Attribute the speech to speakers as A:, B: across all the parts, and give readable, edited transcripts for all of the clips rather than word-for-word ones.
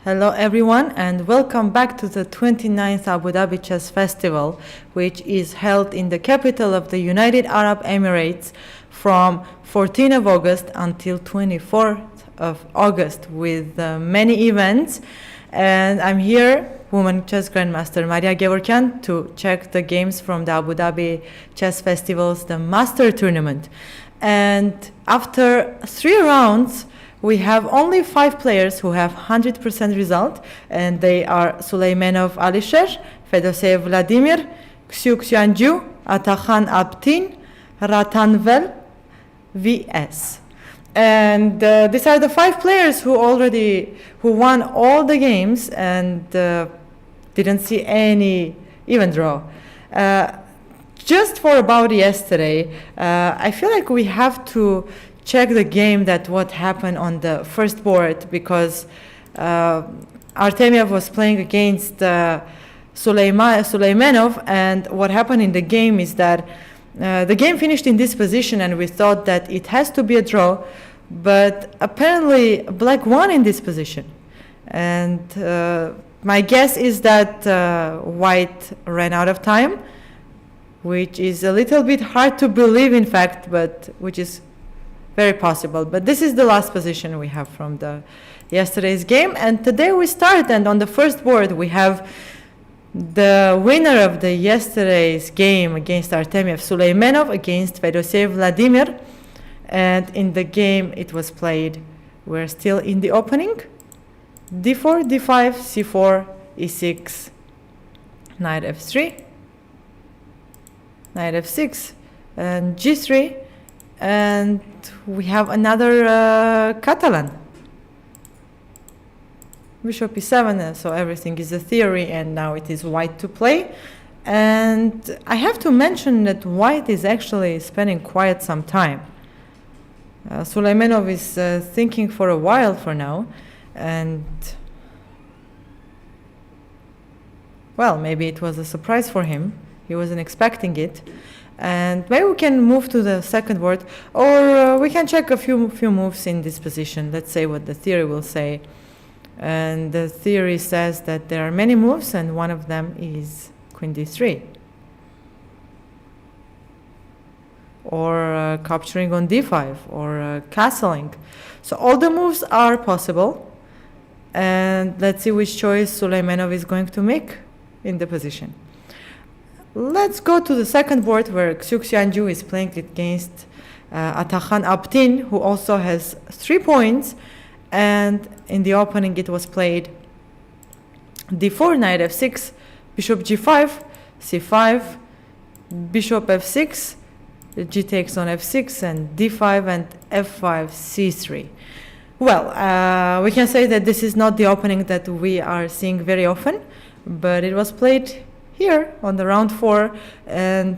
A: Hello everyone and welcome back to the 29th Abu Dhabi Chess Festival, which is held in the capital of the United Arab Emirates from 14th of August until 24th of August with many events. And I'm here, Women Chess Grandmaster Maria Gevorgyan, to check the games from the Abu Dhabi Chess Festival's the Master Tournament. And after 3 rounds, we have only 5 players who have 100% result, and they are Suleymanov Alisher, Fedoseev Vladimir, Xiuxian Ju, Atakhan Abtin, Ratanvel VS. And these are the 5 players who won all the games and didn't see any even draw. Just for about yesterday, I feel like we have to check the game that what happened on the first board, because Artemiev was playing against Suleymanov, and what happened in the game is that the game finished in this position and we thought that it has to be a draw, but apparently black won in this position. And my guess is that white ran out of time, which is a little bit hard to believe in fact, but which is very possible. But this is the last position we have from the yesterday's game, and today we start, and on the first board we have the winner of the yesterday's game against Artemiev, Suleymanov, against Fedoseev Vladimir. And in the game it was played, we're still in the opening, d4, d5, c4, e6, knight f3, knight f6, and g3, and we have another Catalan. Bishop e7, so everything is a theory, and now it is white to play. And I have to mention that white is actually spending quite some time. Suleymanov is thinking for a while for now, and well, maybe it was a surprise for him. He wasn't expecting it. And maybe we can move to the second board, or we can check a few moves in this position. Let's say what the theory will say. And the theory says that there are many moves, and one of them is queen d3, or capturing on d5, or castling. So all the moves are possible, and let's see which choice Suleymanov is going to make in the position. Let's go to the second board, where Xiuxian Ju is playing against Atakhan Abtin, who also has 3 points. And in the opening it was played d4, knight f6, bishop g5, c5, bishop f6, g takes on f6, and d5, and f5, c3. Well, we can say that this is not the opening that we are seeing very often, but it was played here on the round 4, and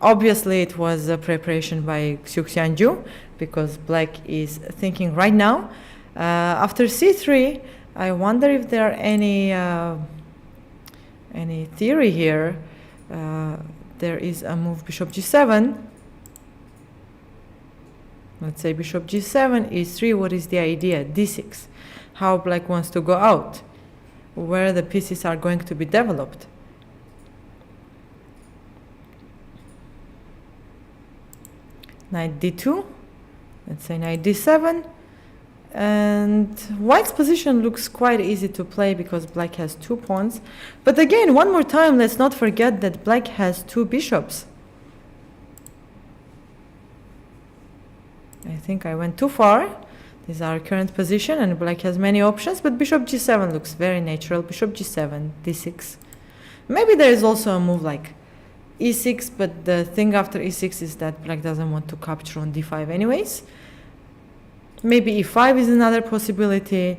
A: obviously it was a preparation by Xiuxian Ju, because black is thinking right now. After c3, I wonder if there are any theory here. There is a move bishop g7. Let's say bishop g7, e3. What is the idea? d6. How black wants to go out, where the pieces are going to be developed. Knight d2, let's say knight d7, and white's position looks quite easy to play because black has 2 pawns. But again, one more time, let's not forget that black has 2 bishops. I think I went too far. This is our current position, and black has many options, but bishop g7 looks very natural. Bishop g7, d6. Maybe there is also a move like e6, but the thing after e6 is that black doesn't want to capture on d5 anyways. Maybe e5 is another possibility,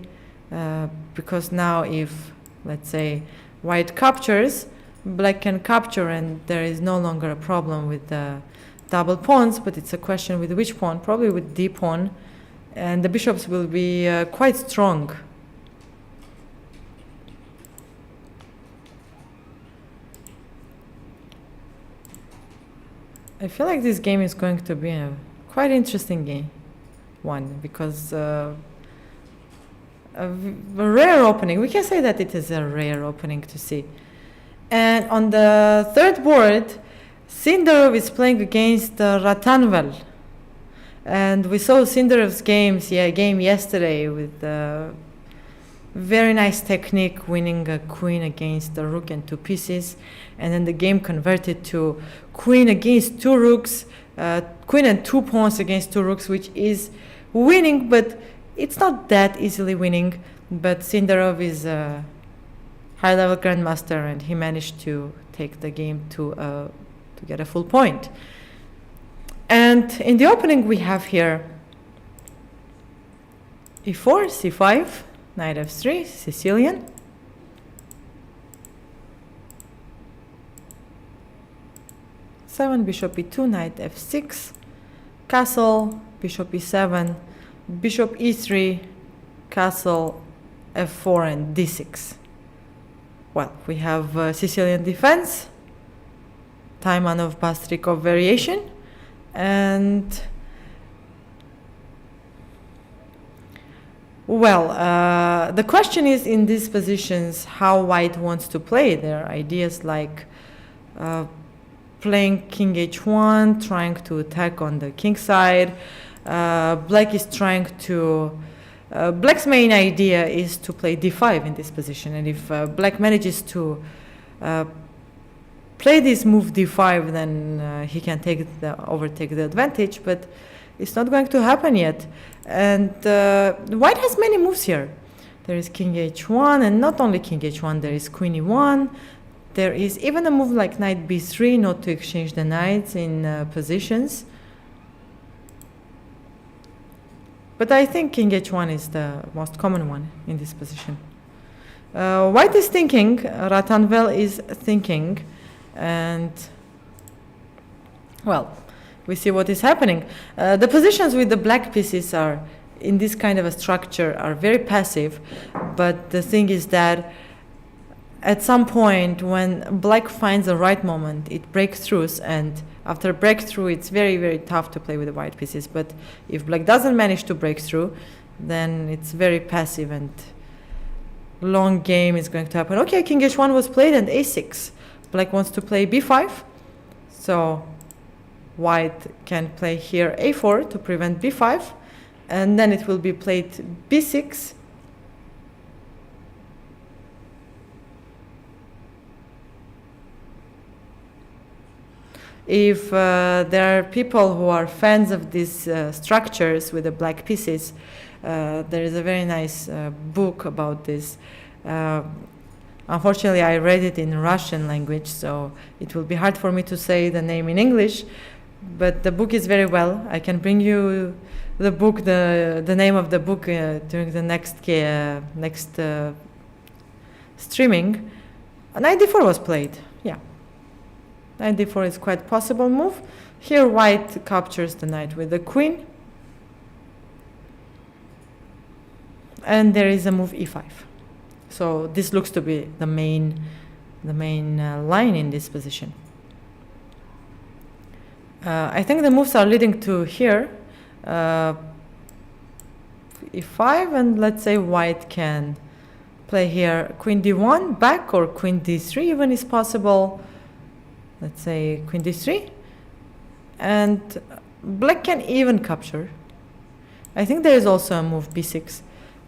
A: because now if, let's say, white captures, black can capture, and there is no longer a problem with the double pawns, but it's a question with which pawn, probably with d pawn, and the bishops will be quite strong. I feel like this game is going to be a quite interesting game, because a rare opening. We can say that it is a rare opening to see. And on the third board, Sindarov is playing against Ratanvel. And we saw Sindarov's game yesterday with very nice technique, winning a queen against the rook and two pieces. And then the game converted to queen against two rooks, queen and two pawns against two rooks, which is winning, but it's not that easily winning. But Sindarov is a high-level grandmaster, and he managed to take the game to get a full point. And in the opening, we have here e4, c5, knight f3, Sicilian. Bishop e2, knight f6, castle, bishop e7, bishop e3, castle f4, and d6. Well, we have Sicilian defense, Taimanov-Bastrikov variation, and well, the question is in these positions how white wants to play. There are ideas like playing king h1, trying to attack on the king side. Black is trying to Black's main idea is to play d5 in this position, and if Black manages to play this move d5, then he can overtake the advantage, but it's not going to happen yet. And White has many moves here. There is king h1, and not only king h1, there is queen e1. There is even a move like knight b3, not to exchange the knights in positions. But I think king h1 is the most common one in this position. White is thinking, Ratanvel is thinking, and well, we see what is happening. The positions with the black pieces are in this kind of a structure are very passive, but the thing is that at some point when black finds the right moment, it breaks through, and after breakthrough it's very, very tough to play with the white pieces. But if black doesn't manage to break through, then it's very passive and long game is going to happen. Okay, king h1 was played and a6. Black wants to play b5, so white can play here a4 to prevent b5, and then it will be played b6. If there are people who are fans of these structures with the black pieces, there is a very nice book about this. Unfortunately, I read it in Russian language, so it will be hard for me to say the name in English, but the book is very well. I can bring you the book, the name of the book during the next streaming. Knight d4 was played, yeah. Knight d4 is quite possible move. Here white captures the knight with the queen. And there is a move e5. So this looks to be the main line in this position. I think the moves are leading to here. e5, and let's say white can play here queen d1 back, or queen d3 even is possible. Let's say queen d3, and black can even capture. I think there is also a move b6.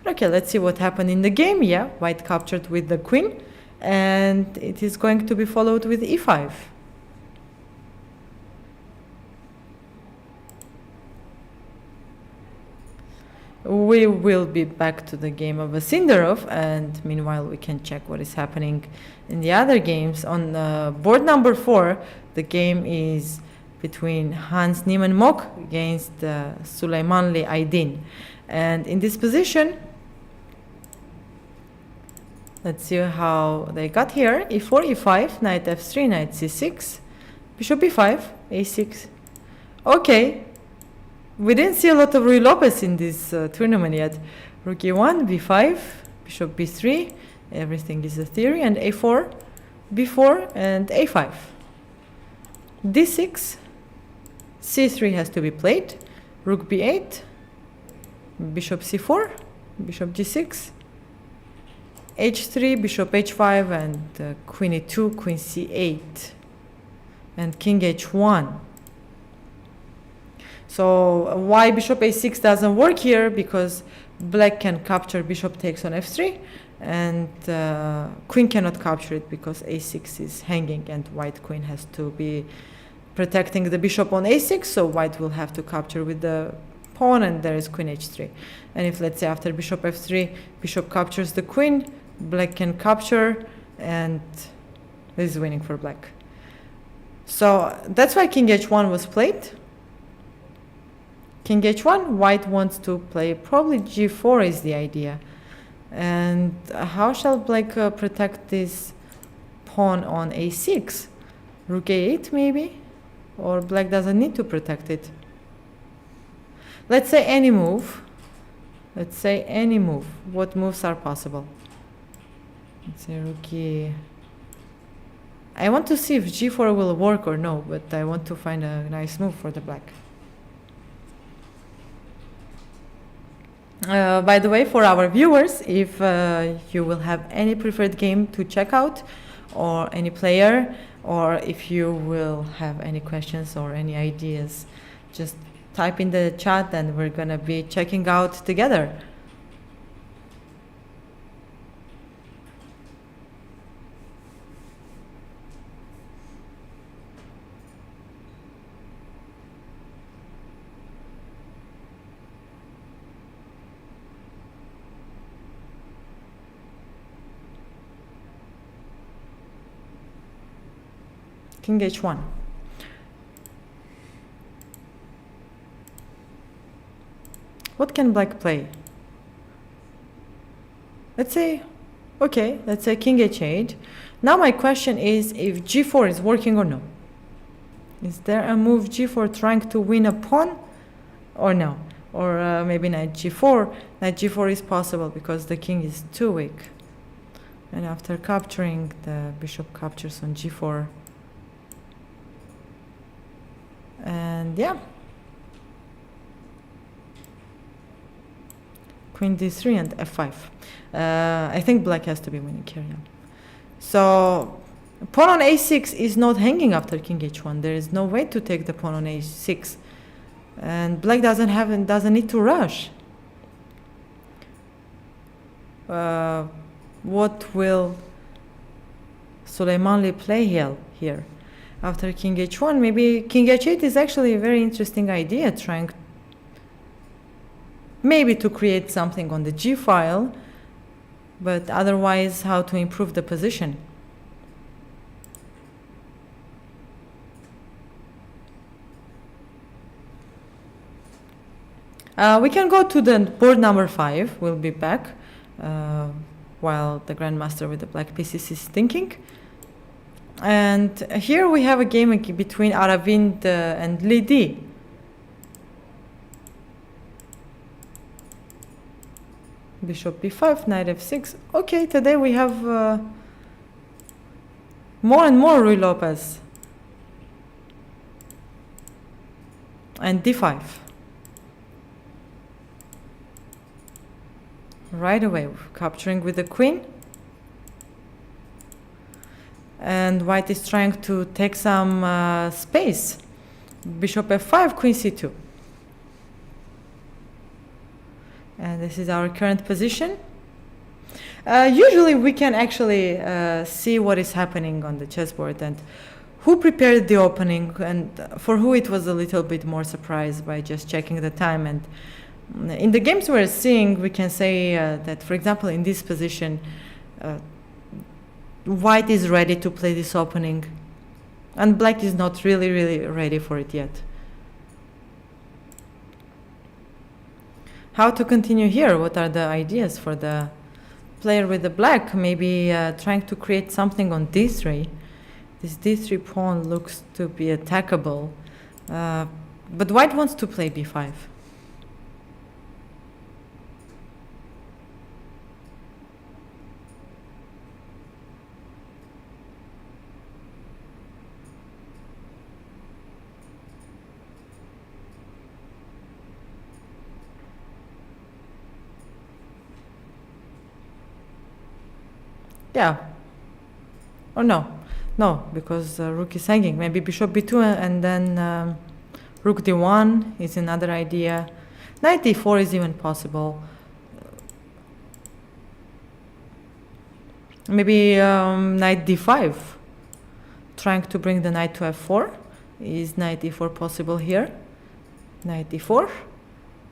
A: Okay, let's see what happened in the game. Yeah, white captured with the queen, and it is going to be followed with e5. We will be back to the game of Sindarov, and meanwhile we can check what is happening in the other games. On board number 4, the game is between Hans Niemann Mock against Suleymanli Aydin. And in this position, let's see how they got here. e4, e5, knight f3, knight c6, bishop b5, a6. Okay. We didn't see a lot of Ruy Lopez in this tournament yet. Rook e1, b5, bishop b3, everything is a theory, and a4, b4, and a5. d6, c3 has to be played, rook b8, bishop c4, bishop g6, h3, bishop h5, and queen e2, queen c8, and king h1. So why bishop a6 doesn't work here? Because black can capture bishop takes on f3, and queen cannot capture it because a6 is hanging, and white queen has to be protecting the bishop on a6, so white will have to capture with the pawn, and there is queen h3. And if, let's say, after bishop f3, bishop captures the queen, black can capture, and this is winning for black. So that's why king h1 was played. King h1, white wants to play probably g4 is the idea. And how shall black protect this pawn on a6? Rook a8 maybe? Or black doesn't need to protect it? Let's say any move. Let's say any move. What moves are possible? Let's say rook e. I want to see if g4 will work or no, but I want to find a nice move for the black. By the way, for our viewers, if you will have any preferred game to check out, or any player, or if you will have any questions or any ideas, just type in the chat and we're gonna be checking out together. King h1. What can black play? Let's say, okay, let's say king h8. Now my question is if g4 is working or no. Is there a move g4 trying to win a pawn or no? Or maybe knight g4. Knight g4 is possible because the king is too weak. And after capturing, the bishop captures on g4. And yeah, queen d3 and f5. I think black has to be winning here. Yeah. So pawn on a6 is not hanging after king h1. There is no way to take the pawn on a6, and black doesn't need to rush. What will Soleimani play here? After king h1, maybe king h8 is actually a very interesting idea, trying maybe to create something on the g file, but otherwise how to improve the position. We can go to the board number 5. We'll be back while the grandmaster with the black pieces is thinking. And here we have a game between Aravind and Lidi. Bishop b5, knight f6. Okay, today we have more and more Ruy Lopez. And d5. Right away, capturing with the queen. And white is trying to take some space. Bishop f5, queen c2. And this is our current position. Usually we can actually see what is happening on the chessboard and who prepared the opening, and for who it was a little bit more surprised by just checking the time. And in the games we're seeing, we can say that, for example, in this position, white is ready to play this opening, and black is not really ready for it yet. How to continue here? What are the ideas for the player with the black? Maybe trying to create something on d3. This d3 pawn looks to be attackable, but white wants to play b5. Yeah. Or no. No, because rook is hanging. Maybe bishop b2 and then rook d1 is another idea. Knight d4 is even possible. Maybe knight d5. Trying to bring the knight to f4. Is knight e4 possible here? Knight e4.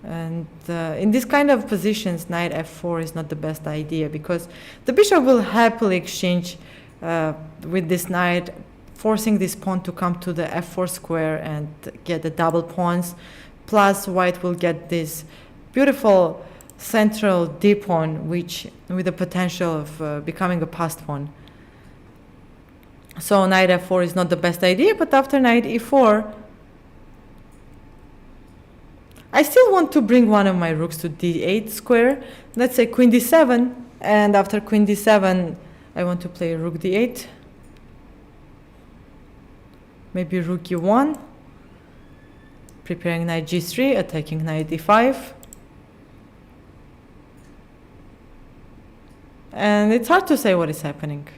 A: And in this kind of positions, knight f4 is not the best idea, because the bishop will happily exchange with this knight, forcing this pawn to come to the f4 square and get the double pawns. Plus white will get this beautiful central d pawn, which with the potential of becoming a passed pawn. So knight f4 is not the best idea, but after knight e4, I still want to bring one of my rooks to d8 square. Let's say queen d7, and after queen d7, I want to play rook d8. Maybe rook e1, preparing knight g3, attacking knight d5. And it's hard to say what is happening.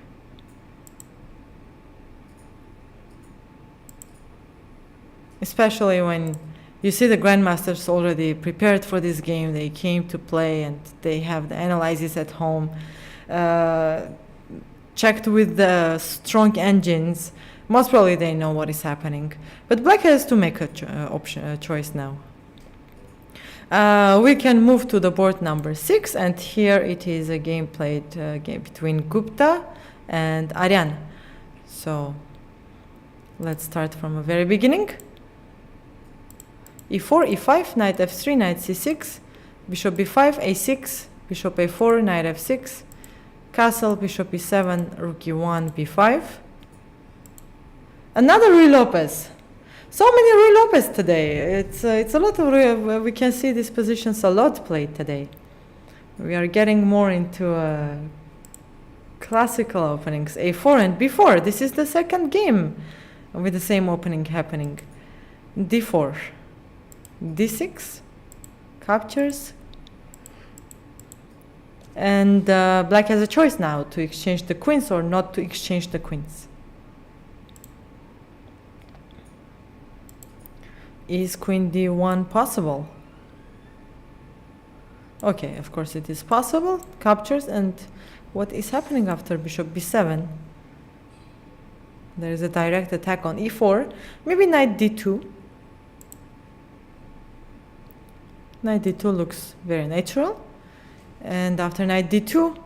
A: Especially when you see the grandmasters already prepared for this game. They came to play and they have the analysis at home, checked with the strong engines. Most probably they know what is happening. But black has to make a choice now. We can move to the board number 6, and here it is a game played game between Gupta and Aryan. So let's start from the very beginning. e4, e5, knight f3, knight c6, bishop b5, a6, bishop a4, knight f6, castle, bishop e7, rook e1, b5. Another Ruy Lopez. So many Ruy Lopez today. It's a lot of Ruy. We can see these positions a lot played today. We are getting more into classical openings. a4 and b4. This is the second game with the same opening happening. d4. d6. Captures. And black has a choice now to exchange the queens or not to exchange the queens. Is queen d1 possible? Okay, of course it is possible. Captures, and what is happening after bishop b7? There is a direct attack on e4. Maybe knight d2. Knight d2 looks very natural. And after knight d2,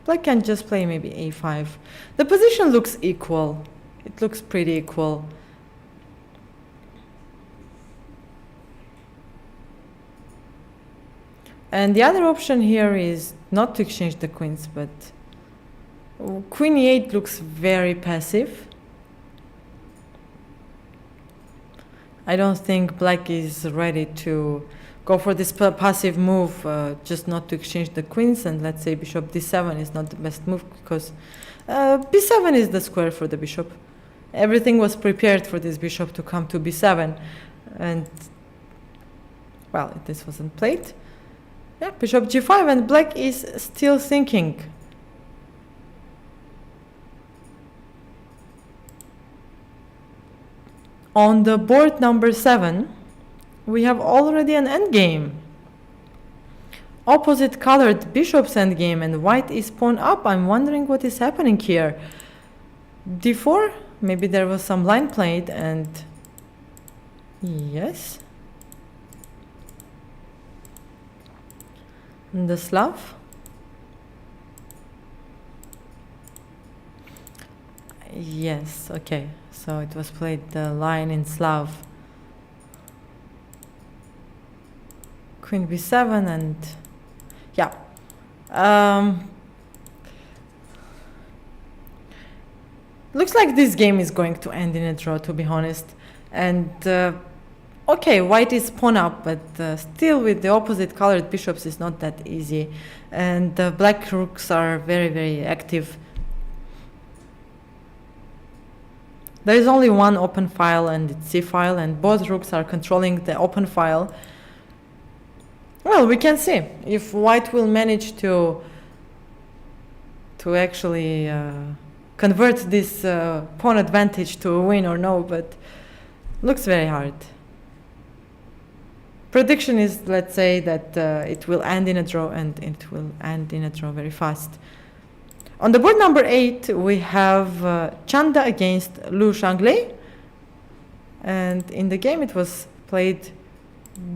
A: black can just play maybe a5. The position looks equal. It looks pretty equal. And the other option here is not to exchange the queens, but queen e8 looks very passive. I don't think black is ready to go for this passive move, just not to exchange the queens. And let's say bishop d7 is not the best move, because b7 is the square for the bishop. Everything was prepared for this bishop to come to b7, and well, this wasn't played. Yeah, bishop g5, and black is still thinking. On the board number 7, we have already an endgame. Opposite colored bishop's endgame, and white is pawn up. I'm wondering what is happening here. d4, maybe there was some line played, and yes. And the Slav. Yes, okay. So it was played the line in Slav. Queen b7, and yeah. Looks like this game is going to end in a draw, to be honest. And okay, white is pawn up, but still with the opposite colored bishops is not that easy. And the black rooks are very, very active. There is only one open file, and it's c file, and both rooks are controlling the open file. Well, we can see if white will manage to actually convert this pawn advantage to a win or no, but looks very hard. Prediction is, let's say, that it will end in a draw, and it will end in a draw very fast. On the board number 8, we have Chanda against Lu Shanglei. And in the game, it was played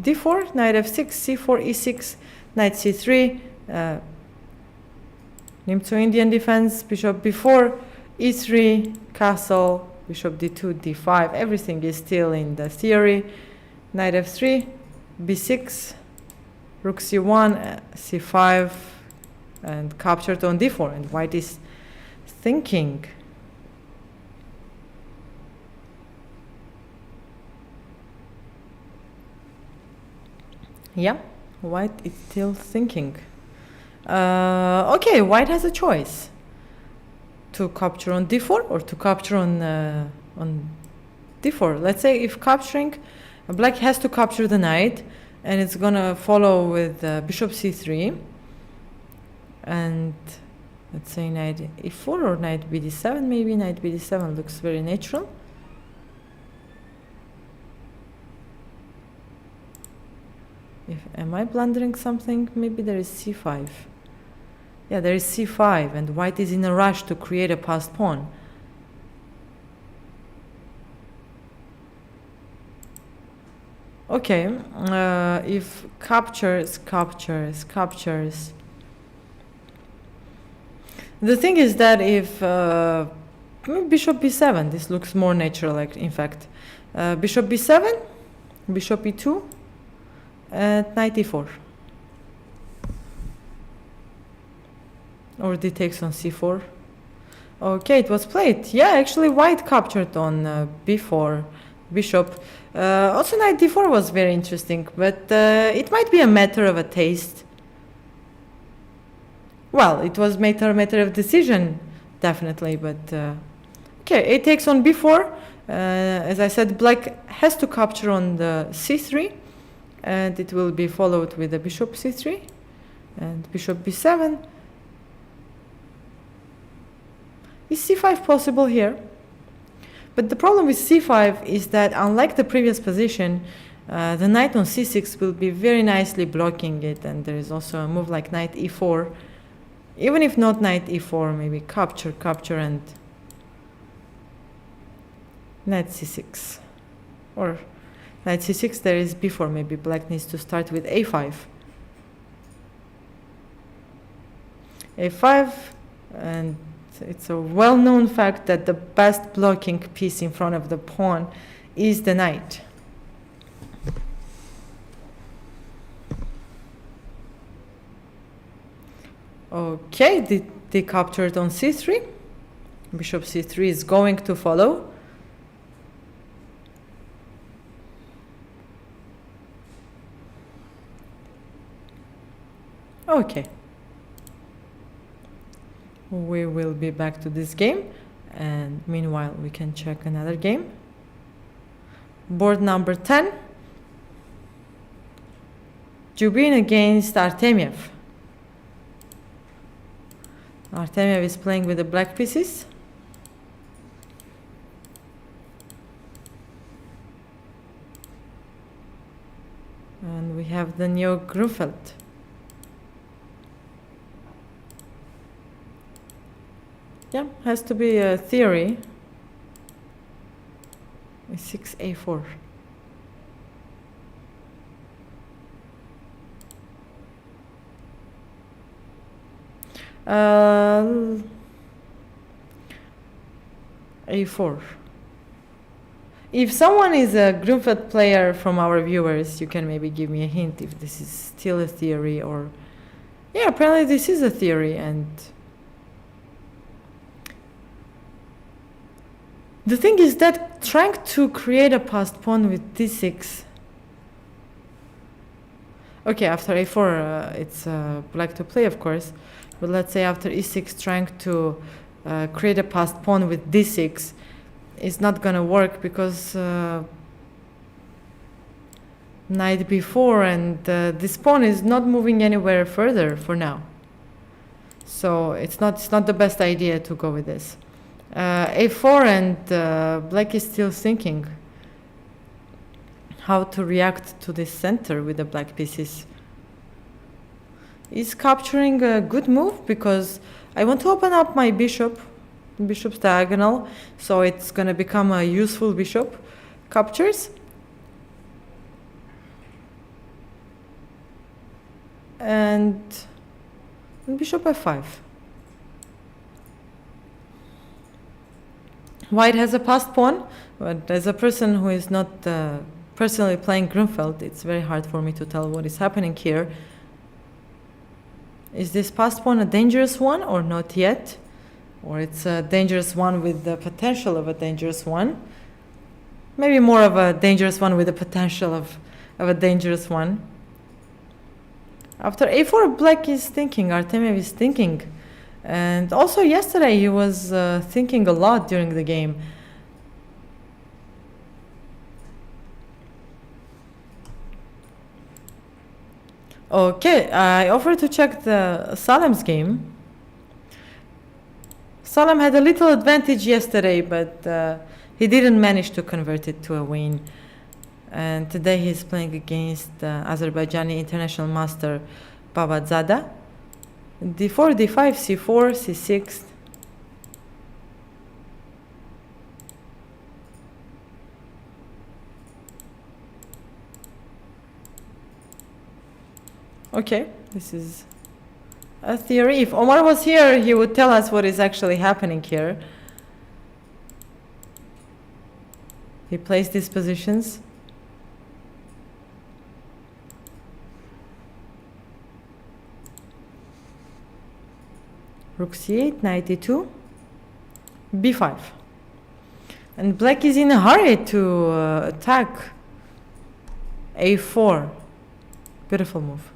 A: d4, knight f6, c4, e6, knight c3, Nimzo Indian defense, bishop b4, e3, castle, bishop d2, d5. Everything is still in the theory. Knight f3, b6, rook c1, c5, and captured on d4. And white is thinking. Yeah, white is still thinking. Okay, white has a choice to capture on d4 or to capture on d4. Let's say if capturing, black has to capture the knight, and it's gonna follow with bishop c3, and let's say knight e4 or knight bd7. Maybe knight bd7 looks very natural. Am I blundering something? Maybe there is c5. Yeah, there is c5, and white is in a rush to create a passed pawn. Okay, if captures. The thing is that if bishop b7, this looks more natural, like, in fact. Bishop b7, bishop e2, and knight e4. Or d takes on c4. Okay, it was played. Yeah, actually white captured on b4, bishop. Also knight d4 was very interesting, but it might be a matter of a taste. Well, it was matter of decision, definitely, but okay, it takes on b4. As I said, black has to capture on the c3, and it will be followed with the bishop c3 and bishop b7. Is c5 possible here? But the problem with c5 is that, unlike the previous position, the knight on c6 will be very nicely blocking it, and there is also a move like knight e4. Even if not knight e4, maybe capture, and knight c6. Or knight c6, there is b4. Maybe black needs to start with a5. a5, and it's a well-known fact that the best blocking piece in front of the pawn is the knight. Okay, they captured on c3. Bishop c3 is going to follow. Okay. We will be back to this game, and meanwhile we can check another game. Board number 10. Jubin against Artemiev. Artemiev is playing with the black pieces. And we have the Neo Grunfeld. Yeah, has to be a theory. A6, a4. A4. If someone is a Grunfeld player from our viewers, you can maybe give me a hint if this is still a theory, or... Yeah, apparently this is a theory, and... The thing is that trying to create a passed pawn with d6... Okay, after a4, it's black to play, of course. But let's say after e6, trying to create a passed pawn with d6 is not gonna work, because knight b4, and this pawn is not moving anywhere further for now. So it's not the best idea to go with this. a4, and black is still thinking how to react to this center with the black pieces. Is capturing a good move because I want to open up my bishop's diagonal, so it's going to become a useful bishop. Captures. And bishop f5. White has a passed pawn, but as a person who is not personally playing Grunfeld, it's very hard for me to tell what is happening here. Is this passed pawn a dangerous one or not yet? Or it's a dangerous one with the potential of a dangerous one? Maybe more of a dangerous one with the potential of a dangerous one. After a4, black is thinking, Artemiev is thinking. And also yesterday he was thinking a lot during the game. Okay, I offered to check the Salem's game. Salem had a little advantage yesterday, but he didn't manage to convert it to a win. And today he's playing against Azerbaijani international master Babadzada. d4, d5, c4, c6. Okay, this is a theory. If Omar was here, he would tell us what is actually happening here. He plays these positions. Rook c8, knight e2, b5. And black is in a hurry to attack a4. Beautiful move.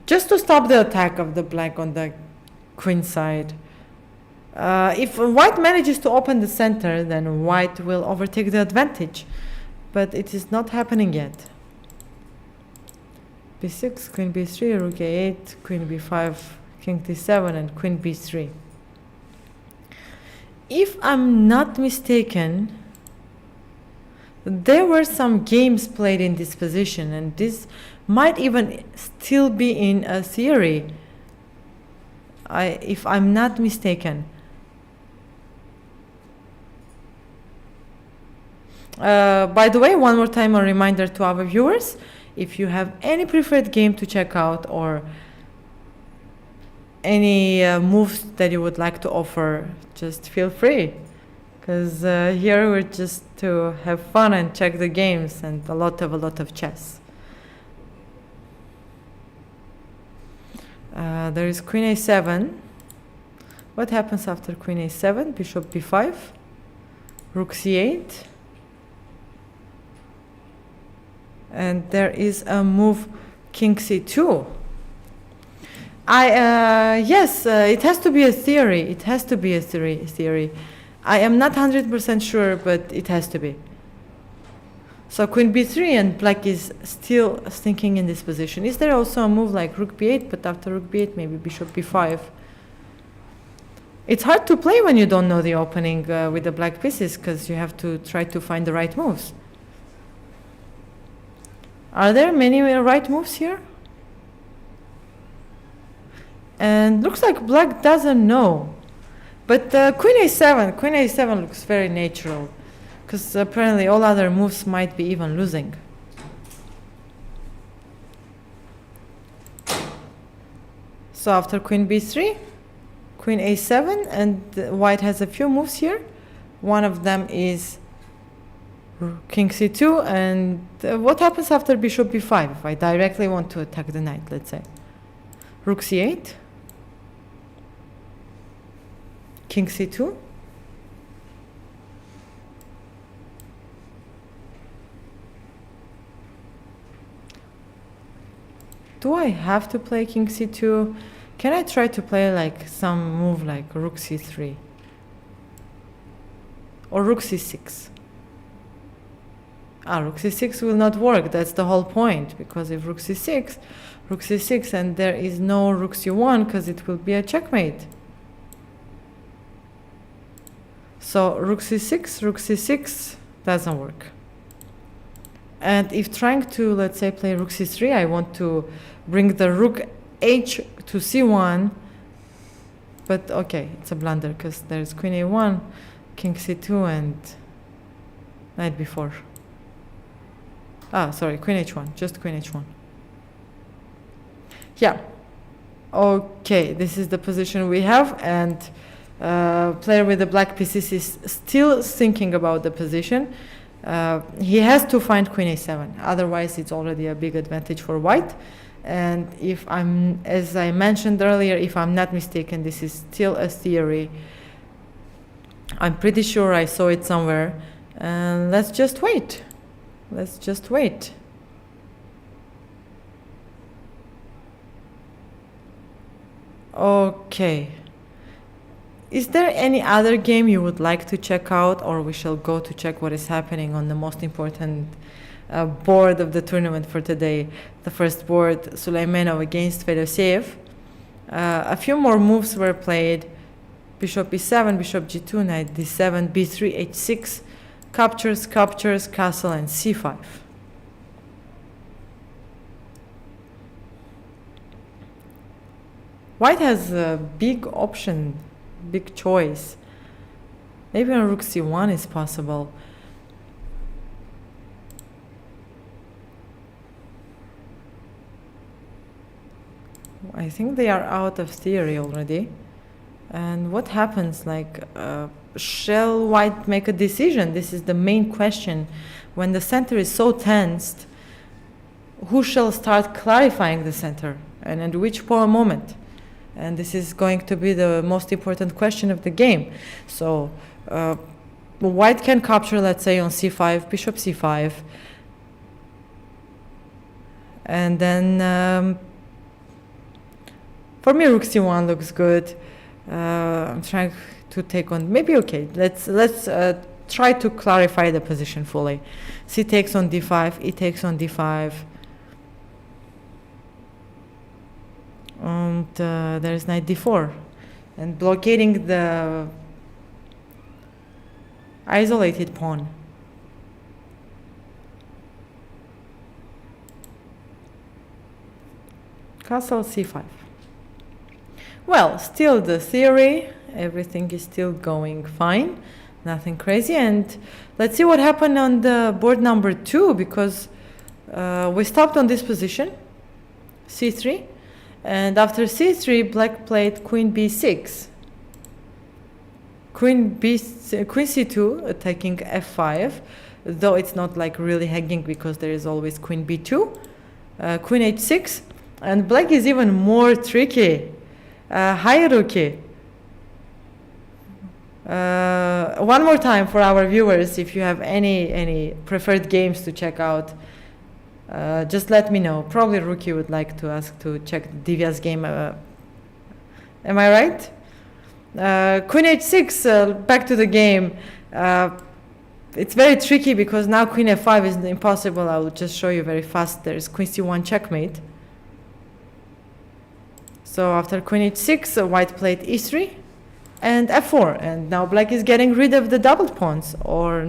A: Just to stop the attack of the black on the queen side. If white manages to open the center, then white will overtake the advantage. But it is not happening yet. b6, queen b3, rook a8, queen b5, king d7, and queen b3. If I'm not mistaken, there were some games played in this position, and this might even still be in a theory, if I'm not mistaken. By the way, one more time, a reminder to our viewers, if you have any preferred game to check out or any moves that you would like to offer, just feel free, because here we're just to have fun and check the games and a lot of chess. There is queen a7. What happens after queen a7? Bishop b5, rook c8, and there is a move king c2. Yes, it has to be a theory. It has to be a theory. I am not 100% sure, but it has to be. So queen b3, and black is still thinking in this position. Is there also a move like rook b8, but after rook b8, maybe bishop b5? It's hard to play when you don't know the opening with the black pieces, because you have to try to find the right moves. Are there many right moves here? And looks like black doesn't know. But queen a7 looks very natural, because apparently all other moves might be even losing. So after queen b3, queen a7, and white has a few moves here. One of them is king c2, and what happens after bishop b5 if I directly want to attack the knight, let's say? Rook c8, king c2, do I have to play king c2? Can I try to play like some move like rook c3 or rook c6? Rook c6 will not work. That's the whole point, because if rook c6, and there is no rook c1 because it will be a checkmate. So rook c6 doesn't work. And if trying to, let's say, play rook c3, I want to bring the rook h to c1. But okay, it's a blunder because there's queen a1, king c2, and knight b4. Sorry, queen h1, just queen h1. Yeah. Okay, this is the position we have, and player with the black pieces is still thinking about the position. He has to find queen a7, otherwise it's already a big advantage for white. And if I'm, as I mentioned earlier, if I'm not mistaken, this is still a theory. I'm pretty sure I saw it somewhere. And let's just wait. Let's just wait. Okay. Is there any other game you would like to check out, or we shall go to check what is happening on the most important board of the tournament for today, the first board, Sulaimanov against Fedoseev. A few more moves were played. Bishop e7, bishop g2, knight d7, b3, h6, captures, castle, and c5. White has a big option, big choice. Maybe on rook c1 is possible. I think they are out of theory already. And what happens, like, shall white make a decision? This is the main question. When the center is so tensed, who shall start clarifying the center, and at which moment? And this is going to be the most important question of the game. So white can capture, let's say, on c5, bishop c5, and then for me rook c1 looks good. I'm trying to take on, maybe, okay, let's try to clarify the position fully. C takes on d5, e takes on d5, and there's knight d4, and blockading the isolated pawn. Castle c5. Well, still the theory, everything is still going fine, nothing crazy. And let's see what happened on the board number 2, because we stopped on this position, c3, and after c3, black played queen b6, queen c2, attacking f5, though it's not like really hanging because there is always queen b2, queen h6, and black is even more tricky. Hierarchy. One more time for our viewers, if you have any preferred games to check out, just let me know. Probably Rookie would like to ask to check Divya's game. Am I right? Queen h6, back to the game. It's very tricky because now queen f5 is impossible. I will just show you very fast. There's queen c1 checkmate. So after queen h6, white played e3 and f4, and now black is getting rid of the doubled pawns, or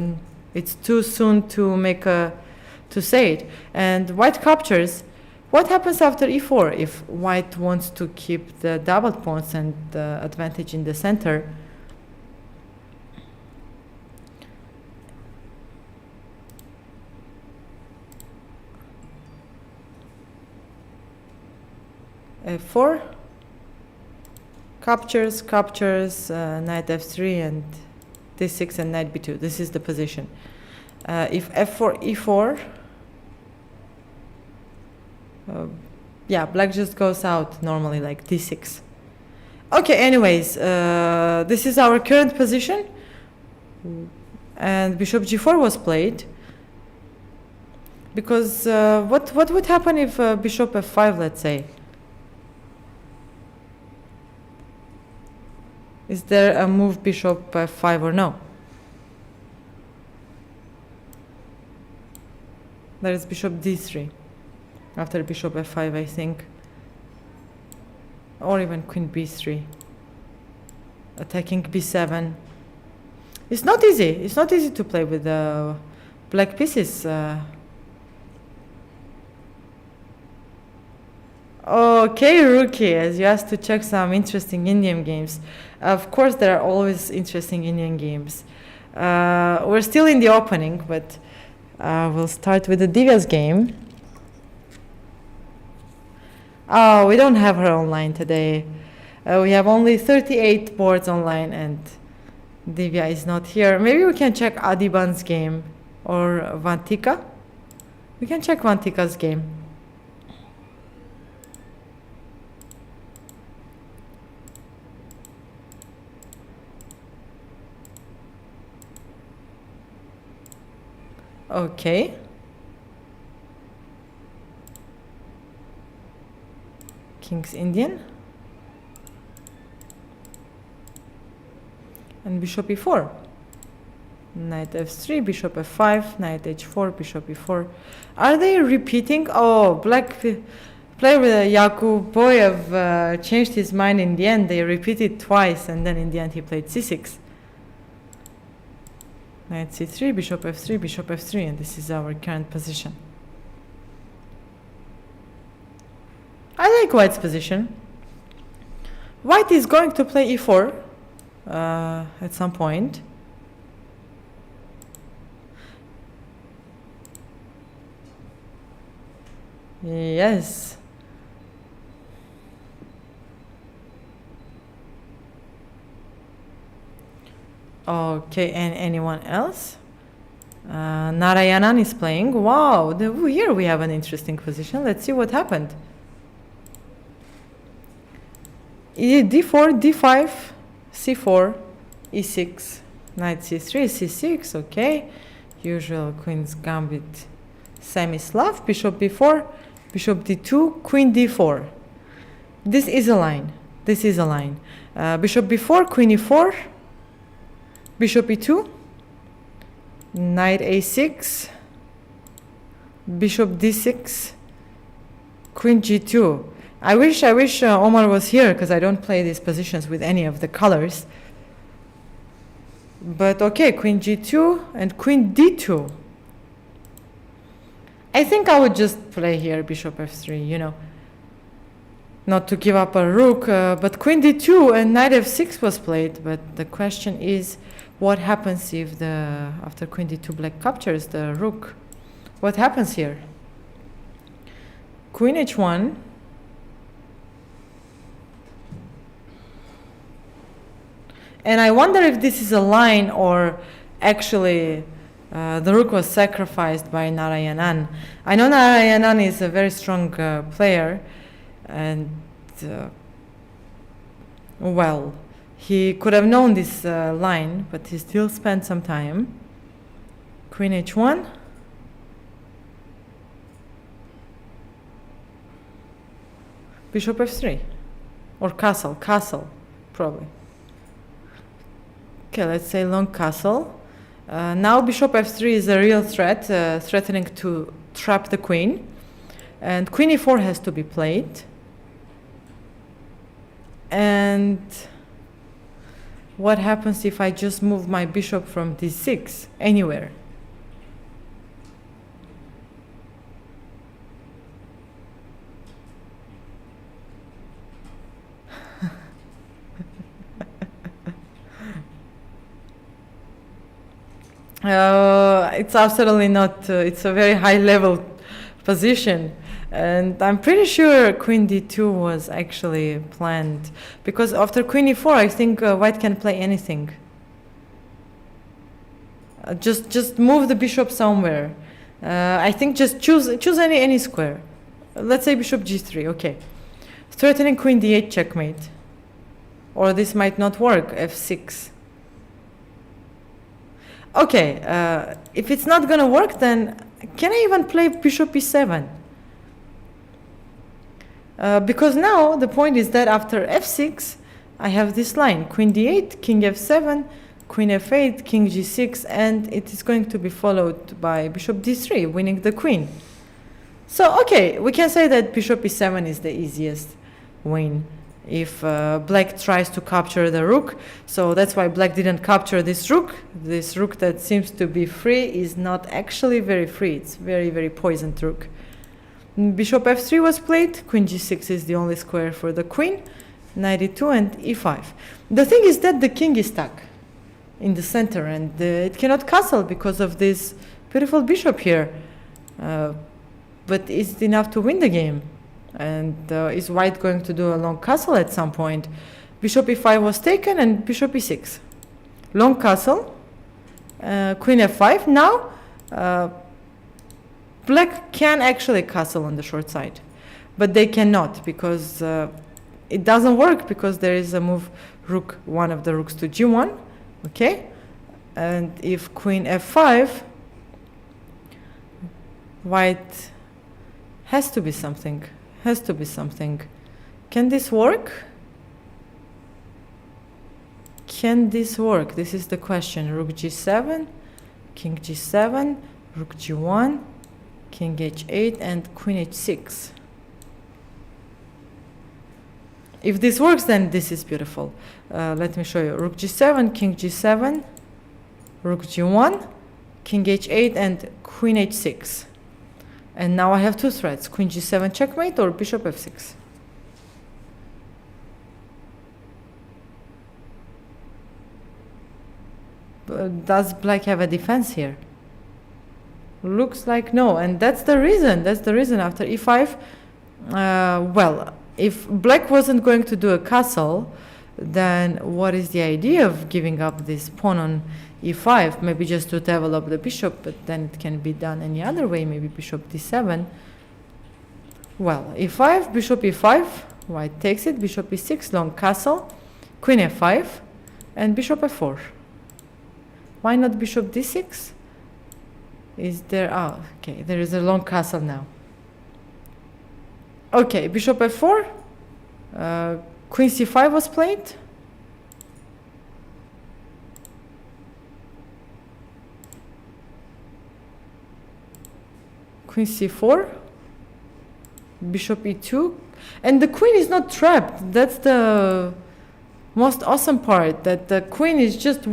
A: it's too soon to make to say it. And white captures. What happens after e4 if white wants to keep the doubled pawns and the advantage in the center? f4, captures, knight f3 and d6 and knight b2. This is the position. If f4, e4, yeah, black just goes out normally like d6. Okay, anyways, this is our current position, and bishop g4 was played. Because what would happen if bishop f5, let's say? Is there a move bishop f5 or no? There is bishop d3 after bishop f5, I think, or even queen b3, attacking b7. It's not easy. It's not easy to play with the black pieces. Okay, Rookie, as you asked to check some interesting Indian games. Of course, there are always interesting Indian games. We're still in the opening, but we'll start with the Divya's game. Oh, we don't have her online today. We have only 38 boards online, and Divya is not here. Maybe we can check Adiban's game or Vantika. We can check Vantika's game. Okay. King's Indian. And bishop e4. Knight f3, bishop f5, knight h4, bishop e4. Are they repeating? Oh, black player with Yakub Boyev changed his mind in the end. They repeated twice, and then in the end he played c6. Knight c3, bishop f3, bishop f3, and this is our current position. I like white's position. White is going to play e4 at some point. Yes. Okay, and anyone else? Narayanan is playing. Wow, here we have an interesting position. Let's see what happened. d4, d5, c4, e6, knight c3, c6, okay. Usual queen's gambit, semi-Slav, bishop b4, bishop d2, queen d4. This is a line. This is a line. Bishop b4, queen e4, bishop e2, knight a6, bishop d6, queen g2. I wish Omar was here, because I don't play these positions with any of the colors. But okay, queen g2 and queen d2. I think I would just play here bishop f3, you know, not to give up a rook, but queen d2 and knight f6 was played. But the question is, what happens if after queen d2 black captures the rook? What happens here? Queen h1. And I wonder if this is a line or actually the rook was sacrificed by Narayanan. I know Narayanan is a very strong player, and well, he could have known this line, but he still spent some time. Queen h1. Bishop f3. Or castle, probably. Okay, let's say long castle. Now bishop f3 is a real threat, threatening to trap the queen. And queen e4 has to be played. And what happens if I just move my bishop from d6 anywhere? It's absolutely not, it's a very high level position, and I'm pretty sure queen d2 was actually planned, because after queen e4 I think white can play anything. Just move the bishop somewhere. I think just choose any square. Let's say bishop g3, okay. Threatening queen d8 checkmate. Or this might not work, f6. Okay, if it's not gonna work, then can I even play bishop e7? Because now the point is that after f6, I have this line, queen d8, king f7, queen f8, king g6, and it is going to be followed by bishop d3, winning the queen. So, okay, we can say that bishop e7 is the easiest win if black tries to capture the rook. So that's why black didn't capture this rook. This rook that seems to be free is not actually very free. It's very, very poisoned rook. Bishop f3 was played. Queen g6 is the only square for the queen. Knight e2 and e5. The thing is that the king is stuck in the center, and it cannot castle because of this beautiful bishop here. But is it enough to win the game? And is white going to do a long castle at some point? Bishop e5 was taken and bishop e6. Long castle. Queen f5. Now black can actually castle on the short side, but they cannot because it doesn't work because there is a move rook, one of the rooks to g1. Okay, and if queen f5, white has to be something. Has to be something. Can this work? Can this work? This is the question. Rook g7, king g7, rook g1, king h8, and queen h6. If this works, then this is beautiful. Let me show you. Rook g7, king g7, rook g1, king h8, and queen h6. And now I have two threats, queen g7 checkmate or bishop f6. Does black have a defense here? Looks like no, and that's the reason. That's the reason after e5. Well, if black wasn't going to do a castle, then what is the idea of giving up this pawn on e5? Maybe just to develop the bishop, but then it can be done any other way, maybe bishop d7. Well, e5, bishop e5, white takes it, bishop e6, long castle, queen f5, and bishop f4. Why not bishop d6? Is there, oh, okay, there is a long castle now. Okay, bishop f4, queen c5 was played. Queen c4, bishop e2, and the queen is not trapped. That's the most awesome part, that the queen is just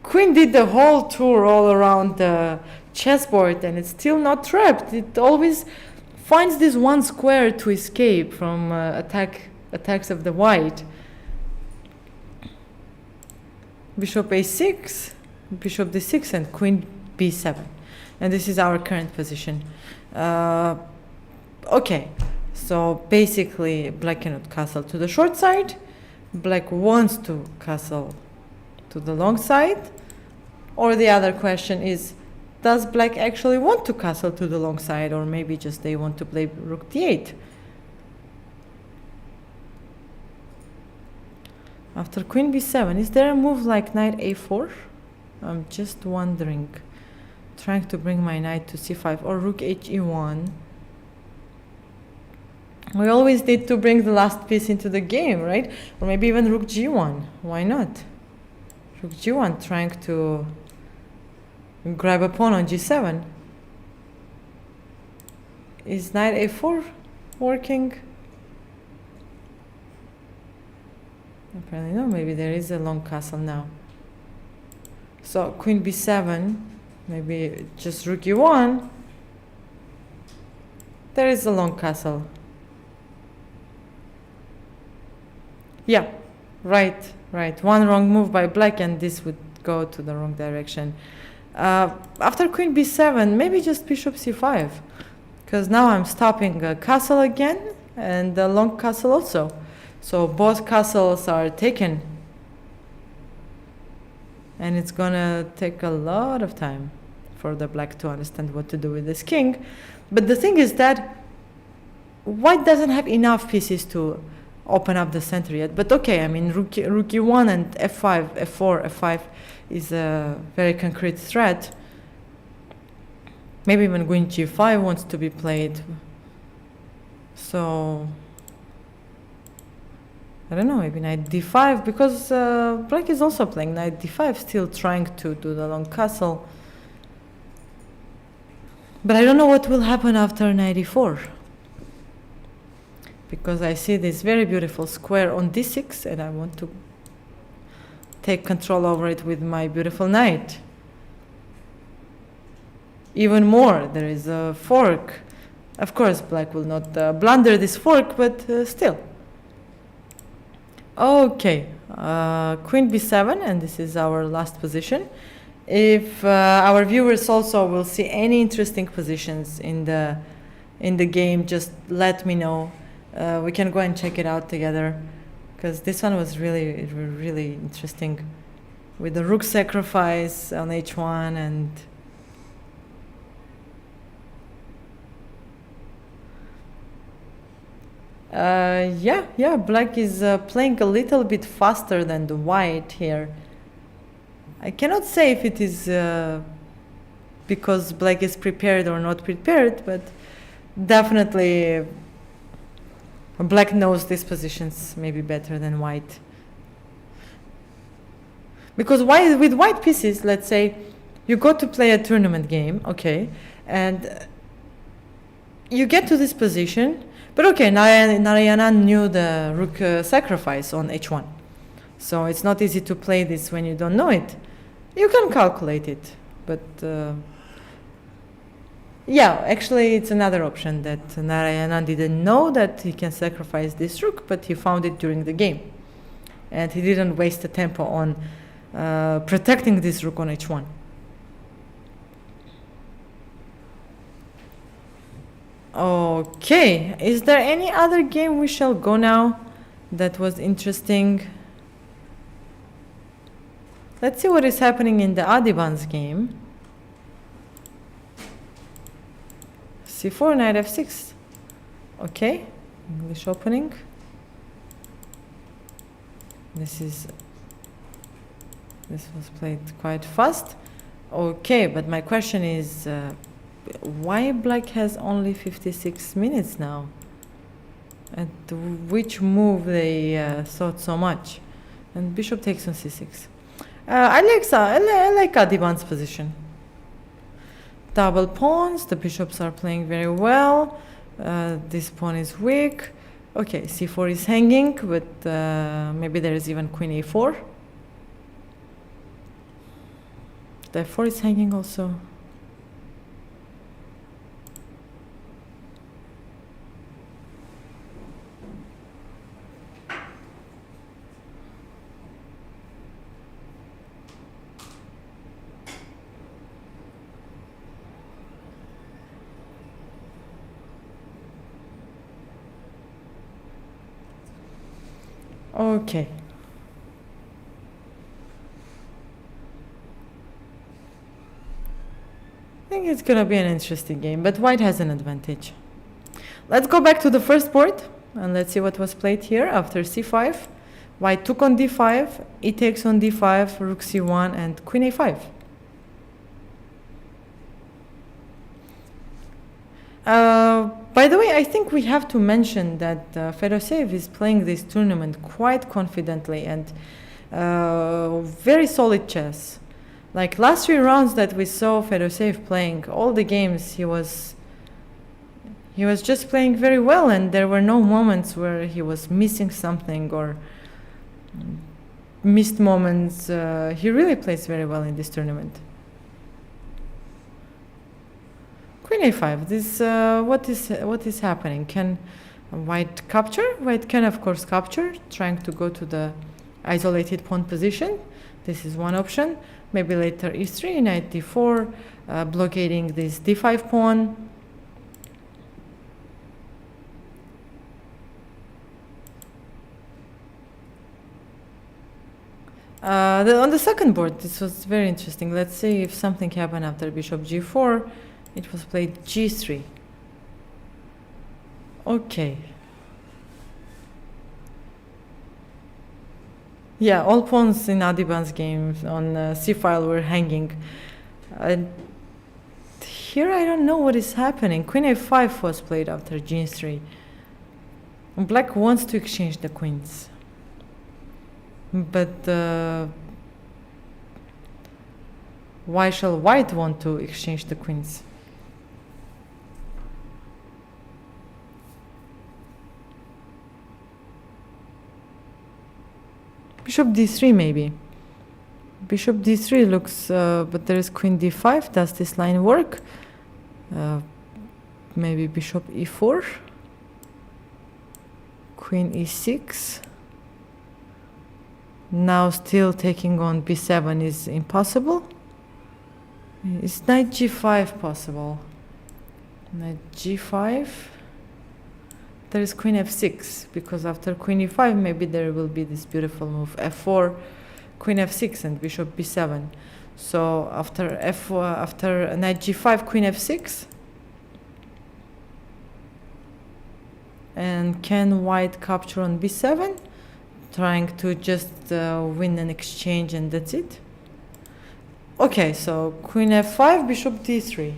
A: queen did the whole tour all around the chessboard and it's still not trapped. It always finds this one square to escape from attacks of the white. Bishop a6, bishop d6, and queen b7. And this is our current position. Okay, so basically black cannot castle to the short side. Black wants to castle to the long side. Or the other question is, does black actually want to castle to the long side, or maybe just they want to play rook d8? After queen b7, is there a move like knight a4? I'm just wondering. Trying to bring my knight to c5 or rook he1. We always need to bring the last piece into the game, right? Or maybe even rook g1. Why not? Rook g1, trying to grab a pawn on g7. Is knight a4 working? Apparently no, maybe there is a long castle now. So queen b7, maybe just rook e1. There is a long castle. Yeah, right. One wrong move by black and this would go to the wrong direction. After queen b7, maybe just bishop c5. Because now I'm stopping a castle again and the long castle also. So both castles are taken. And it's gonna take a lot of time for the black to understand what to do with this king. But the thing is that white doesn't have enough pieces to open up the center yet. But okay, I mean, rook e1 and f5, f4, f5 is a very concrete threat. Maybe even queen g5 wants to be played. So I don't know, maybe knight d5, because black is also playing knight d5, still trying to do the long castle. But I don't know what will happen after knight e4. Because I see this very beautiful square on d6, and I want to take control over it with my beautiful knight. Even more, there is a fork. Of course, black will not blunder this fork, but still. Okay, queen b7, and this is our last position. If our viewers also will see any interesting positions in the game, just let me know. We can go and check it out together, because this one was really interesting, with the rook sacrifice on h1 and yeah, black is playing a little bit faster than the white here. I cannot say if it is because black is prepared or not prepared, but definitely black knows these positions maybe better than white. Because with white pieces, let's say you go to play a tournament game, okay, and you get to this position, but okay, Narayana knew the rook sacrifice on h1. So it's not easy to play this when you don't know it. You can calculate it, but yeah, actually it's another option that Narayana didn't know that he can sacrifice this rook, but he found it during the game. And he didn't waste the tempo on protecting this rook on h1. Okay, is there any other game we shall go now that was interesting? Let's see what is happening in the Adiban's game. c4, knight f6. Okay, English opening. This was played quite fast. Okay, but my question is, why black has only 56 minutes now? And which move they thought so much? And bishop takes on c6. I like Adiban's position. Double pawns, the bishops are playing very well. This pawn is weak. Okay, c4 is hanging, but maybe there is even queen a4. The f4 is hanging also. Okay. I think it's gonna be an interesting game, but white has an advantage. Let's go back to the first board and let's see what was played here after c5. White took on d5, e takes on d5, rook c1, and queen a5. By the way, I think we have to mention that Fedoseev is playing this tournament quite confidently and very solid chess. Like last 3 rounds that we saw Fedoseev playing, all the games he was just playing very well, and there were no moments where he was missing something or missed moments. He really plays very well in this tournament. Queen a5. This what is happening? Can white capture? White can of course capture, trying to go to the isolated pawn position. This is one option. Maybe later e3, knight d4, blockading this d5 pawn. On the second board, this was very interesting. Let's see if something happened after bishop g4. It was played g3. Okay. Yeah, all pawns in Adiban's game on c-file were hanging. Here I don't know what is happening. Queen a5 was played after g3. Black wants to exchange the queens. But why shall white want to exchange the queens? Bishop d3 maybe. Bishop d3 looks, but there is queen d5. Does this line work? Maybe bishop e4. Queen e6. Now still taking on b7 is impossible. Is knight g5 possible? Knight g5. There is queen f6, because after queen e5 maybe there will be this beautiful move f4, queen f6 and bishop b7. So after after knight g5, queen f6. And can white capture on b7? Trying to just win an exchange and that's it. Okay, so queen f5, bishop d3.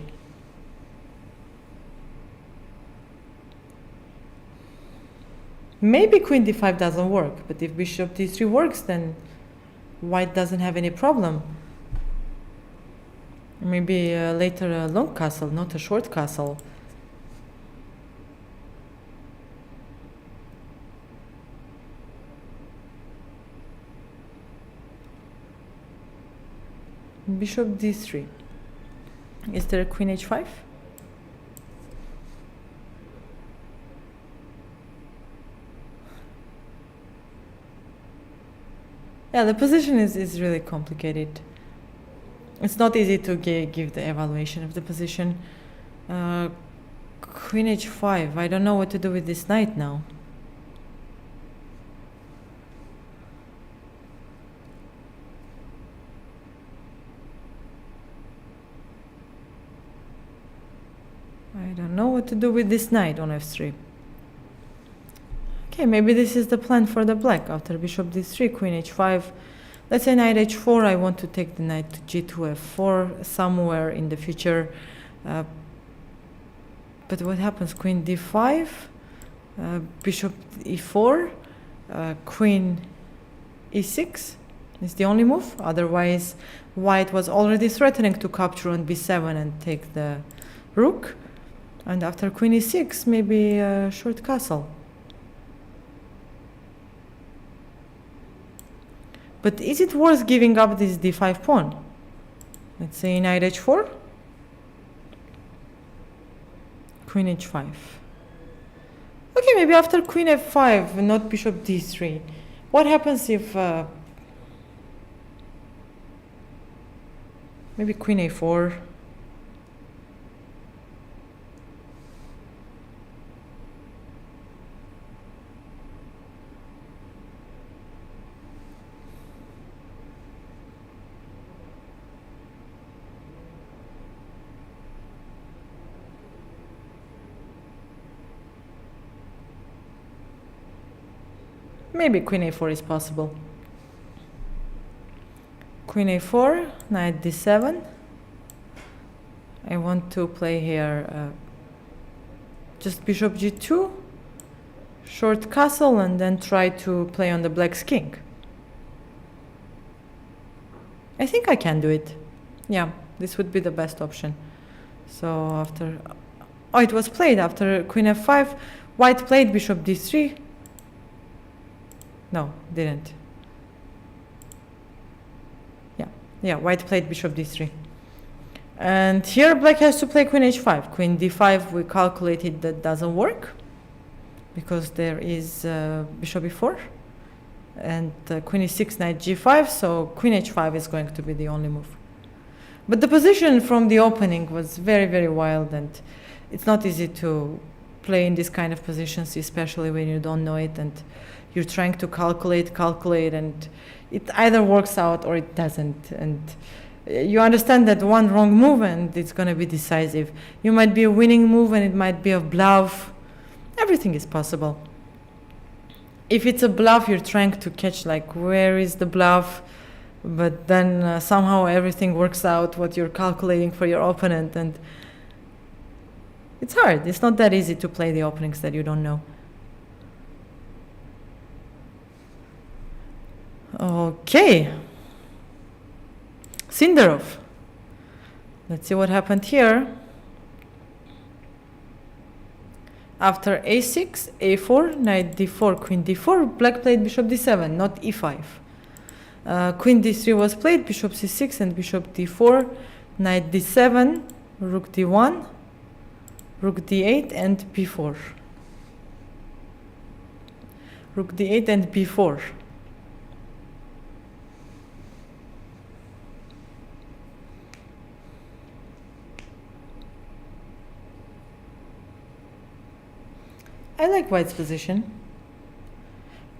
A: Maybe queen d5 doesn't work, but if bishop d3 works, then white doesn't have any problem. Maybe later a long castle, not a short castle. Bishop d3. Is there a queen h5? Yeah, the position is really complicated. It's not easy to give the evaluation of the position. Queen h5. I don't know what to do with this knight now. I don't know what to do with this knight on f3. Okay, maybe this is the plan for the black. After bishop d3, queen h5. Let's say knight h4. I want to take the knight to g2, f4 somewhere in the future. But what happens? Queen d5, bishop e4, queen e6 is the only move. Otherwise, white was already threatening to capture on b7 and take the rook. And after queen e6, maybe a short castle. But is it worth giving up this d5 pawn? Let's say knight h4, queen h5. Okay, maybe after queen f5, not bishop d3. What happens if maybe queen a4? Maybe queen a4 is possible. Queen a4, knight d7. I want to play here just bishop g2, short castle, and then try to play on the black's king. I think I can do it. Yeah, this would be the best option. So after... Oh, it was played after queen f5. White played bishop d3. No, didn't. Yeah, white played bishop d3. And here black has to play queen h5. Queen d5, we calculated that doesn't work because there is bishop e4 and queen e6, knight g5, so queen h5 is going to be the only move. But the position from the opening was very, very wild, and it's not easy to play in this kind of positions, especially when you don't know it and you're trying to calculate, and it either works out or it doesn't. And you understand that one wrong move and it's going to be decisive. You might be a winning move and it might be a bluff. Everything is possible. If it's a bluff, you're trying to catch, like, where is the bluff? But then somehow everything works out what you're calculating for your opponent. And it's hard. It's not that easy to play the openings that you don't know. Okay. Sindarov. Let's see what happened here. After a6, a4, knight d4, queen d4, black played bishop d7, not e5. Queen d3 was played, bishop c6 and bishop d4, knight d7, rook d1, rook d8 and b4. Rook d8 and b4. I like white's position.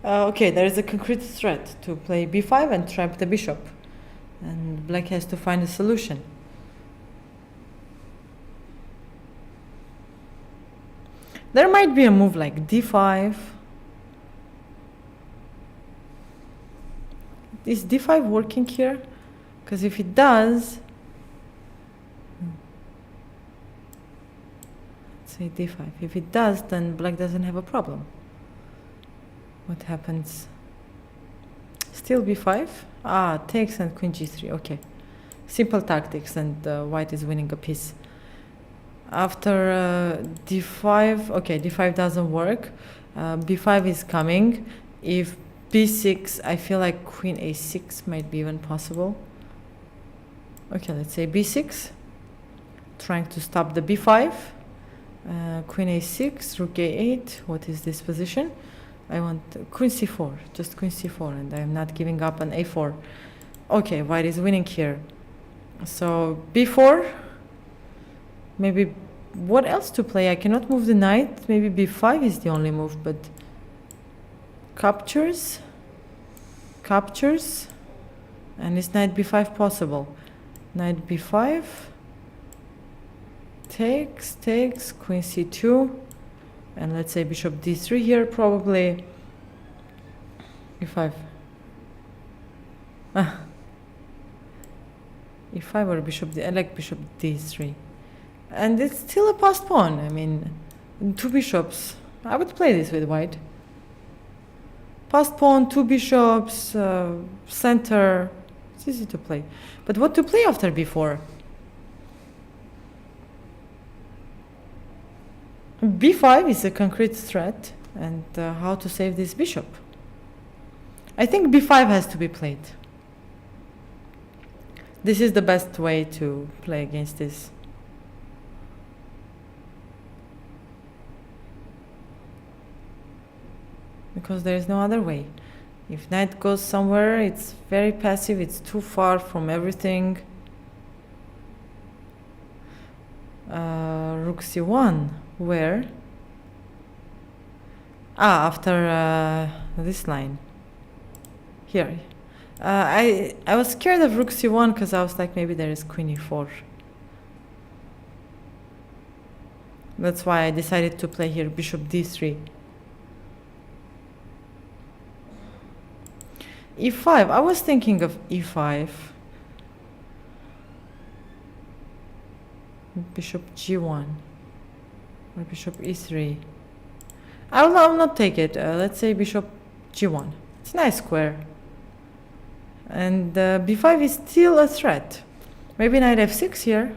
A: Okay, there is a concrete threat to play b5 and trap the bishop. And black has to find a solution. There might be a move like d5. Is d5 working here? Because if it does, say d5. If it does, then black doesn't have a problem. What happens? Still b5? Ah, takes and queen g3. Okay. Simple tactics, and white is winning a piece. After d5, okay, d5 doesn't work. b5 is coming. If b6, I feel like queen a6 might be even possible. Okay, let's say b6. Trying to stop the b5. Queen a6, rook a8. What is this position? I want queen c4, just queen c4, and I'm not giving up on a4. Okay, white is winning here. So b4. Maybe what else to play? I cannot move the knight. Maybe b5 is the only move, but captures, and is knight b5 possible? Knight b5. Takes, queen c2, and let's say bishop d3 here, probably e5. e5 or bishop I like bishop d3. And it's still a passed pawn. I mean, two bishops. I would play this with white. Passed pawn, two bishops, center. It's easy to play. But what to play after b4? b5 is a concrete threat, and how to save this bishop? I think b5 has to be played. This is the best way to play against this. Because there is no other way. If knight goes somewhere, it's very passive, it's too far from everything. Rook c1. Where? After this line. Here. I was scared of rook c1 because I was like, maybe there is queen e4. That's why I decided to play here bishop d3. e5. I was thinking of e5. Bishop g1. Or bishop e3. I will not take it. Let's say bishop g1. It's a nice square. And b5 is still a threat. Maybe knight f6 here.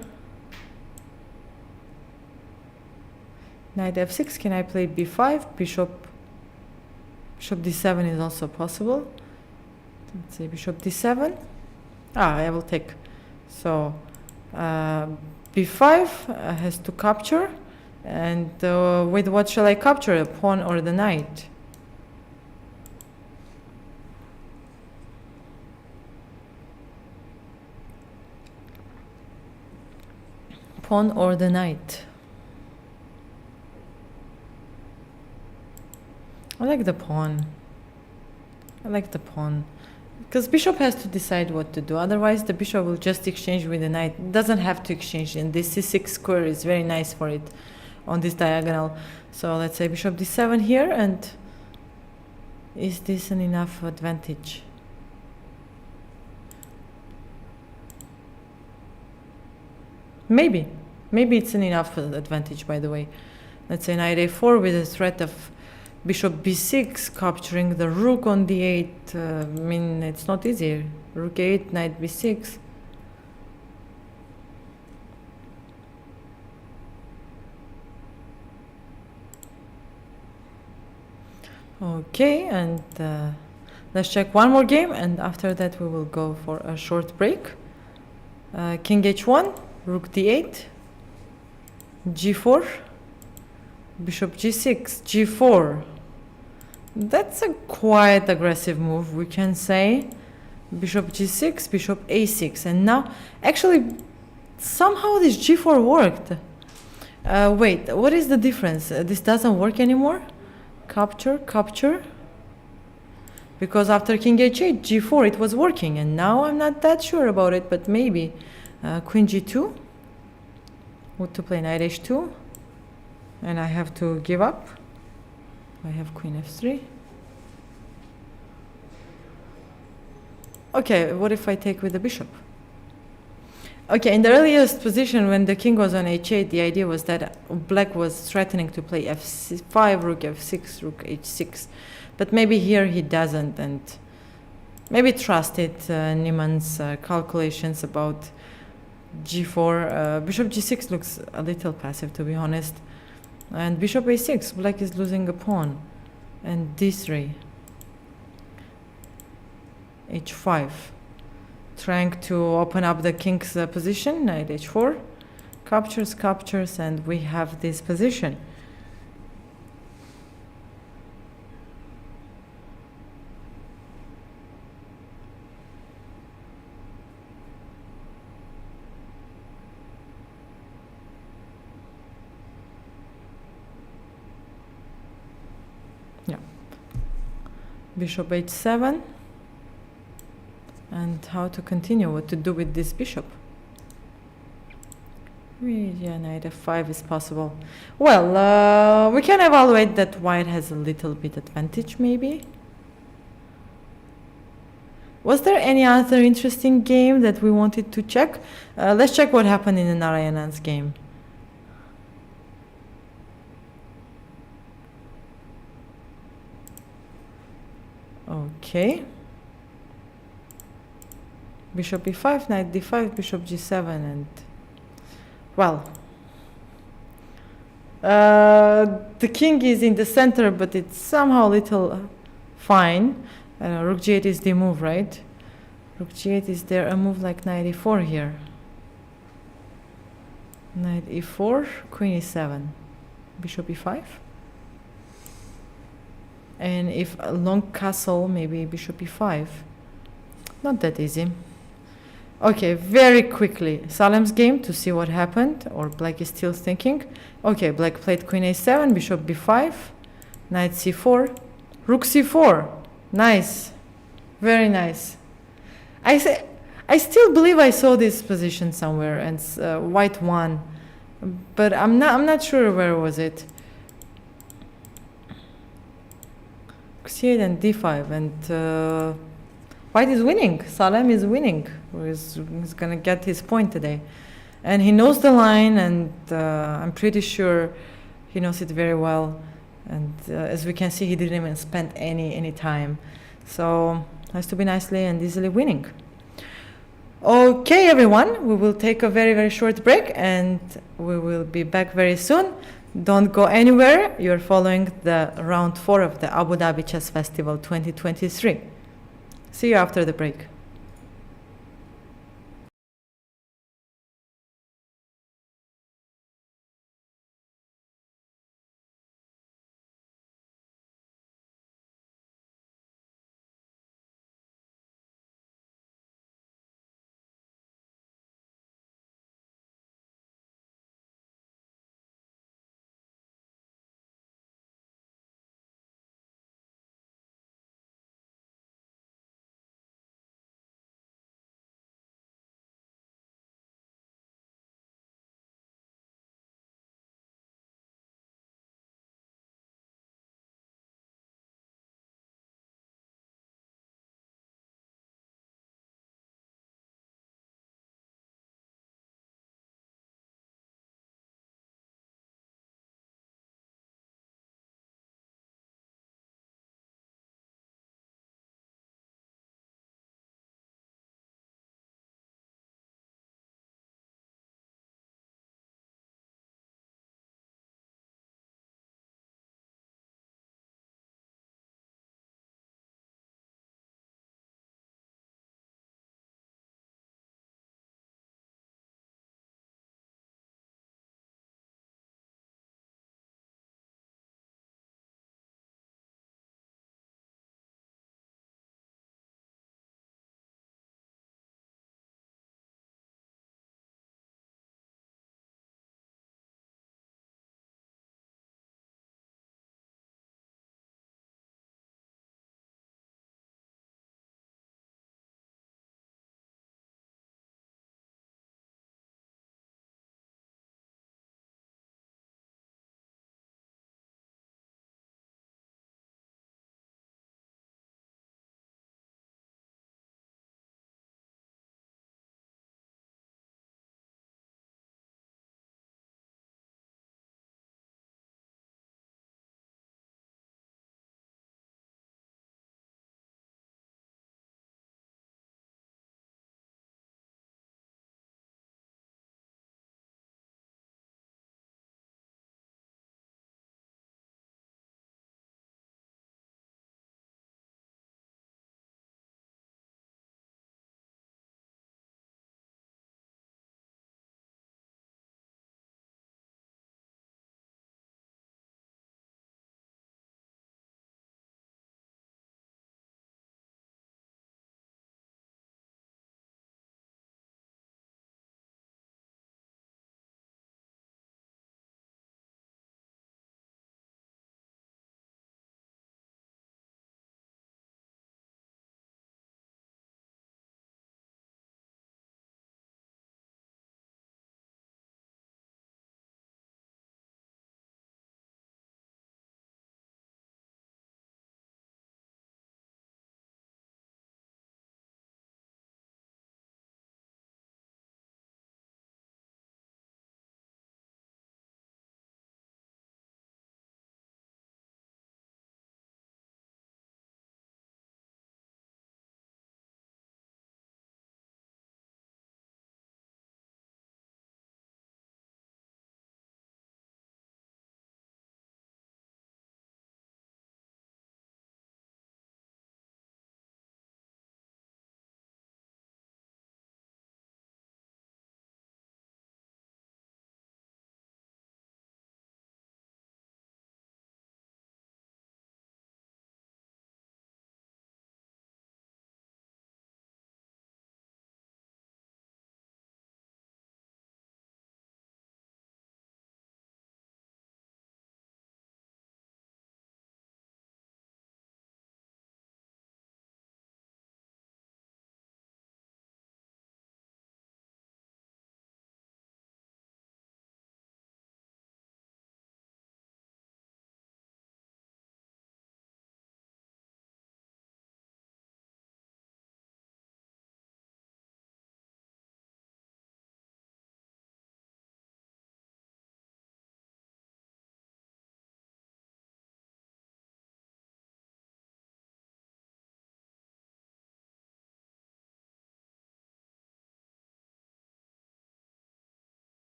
A: Knight f6. Can I play b5? Bishop d7 is also possible. Let's say bishop d7. I will take. So b5 has to capture. And with what shall I capture? A pawn or the knight? Pawn or the knight? I like the pawn. Because bishop has to decide what to do. Otherwise, the bishop will just exchange with the knight. It doesn't have to exchange. And this c6 square is very nice for it on this diagonal. So let's say bishop d7 here. And is this an enough advantage? Maybe it's an enough advantage, by the way. Let's say knight a4 with a threat of Bishop b6, capturing the rook on d8. I mean, it's not easy. Rook 8, knight b6. Okay, and let's check one more game, and after that we will go for a short break. King h1, rook d8, g4, bishop g6, g4. That's a quite aggressive move, we can say. Bishop g6, bishop a6, and now actually somehow this g4 worked. Wait, what is the difference? This doesn't work anymore? Capture, capture. Because after king h8, g4, it was working, and now I'm not that sure about it, but maybe. Queen g2. What to play? Knight h2. And I have to give up. I have queen f3. Okay, what if I take with the bishop? Okay, in the earliest position when the king was on h8, the idea was that black was threatening to play f5, rook f6, rook h6. But maybe here he doesn't, and maybe trusted Niemann's calculations about g4. Bishop g6 looks a little passive, to be honest. And bishop a6, black is losing a pawn. And d3. h5. Trying to open up the king's position. Knight h4. Captures, captures, and we have this position. Yeah. Bishop h7. And how to continue, what to do with this bishop. Yeah, knight f5 is possible. Well, we can evaluate that white has a little bit advantage, maybe. Was there any other interesting game that we wanted to check? Let's check what happened in the Narayanan's game. Okay. Bishop e5, knight d5, bishop g7, and well, the king is in the center, but it's somehow a little fine. Rook g8 is the move, right? Rook g8, is there a move like knight e4 here? Knight e4, queen e7, bishop e5. And if a long castle, maybe bishop e5. Not that easy. Okay, very quickly, Salem's game to see what happened, or black is still thinking. Okay, black played queen a7, bishop b5, knight c4, rook c4. Nice, very nice. I still believe I saw this position somewhere, and white won, but I'm not sure where was it. c8 and d5, and white is winning. Salem is winning. He's gonna get his point today, and he knows the line, and I'm pretty sure he knows it very well. And as we can see, he didn't even spend any time, so has to be nicely and easily winning. Okay, everyone, we will take a very short break, and we will be back very soon. Don't go anywhere. You're following the round 4 of the Abu Dhabi Chess Festival 2023. See you after the break.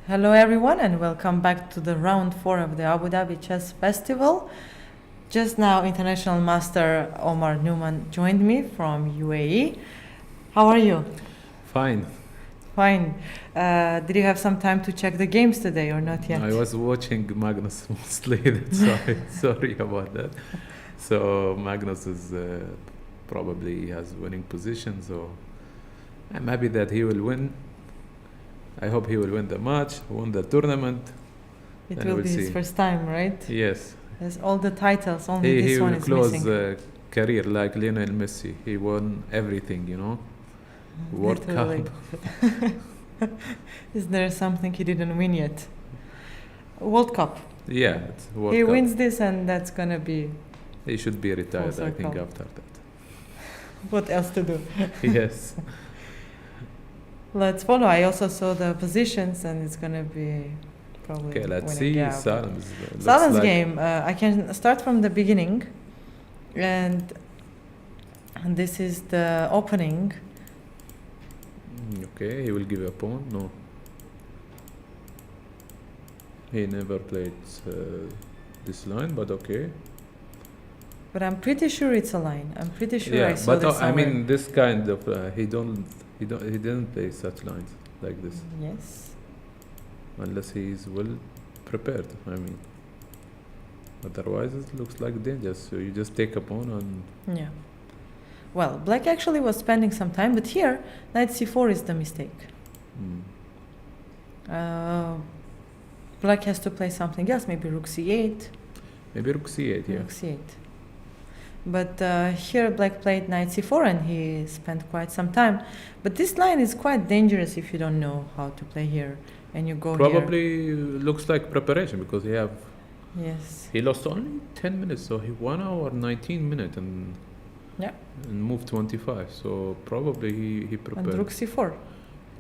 A: Hello everyone and welcome back to the round 4 of the Abu Dhabi Chess Festival. Just now International Master Omar Newman joined me from UAE. How are you?
B: Fine.
A: Fine. Did you have some time to check the games today or not yet?
B: I was watching Magnus mostly, that's why sorry about that. So Magnus is probably has winning position, so I'm happy that he will win. I hope he will win the match, win the tournament.
A: It
B: and
A: will
B: we'll
A: be his
B: see.
A: first time, right?
B: Yes.
A: There's all the titles, only
B: He
A: this one
B: will
A: is
B: close
A: missing.
B: career like Lionel Messi. He won everything, you know. World
A: Literally.
B: Cup.
A: Is there something he didn't win yet? World Cup.
B: Yeah, it's World
A: He
B: Cup.
A: wins this and that's gonna be
B: He should be retired, I think,
A: circle.
B: after that.
A: what else to do.
B: Yes.
A: Let's follow. I also saw the positions and it's gonna be probably
B: Okay, let's
A: winning.
B: see.
A: Yeah,
B: Salem's
A: Salem's
B: like
A: game. I can start from the beginning, and this is the opening.
B: Okay, he will give a pawn. No, he never played this line, but okay.
A: But I'm pretty sure it's a line. I'm pretty sure I
B: Yeah,
A: saw
B: but
A: this
B: I
A: somewhere.
B: mean, this kind of he didn't play such lines like this
A: Yes.
B: unless he is well prepared. I mean, otherwise it looks like dangerous. So you just take a pawn and
A: Yeah. Well, black actually was spending some time, but here knight c4 is the mistake. Black has to play something else, maybe rook c8.
B: maybe rook c8. Yeah.
A: Rook c8. But here black played knight c4 and he spent quite some time. But this line is quite dangerous if you don't know how to play here and you go
B: Probably looks like preparation because
A: here. Yes.
B: he lost only 10 minutes, so he 1 hour 19 minutes and
A: Yeah.
B: and moved 25. So probably he prepared.
A: And rook c4.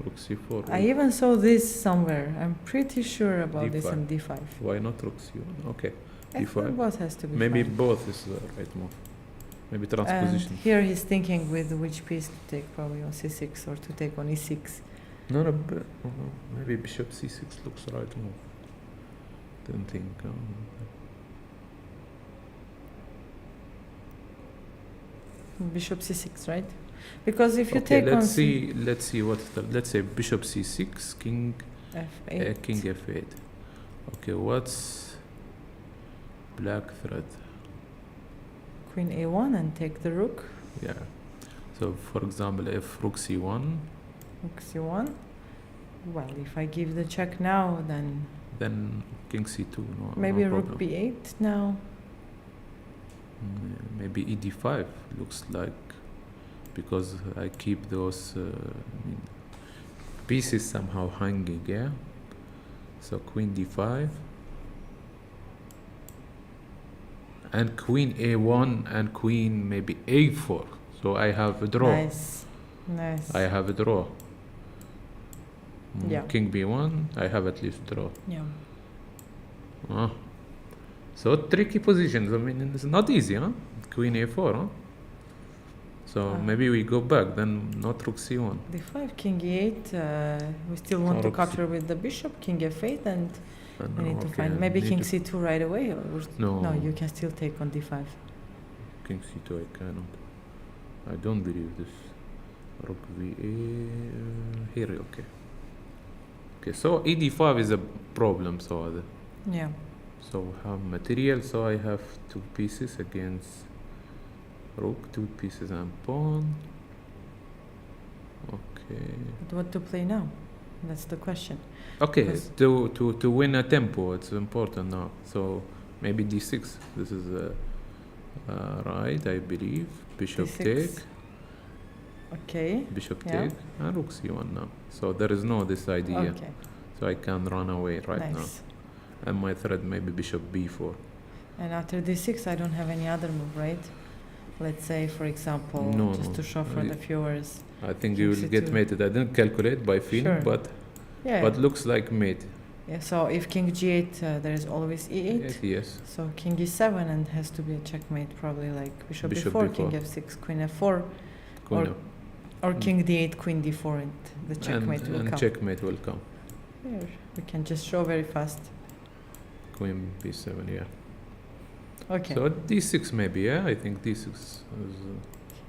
B: Rook c4.
A: I even saw this somewhere. I'm pretty sure about this
B: D5.
A: in d5.
B: Why not rook c1? Okay.
A: I think
B: d5.
A: both has to be
B: Maybe
A: fine.
B: both is the right move. Maybe
A: And
B: transposition.
A: here he's thinking with which piece to take, probably on c6 or to take on e6.
B: No, maybe bishop c6 looks right move. Don't think.
A: Bishop c6, right? Because if you
B: Okay,
A: take on
B: let's see. Let's see what. Let's say bishop c6, king
A: f8.
B: king f8. Okay, what's black threat?
A: Queen a1 and take the rook.
B: Yeah. So, for example, if rook c1,
A: Rook c1. Well, if I give the check now, then
B: king c2. No,
A: maybe
B: no
A: rook
B: problem.
A: b8 now.
B: Maybe ed5 looks like, because I keep those pieces somehow hanging. Yeah. So queen d5 and queen a1 and queen maybe a4. So I have a draw.
A: Nice. Nice.
B: I have a draw.
A: Yeah.
B: King b1. I have at least draw.
A: Yeah.
B: So tricky positions. I mean, it's not easy, huh? Queen a4, huh? So maybe we go back, then not rook c1.
A: d5, king e8. We still want to
B: Rook c-
A: capture with the bishop, king f8, and we need to
B: okay,
A: find maybe
B: need
A: king
B: to-
A: c2 right away. Or
B: No.
A: you can still take on d5.
B: King c2, I cannot. I don't believe this. Rook va here, okay. Okay, so ed5 is a problem.
A: Yeah.
B: So we have material. So I have two pieces against rook, 2 pieces and pawn. Okay.
A: But what to play now? That's the question.
B: Okay,
A: Because-
B: to win a tempo, it's important now. So maybe d6. This is right, I believe. Bishop
A: D6.
B: take,
A: Okay.
B: bishop
A: Yeah.
B: take, and rook c1 now. So there is no this idea.
A: Okay.
B: So I can run away right now.
A: Nice.
B: And my threat maybe bishop b4.
A: And after d6, I don't have any other move, right? Let's say, for example,
B: No,
A: just
B: no.
A: to show for the viewers.
B: I think
A: King
B: you will get
A: c2.
B: mated. I didn't calculate by feeling,
A: Sure. Yeah.
B: but looks like mate.
A: Yeah. So if king g8, there is always e8.
B: Yes.
A: So king e7 and has to be a checkmate, probably like bishop,
B: Bishop
A: b4,
B: b4.
A: king f6, queen f4,
B: Queen
A: or king d8, queen d4, and the checkmate will
B: and
A: come.
B: checkmate will come.
A: Here, we can just show very fast.
B: Queen b7, yeah.
A: Okay.
B: So d6 maybe, yeah. I think d6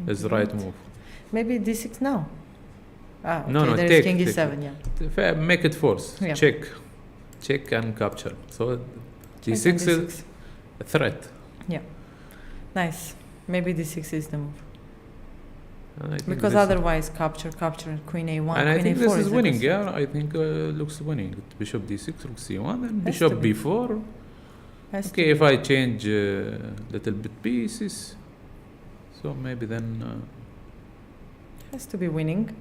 B: is the right move.
A: Maybe d6 now. Ah, okay.
B: No,
A: There
B: take,
A: is king
B: take
A: e7, yeah.
B: Make it force.
A: Yeah.
B: Check and capture. So
A: Check
B: d6
A: and
B: is a threat.
A: Yeah. Nice. Maybe d6 is the move.
B: And I think
A: Because
B: this-
A: otherwise capture, and queen a1,
B: And I
A: queen
B: think
A: a4
B: this is
A: a
B: winning,
A: good
B: yeah. I think looks winning. Bishop d6, rook c1, and
A: Has
B: bishop
A: to be.
B: b4.
A: Has to
B: Okay,
A: be.
B: if I change little bit pieces, so maybe then.
A: Has to be winning.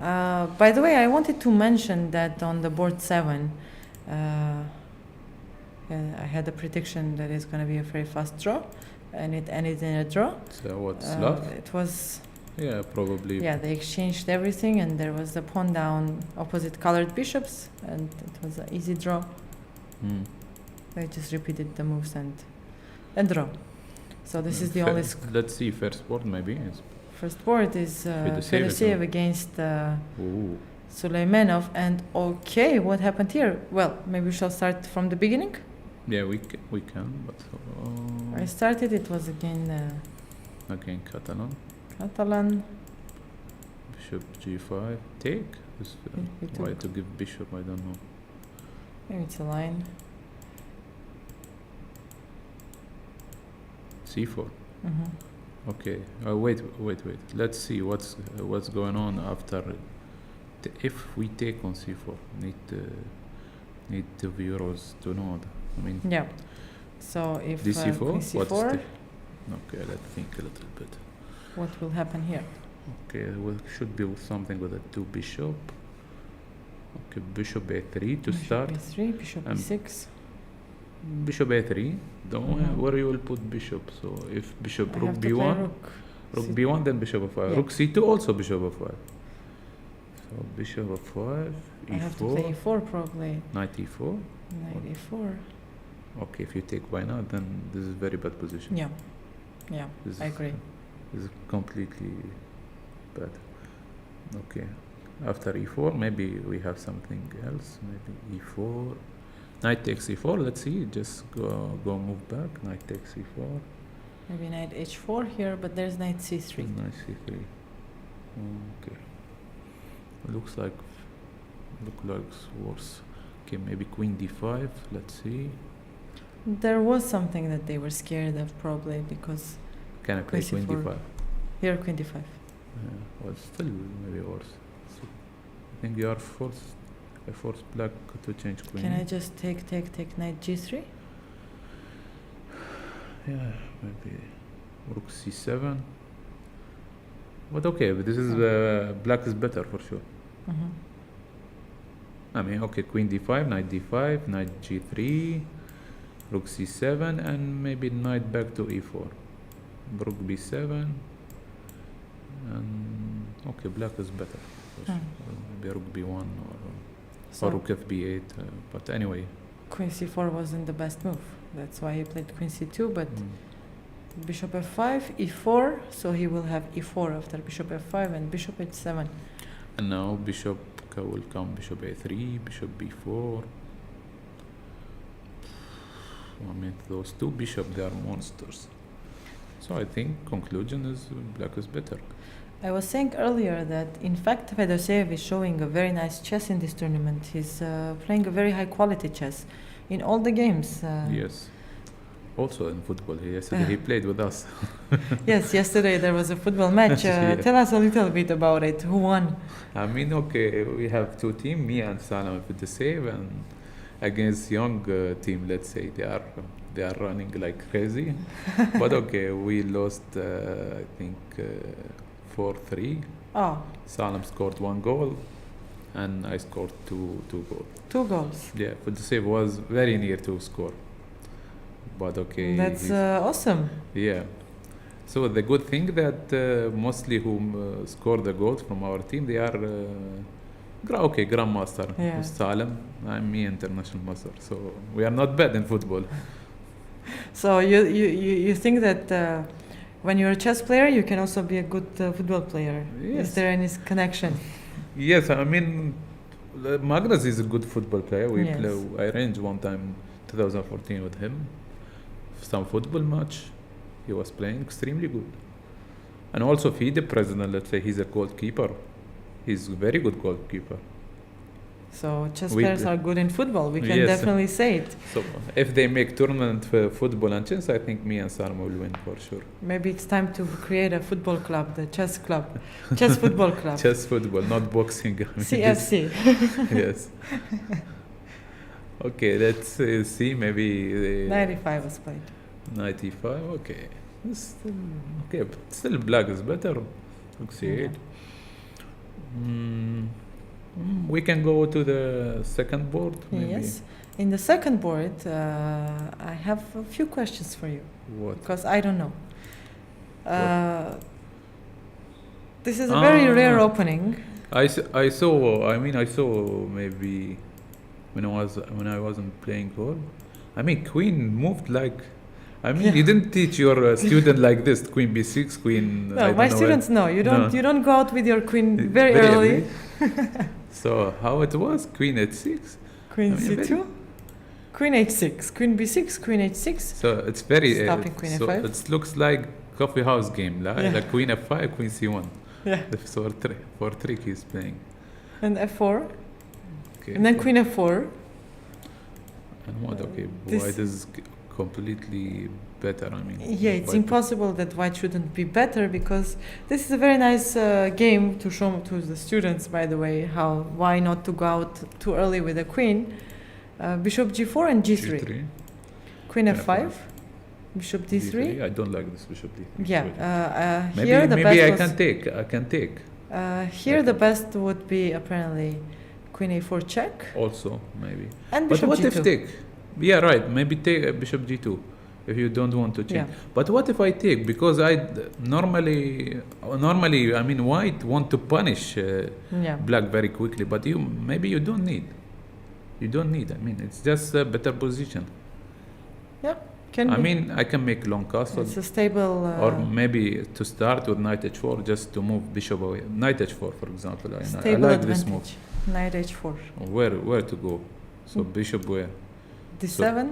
A: By the way, I wanted to mention that on the board 7, I had a prediction that it's going to be a very fast draw, and it ended in a draw.
B: So what's love?
A: It was,
B: Yeah, probably.
A: yeah, they exchanged everything, and there was the pawn down opposite colored bishops, and it was an easy draw.
B: Mm.
A: They just repeated the moves and draw. So this is the only
B: Let's see, first board maybe.
A: first board is Fedosiev against
B: Ooh.
A: Suleimanov. And okay, what happened here? Well, maybe we shall start from the beginning.
B: Yeah, we can, but
A: I started, it was again
B: again Catalan.
A: Catalan.
B: Bishop g5. Take. This,
A: We
B: why
A: took.
B: to give bishop? I don't know.
A: Maybe it's a line.
B: c4.
A: Mhm.
B: Okay. Wait. Let's see what's going on after. If we take on c4, need the viewers to know. I mean,
A: Yeah. So if
B: d4.
A: queen
B: What's
A: c4,
B: okay, let's think a little bit.
A: what will happen here?
B: Okay, well, should be something with a 2 bishop. Okay, bishop a3 to
A: Bishop
B: start.
A: a3, bishop
B: Um,
A: e6.
B: Bishop a3. Don't
A: Mhm.
B: where you will put bishop. So if bishop
A: I
B: rook
A: have to play
B: b1, rook
A: C-
B: b1, then bishop f5.
A: Yeah.
B: Rook c2, also bishop f5. So bishop f5,
A: I have to play
B: e4,
A: e4 probably.
B: knight e4.
A: Knight e4.
B: Okay, if you take by now, then this is very bad position.
A: Yeah. Yeah,
B: This
A: I agree.
B: This is completely bad. Okay, after e4, maybe we have something else. Maybe e4, knight takes e4. Let's see. Just go move back. Knight takes e4.
A: Maybe knight h4 here, but there's knight c3.
B: Knight c3. Okay. Looks like worse. Okay, maybe queen d5. Let's see.
A: There was something that they were scared of probably because
B: Can I play
A: Queen
B: queen
A: c4.
B: d5?
A: here queen d5.
B: Well, still maybe worse. So I think you are forced. I forced black to change queen.
A: Can I just take knight g3?
B: Yeah, maybe rook c7. But okay, but this is black is better for sure.
A: Mhm.
B: I mean, okay, queen d5, knight d5, knight g3, rook c7, and maybe knight back to e4. Rook b7, and okay, black is better. For sure. Maybe rook b1
A: So
B: or rook fb8. But anyway,
A: queen c4 wasn't the best move. That's why he played queen c2, but bishop f5, e4, so he will have e4 after bishop f5 and bishop h7.
B: and now bishop will come bishop a3, bishop b4. I mean, those two bishops, they are monsters. So I think conclusion is black is better.
A: I was saying earlier that in fact Fedosiev is showing a very nice chess in this tournament. He's playing a very high quality chess in all the games.
B: Yes. Also in football, yesterday he played with us.
A: Yes, yesterday there was a football match.
B: Yeah.
A: Tell us a little bit about it. Who won?
B: I mean, okay, we have two teams, me and Salam Fedosiev, and against young team, let's say they are running like crazy. But okay, we lost, I think, 4-3.
A: Oh,
B: Salam scored 1 goal, and I scored two goals.
A: 2 goals.
B: Yeah, Fedosiev was very near to score. But okay.
A: That's awesome.
B: Yeah. So the good thing that mostly who score the goals from our team, they are grandmaster.
A: Yeah.
B: Salam, I'm me international master. So we are not bad in football.
A: So you think that when you're a chess player, you can also be a good football player?
B: Yes.
A: Is there any connection?
B: Yes, I mean, Magnus is a good football player.
A: Yes.
B: I arranged one time 2014 with him. Some football match. He was playing extremely good. And also FIDE president, let's say he's a goalkeeper. He's a very good goalkeeper.
A: So chess
B: We-
A: players are good in football. We can
B: Yes.
A: definitely say it.
B: So if they make tournament for football and chess, I think me and Sarma will win for sure.
A: Maybe it's time to create a football club, the chess club, chess football club,
B: Chess football, not boxing. I mean,
A: CFC.
B: Yes. Okay, let's see. Maybe
A: 95 was played.
B: 95. Okay. Still, okay, but still black is better. Looks
A: Yeah.
B: it. We can go to the second board. Maybe.
A: Yes. In the second board, I have a few questions for you
B: What?
A: because I don't know. This is a very rare opening.
B: I saw. I mean, I saw maybe when I wasn't playing golf. I mean, Queen moved like. I mean,
A: Yeah.
B: you didn't teach your student like this. Queen B6, Queen. I
A: No,
B: don't
A: my
B: know
A: students know. You don't.
B: No.
A: You don't go out with your queen very early.
B: So how it was? Queen H6.
A: Queen
B: I mean,
A: C2,
B: very-
A: Queen H6, Queen B6, Queen H6.
B: So it's very.
A: Stopping Queen
B: so
A: F5.
B: it looks like coffee house game, like,
A: Yeah.
B: like Queen F5, Queen C1.
A: Yeah.
B: So for trick he's playing.
A: And F4,
B: Okay.
A: and then Queen F4.
B: And what? Okay,
A: This-
B: white is completely better. I mean.
A: Yeah, it's
B: white-
A: impossible that white shouldn't be better because this is a very nice game to show to the students, by the way, how why not to go out too early with the queen. Bishop G4 and G3.
B: G3.
A: Queen
B: Queen
A: F5, Bishop D3.
B: I don't like this bishop D3.
A: Yeah,
B: Sorry. Maybe
A: here the
B: maybe
A: best
B: I
A: was,
B: can take. I can take
A: here the
B: Okay.
A: best would be apparently Queen A4 check
B: also maybe.
A: and
B: But
A: Bishop
B: what
A: G2.
B: if take? Yeah, right. Maybe take Bishop G2 if you don't want to change.
A: Yeah.
B: But what if I take? Because normally, I mean, white want to punish
A: Yeah.
B: black very quickly, but maybe you don't need. You don't need. I mean, it's just a better position.
A: Can
B: I
A: be.
B: mean, I can make long castle,
A: It's a stable.
B: or maybe to start with knight h4, just to move bishop away. Knight h4, for example. I
A: stable
B: like this move.
A: advantage. Knight H4.
B: Where to go? So
A: Mm.
B: bishop where?
A: D7,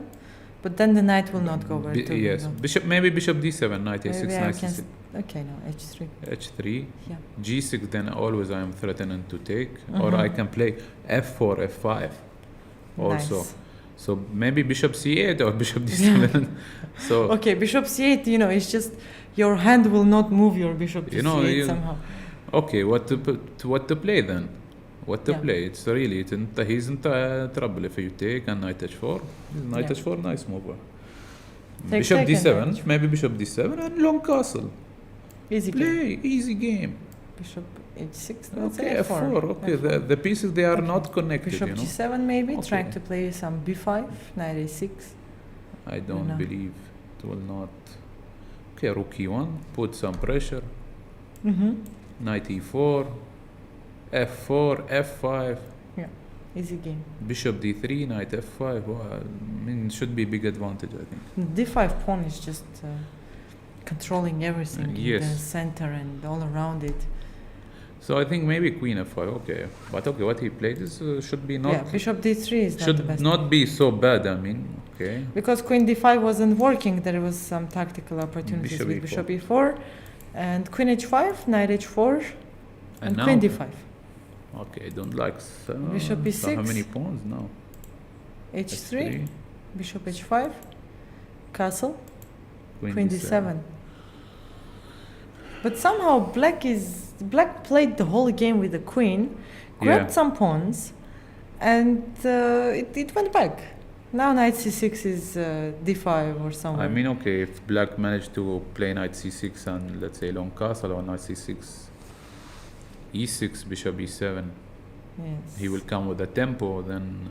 A: but then the knight will not go where to.
B: Yes,
A: no.
B: bishop. Maybe bishop d7, knight a6,
A: Maybe I
B: knight
A: can
B: c6,
A: Okay, no, H3.
B: h3,
A: Yeah.
B: g6. Then always I am threatening to take, or I
A: Mhm.
B: can play f4, f5. Also,
A: Nice.
B: so maybe bishop c8 or bishop d7. So
A: Okay, Bishop C8, it's just your hand will not move your bishop to
B: You know,
A: C8
B: you-
A: somehow.
B: okay, what to play then? What to
A: Yeah.
B: play? It's really he's in trouble if you take and knight h4. Knight
A: Yeah.
B: h4, nice move.
A: Take,
B: Bishop
A: take, and
B: d7,
A: knight h4.
B: maybe bishop d7 and long castle.
A: Easy game.
B: Play easy game.
A: Bishop H6, let's
B: Okay,
A: say
B: f4. Okay,
A: F4.
B: the pieces they are
A: Okay.
B: not connected.
A: Bishop
B: You know,
A: G7 maybe,
B: Okay.
A: trying to play some B5, Knight A6.
B: I don't
A: No.
B: believe it will not. Okay, rook e1, put some pressure.
A: Mm-hmm.
B: Knight e4, f4, f5.
A: Easy game.
B: Bishop d3, knight f5. Well, I mean, should be big advantage, I think.
A: D5 pawn is just controlling everything in the
B: Yes.
A: center and all around it.
B: So I think maybe queen f5. Okay, but okay, what he played is should be not
A: Yeah, Bishop D3 is not the
B: should
A: best.
B: not be so bad. I mean, okay.
A: Because Queen D5 wasn't working, there was some tactical opportunities
B: Bishop
A: with
B: E4.
A: Bishop E4 and Queen H5, Knight H4 and
B: now,
A: Queen D5.
B: okay, I don't like
A: Bishop
B: so how
A: E6.
B: many pawns now?
A: H3, Bishop H5, Castle,
B: Queen,
A: Queen D7. But somehow Black played the whole game with the Queen, grabbed
B: Yeah.
A: some pawns, and it went back. Now Knight C6 is D5 or somewhere.
B: I mean, okay, if Black managed to play knight c6 and let's say long castle or knight c6, e6, bishop e7,
A: yes.
B: he will come with a tempo. Then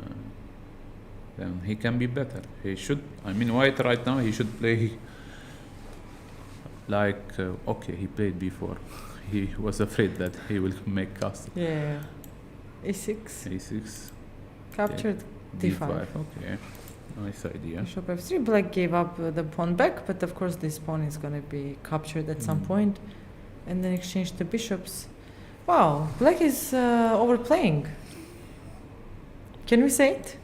B: he can be better. He should. I mean, white right now he should play like okay, he played before. He was afraid that he will make castle.
A: Yeah. E6,
B: a6,
A: captured D5.
B: Okay, nice idea.
A: Bishop F3, Black gave up the pawn back, but of course this pawn is going to be captured at some
B: Mm.
A: point, and then exchange the bishops. Wow, Black is overplaying. Can we say it?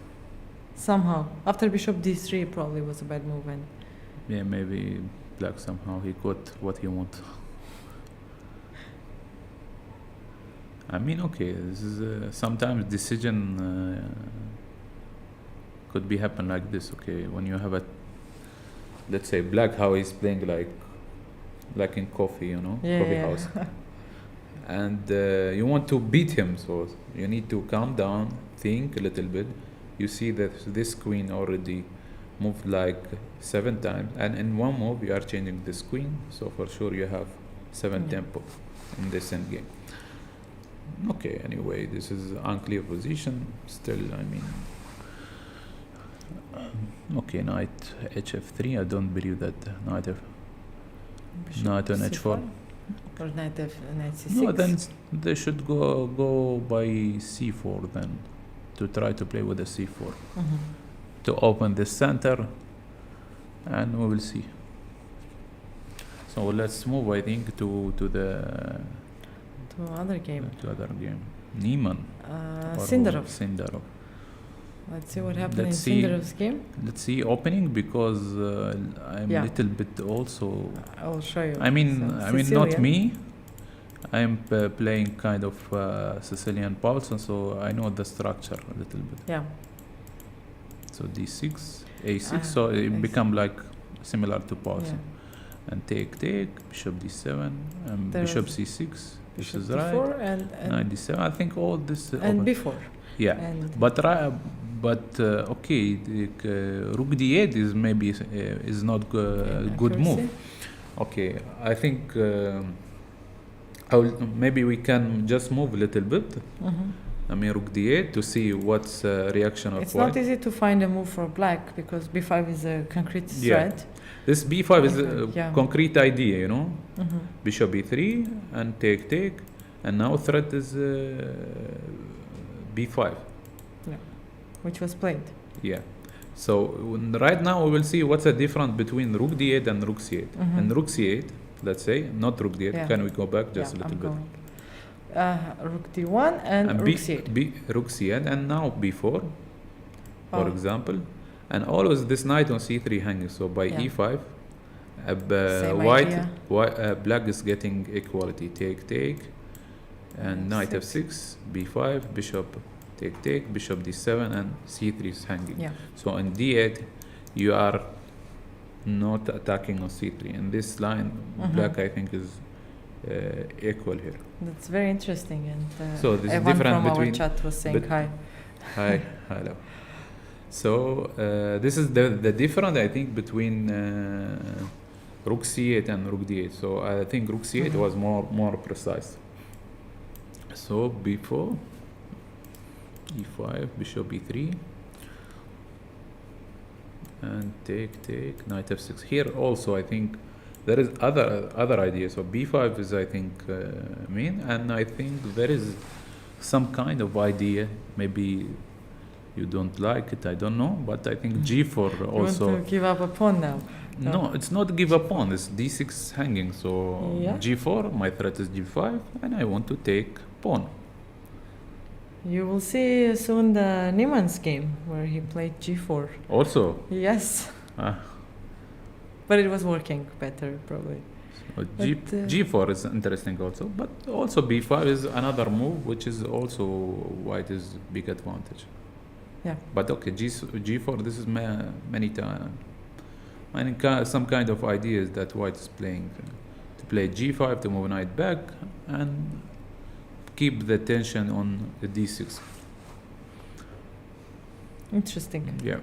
A: Somehow. After bishop d3 probably was a bad move. And
B: Yeah, maybe black somehow he got what he want. I mean, okay, this is sometimes decision could be happen like this. Okay, when you have a, let's say black, how he's playing like in coffee, you know, coffee house, and you want to beat him, so you need to calm down, think a little bit. You see that this queen already moved like 7 times, and in one move you are changing this queen, so for sure you have 7 tempo in this endgame. Okay, anyway, this is unclear position. Still, I mean, okay, knight hf3. I don't believe that knight on h4.
A: Or knight c6.
B: No, then they should go by c4 then, to try to play with the c4 to open the center, and we will see. So let's move, I think, to other game. Niemann. Sindarov.
A: Let's see what happened in Sindarov's game.
B: Let's see opening, because I'm a little bit also.
A: I will show you.
B: I mean, not me. I'm playing kind of Sicilian Paulson, so I know the structure a little bit.
A: Yeah.
B: So d6, a6, so it become like similar to Paulson.
A: Yeah.
B: And take, bishop d7, and bishop c6. This is right.
A: And
B: knight d7. I think all this.
A: And before.
B: Yeah, but okay, rook d8 is maybe is not good move. Okay, I think maybe we can just move a little bit. I mean, rook d8 to see what's reaction of
A: It's
B: white.
A: not easy to find a move for black, because b5 is a concrete threat.
B: This b5 is a concrete idea, you know. Bishop b3 and take, and now threat is b5.
A: Yeah, which was played.
B: Yeah. So right now we will see what's the difference between rook d8 and rook c8. And rook c8, let's say, not rook d8.
A: Yeah.
B: Can we go back just a little bit?
A: Rook d1 and rook c8.
B: Rook c8, and now b4, for example. And always this knight on c3 hanging. So by e5, black is getting equality. Take, and knight f6, b5, bishop take, bishop d7, and c3 is hanging.
A: Yeah.
B: So in d8, you are not attacking on c3. And this line, black, I think, is equal here.
A: That's very interesting. And
B: so this
A: Evan
B: is different
A: from
B: between
A: our chat was saying hi.
B: Hi, hello. So this is the difference, I think, between rook c8 and rook d8. So I think rook c8 was more precise. So b4, e5, bishop b3, and take, knight f6. Here also, I think there is other ideas. So b5 is, I think, main, and I think there is some kind of idea. Maybe you don't like it, I don't know, but I think g4 also.
A: You want to give up a pawn now?
B: No, it's not give a pawn. It's d6 hanging. So g4, my threat is g5, and I want to take pawn.
A: You will see soon the Niemann's game where he played g4.
B: Also?
A: Yes. But it was working better, probably.
B: So g4 is interesting also, but also b5 is another move, which is also white is big advantage.
A: Yeah.
B: But okay, g4, this is many times. I mean, some kind of ideas that white is playing. To play g5 to move knight back and keep the tension on the d6.
A: Interesting.
B: Yeah.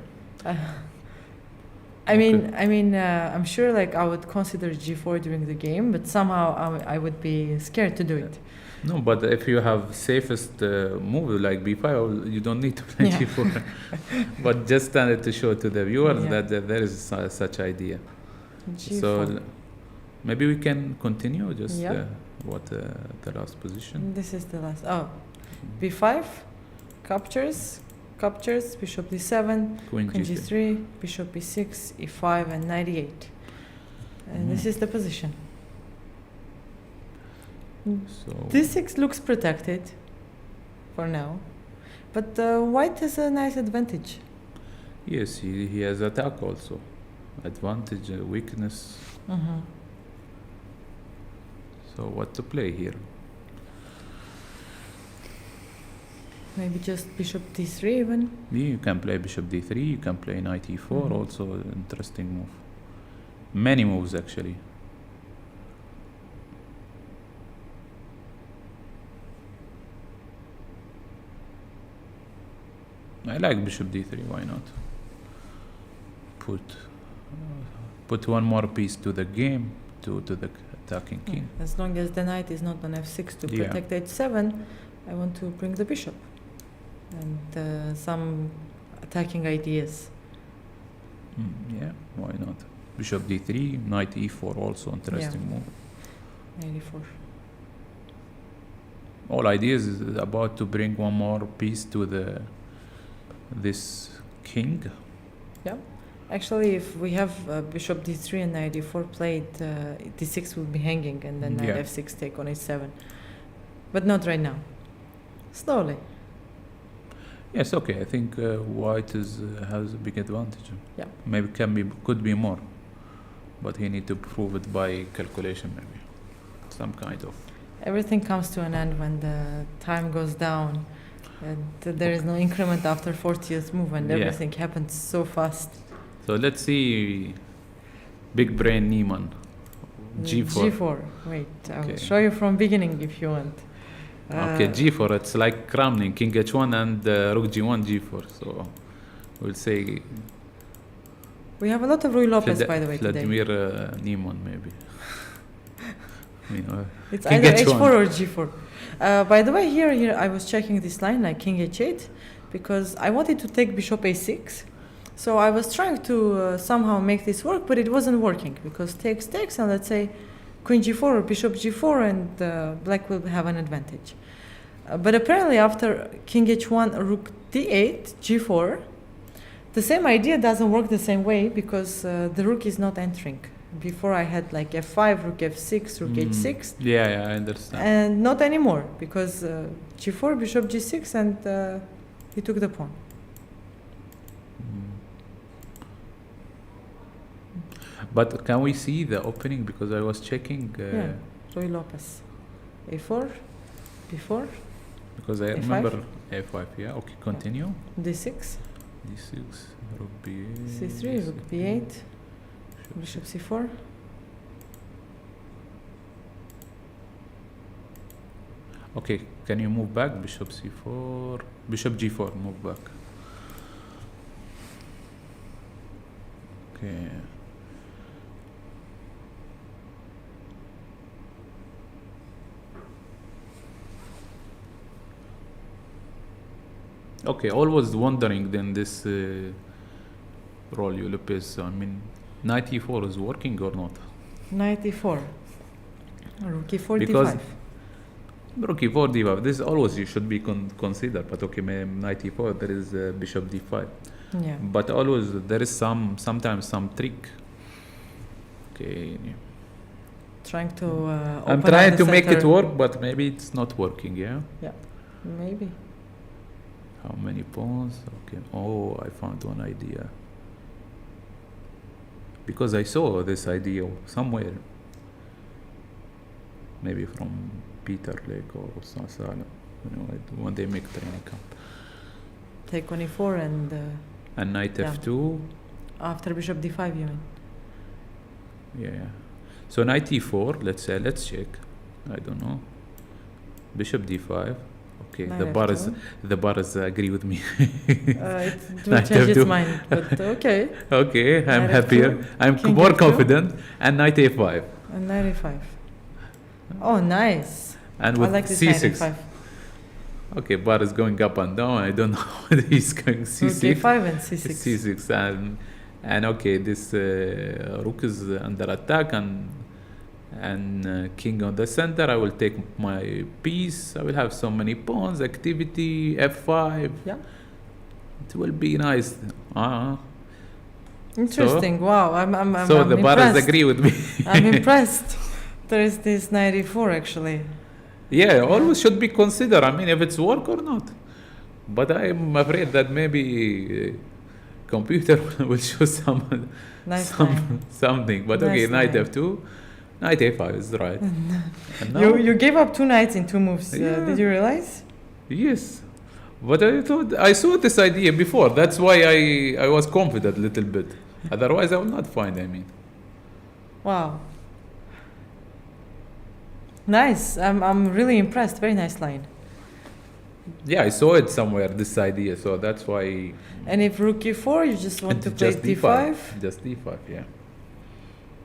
A: I mean, I'm sure like I would consider g4 during the game, but somehow I would be scared to do it.
B: No, but if you have safest move like b5, you don't need to play g4. But just to show to the viewers that there is such idea.
A: G4.
B: So maybe we can continue just the last position.
A: This is the last. Oh, b5, captures, bishop d7, queen g3, bishop b6, e5, and knight e8. And this is the position. So d6 looks protected for now, But white has a nice advantage.
B: Yes, he has attack also. Advantage, weakness.
A: Mm-hmm.
B: So what to play here?
A: Maybe just bishop d3 even.
B: Yeah, you can play bishop d3, you can play knight e4, also an interesting move. Many moves actually. I like bishop d3, why not? Put one more piece to the game, to the attacking king.
A: As long as the knight is not on f6 to protect h7, I want to bring the bishop. And some attacking ideas.
B: Yeah, why not? Bishop d3, knight e4, also interesting move.
A: Knight e4.
B: All ideas is about to bring one more piece to this king.
A: Yeah. Actually, if we have bishop d3 and knight d4 played, d6 will be hanging, and then knight f6 take on h7. But not right now. Slowly.
B: Yes, okay. I think white has a big advantage.
A: Yeah.
B: Maybe could be more, but he need to prove it by calculation, maybe some kind of.
A: Everything comes to an end when the time goes down, and there is no increment after 40th move, and everything happens so fast.
B: So let's see, big brain Niemann, g4.
A: G4. Wait, I will show you from beginning if you want.
B: Okay, g4. It's like Kramnik, king h1 and rook g1, g4. So we'll say.
A: We have a lot of Rui Lopez, by the way,
B: Vladimir Niemann, maybe.
A: It's either h4 or g4. By the way, here I was checking this line like king h8 because I wanted to take bishop a6. So I was trying to somehow make this work, but it wasn't working because takes, and let's say queen g4 or bishop g4, and black will have an advantage. But apparently after king h1, rook d8, g4, the same idea doesn't work the same way because the rook is not entering. Before I had like f5, rook f6, rook h6.
B: Yeah, I understand.
A: And not anymore because g4, bishop g6, and he took the pawn.
B: But can we see the opening? Because I was checking.
A: Rui Lopez. a4, b4.
B: Because I remember a5. Yeah. Okay. Continue.
A: d6.
B: d6. Rook b8.
A: c3. Rook b8. Bishop c4.
B: Okay. Can you move back? Bishop c4. Bishop g4. Move back. Okay. Okay, always wondering then this Rui Lopez. I mean, knight e4 is working or not?
A: Knight e4. Rook e4
B: because
A: d5.
B: Rook e4 d5. This always you should be considered. But okay, knight e4 there is bishop d5.
A: Yeah.
B: But always there is sometimes some trick. Okay.
A: Trying to.
B: I'm trying to make it work, but maybe it's not working. Yeah.
A: Yeah, maybe.
B: How many pawns? Okay. Oh, I found one idea. Because I saw this idea somewhere. Maybe from Peter Lake or Sasala. When they make training camp.
A: Take on e4
B: and knight f2.
A: After bishop d5, you mean?
B: Yeah. So knight e4. Let's check. I don't know. Bishop d5. Okay, the bars agree with me.
A: It will change its mind, but okay.
B: Okay, I'm happier. I'm more confident. And knight a5.
A: And knight a5. Oh, nice.
B: And with
A: I like this
B: c6.
A: knight a5.
B: Okay, bar is going up and down. I don't know whether he's going c6.
A: Rook a5 and c6.
B: c6 and okay, this rook is under attack and king on the center. I will take my piece. I will have so many pawns. Activity f5.
A: Yeah.
B: It will be nice.
A: Interesting. Wow. I'm
B: so
A: I'm
B: the
A: impressed.
B: bars agree with me.
A: I'm impressed. There is this knight e4 actually.
B: Yeah, always should be considered. I mean, if it's work or not. But I'm afraid that maybe computer will show some
A: Nice line.
B: something. But
A: Nice
B: okay, knight
A: line.
B: f2, knight a5 is right. And now,
A: You gave up 2 knights in 2 moves.
B: Yeah.
A: Did you realize?
B: yes. But I thought I saw this idea before. That's why I was confident a little bit. Otherwise, I would not find. I mean,
A: Wow. Nice. I'm really impressed. Very nice line.
B: yeah, I saw it somewhere. This idea, so that's why.
A: And if rook e4, you just want to play
B: just
A: d5.
B: Just d5, yeah.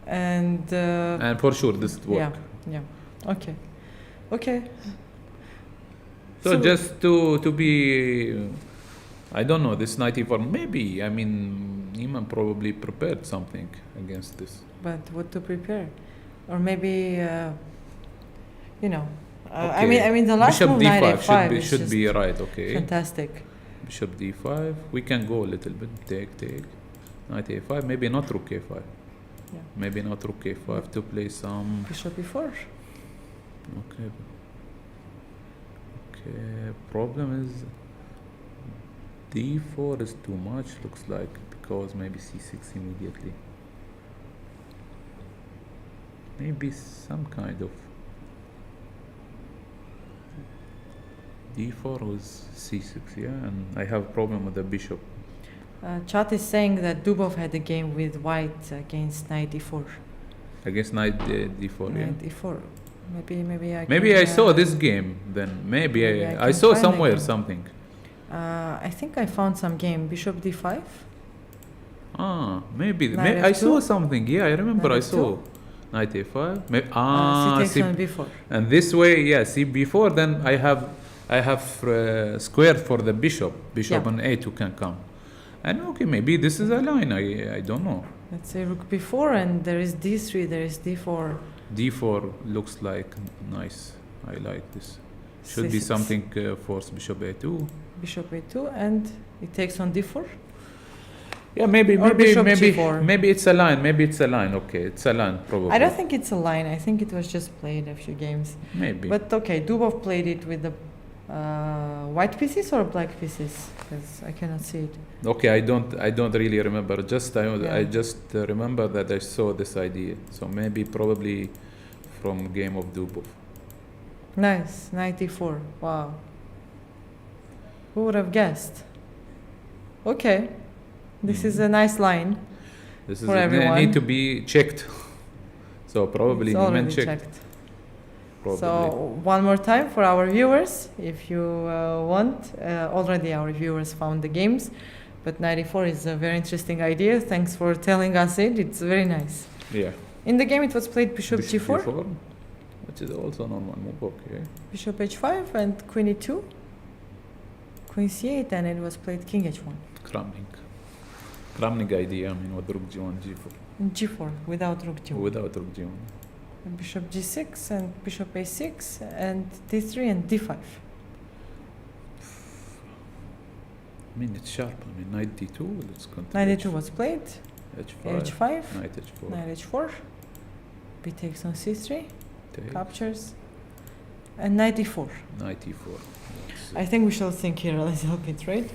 A: And
B: And for sure, this would work.
A: yeah. Okay. Okay.
B: So just to be, I don't know, this knight e4. Maybe I mean, Iman probably prepared something against this.
A: But what to prepare? Or maybe you know. I
B: Okay.
A: mean the last
B: Bishop
A: move,
B: d5
A: knight f5 is
B: should
A: just
B: be right. Okay.
A: fantastic.
B: Bishop d5. We can go a little bit. Take. Knight a5. Maybe not rook a5.
A: Yeah.
B: Maybe not rook a5 to play some.
A: Bishop e4.
B: Okay. Okay. Problem is d4 is too much. Looks like because maybe c6 immediately. Maybe some kind of d4 was c6, yeah, and I have a problem with the bishop.
A: Chat is saying that Dubov had a game with white against knight e4.
B: Against knight d4, yeah.
A: Knight e4. Maybe I.
B: Maybe
A: can,
B: I saw this game then. Maybe
A: maybe I
B: I
A: can
B: saw
A: find the
B: somewhere
A: game.
B: something.
A: I think I found some game. Bishop d5.
B: Maybe
A: Knight
B: I
A: f2?
B: saw something. Yeah, I remember
A: Knight
B: I saw
A: f2?
B: knight a5.
A: C takes on b4.
B: And this way, yeah. See, before then I have squared for the bishop. Bishop
A: Yeah.
B: on a2 can come. And okay, maybe this is a line. I don't know.
A: Let's say rook b4, and there is d3. There is d4.
B: d4 looks like nice. I like this. Should be
A: C6.
B: something force bishop a2.
A: Bishop a2, and it takes on d4.
B: Yeah, maybe
A: Or bishop g4.
B: maybe it's a line. Maybe it's a line. Okay, it's a line probably.
A: I don't think it's a line. I think it was just played a few games.
B: Maybe.
A: But okay, Dubov played it with the white pieces or black pieces? Because I cannot see it.
B: Okay, I don't really remember.
A: Yeah.
B: I just remember that I saw this idea. So maybe probably from game of Dubov.
A: Nice, 94. Wow. Who would have guessed? Okay, this is a nice line.
B: This is
A: For
B: it
A: everyone.
B: need to be checked. So probably
A: It's
B: Iman
A: already
B: checked.
A: checked.
B: Probably.
A: So one more time for our viewers, if you want. Already our viewers found the games, but 94 is a very interesting idea. Thanks for telling us it. It's very nice.
B: Yeah.
A: In the game, it was played bishop g4,
B: which is also normal move. Okay.
A: bishop h5, and queen e2, queen c8, and it was played king h1,
B: Kramnik idea. I mean, with rook g1, g4,
A: and g4 without rook g1.
B: without rook g1.
A: And bishop g6 and bishop a6 and d3 and d5.
B: I mean, it's sharp. I mean, knight d2. Let's continue.
A: Knight e2 was played.
B: h5.
A: h5.
B: Knight h4.
A: Knight h4. B takes on c3.
B: Take.
A: Captures. And knight e4.
B: Knight e4.
A: I think we shall think here a little bit, right?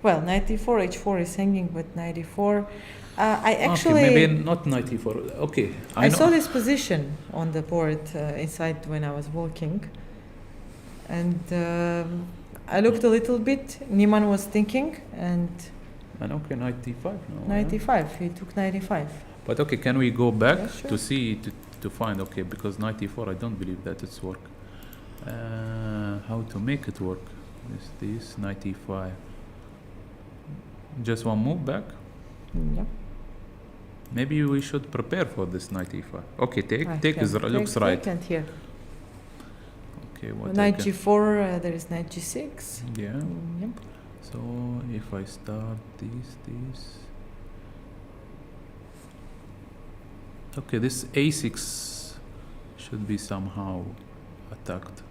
A: Well, knight e4, h4 is hanging, but knight e4. I actually.
B: Okay, maybe not knight e4. Okay.
A: I
B: know.
A: saw this position on the board inside when I was walking. And I looked a little bit. Niemann was thinking, and
B: And okay, knight d5 now.
A: knight
B: yeah.
A: e5. He took knight e5.
B: But okay, can we go back
A: Yeah, sure.
B: to see to find? Okay, because knight e4, I don't believe that it's work. How to make it work? Is this knight e5? Just one move back.
A: Yeah.
B: Maybe we should prepare for this knight e5. Okay, take
A: Okay.
B: looks right.
A: Take and here.
B: Okay, what I
A: Knight
B: can-
A: g4. There is knight g6.
B: Yeah.
A: Yep.
B: So if I start this. Okay, this a6 should be somehow attacked,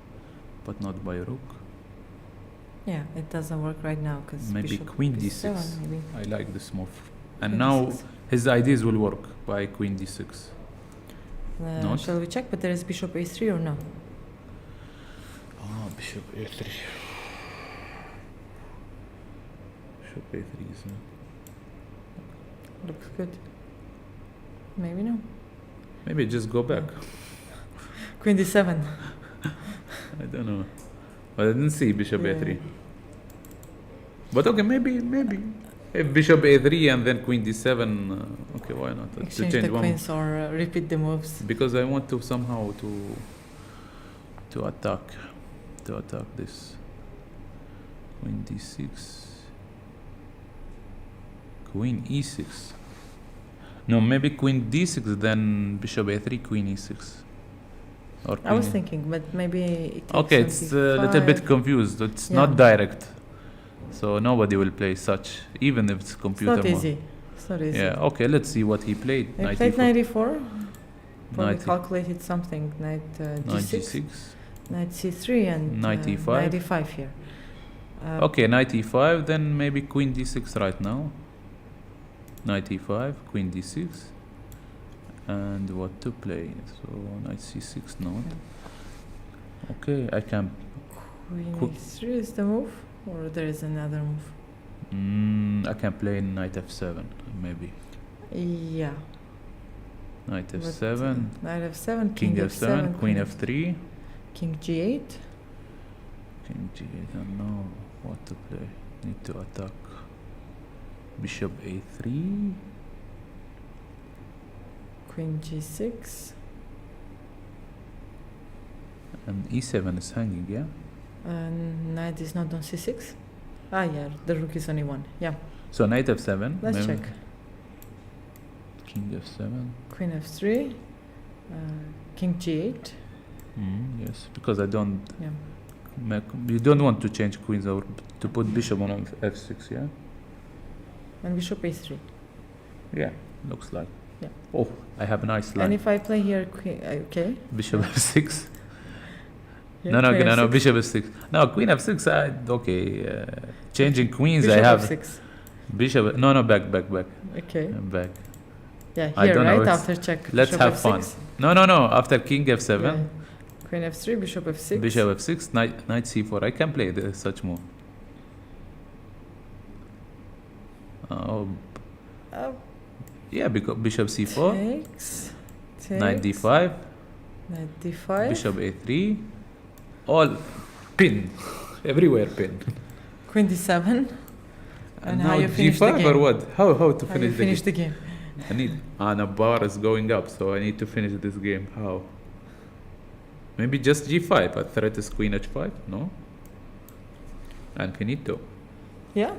B: but not by rook.
A: Yeah, it doesn't work right now because
B: Maybe queen d6.
A: Maybe.
B: I like this move. And
A: Queen
B: now
A: d6.
B: his ideas will work by queen d6. Not?
A: Shall we check? But there is bishop a3 or no?
B: Bishop a3. bishop a3 is
A: Looks good. Maybe no.
B: maybe just go back.
A: Queen d7.
B: I don't know, but I didn't see bishop
A: Yeah.
B: a3. But okay, maybe if bishop a3 and then queen d7, okay, why not?
A: Exchange the queens or repeat the moves.
B: Because I want to somehow to attack this. Queen d6, queen e6. No, maybe queen d6, then bishop a3, queen e6. Or
A: I was
B: queen-
A: thinking, but maybe it takes
B: Okay,
A: on
B: it's a little bit
A: d5.
B: confused. It's
A: Yeah.
B: not direct, so nobody will play such, even if it's
A: It's
B: computer
A: not
B: mode.
A: easy. It's not easy.
B: Yeah. Okay, let's see what he played.
A: He
B: Knight
A: played
B: e4,
A: knight e4. Probably
B: 90
A: calculated something. Knight
B: knight
A: g6,
B: g6.
A: knight c3, and
B: Knight e5.
A: knight e5 here.
B: Okay, knight e5, then maybe queen d6 right now. Knight e5, queen d6. And what to play? So knight c6 not. Okay, I can.
A: Queen
B: Qu-
A: e3 is the move, or there is another move?
B: I can play knight f7 maybe.
A: Yeah.
B: Knight
A: but,
B: f7,
A: knight f7,
B: king f7, queen f3,
A: king g8.
B: king g8. I don't know what to play. Need to attack. Bishop a3.
A: Queen g6.
B: And e7 is hanging, yeah?
A: Knight is not on c6. Ah, yeah, the rook is only one. Yeah,
B: So knight f7.
A: let's
B: maybe
A: check.
B: King f7.
A: Queen f3, king g8.
B: Yes, because I don't.
A: Yeah,
B: You don't want to change queens or to put bishop on f6, yeah?
A: and bishop a3.
B: Yeah, looks like.
A: Yeah.
B: Oh, I have a nice line.
A: And if I play here, okay.
B: Bishop f6.
A: Yeah,
B: No,
A: queen
B: no,
A: f6.
B: bishop f6. No, queen f6. Okay, changing queens.
A: Bishop
B: I have
A: f6.
B: bishop. No, back.
A: Okay.
B: Back.
A: Yeah,
B: I
A: here,
B: don't know,
A: right
B: it's-
A: after check.
B: Let's
A: bishop
B: have
A: f6.
B: fun. No. After king f7,
A: Yeah. Queen f3, bishop f6.
B: bishop f6, knight c4. I can play such move. Oh,
A: Uh,
B: yeah, because bishop c4,
A: takes.
B: knight d5,
A: Knight d5.
B: bishop a3, all pin, everywhere pin.
A: Queen d7. And how
B: now
A: you finish the
B: g5
A: game.
B: or what? How to
A: How you
B: finish
A: finish
B: the
A: the game.
B: game? I need. The bar is going up, so I need to finish this game. How? Maybe just g5, but threat is queen h5, no? And finito.
A: Yeah,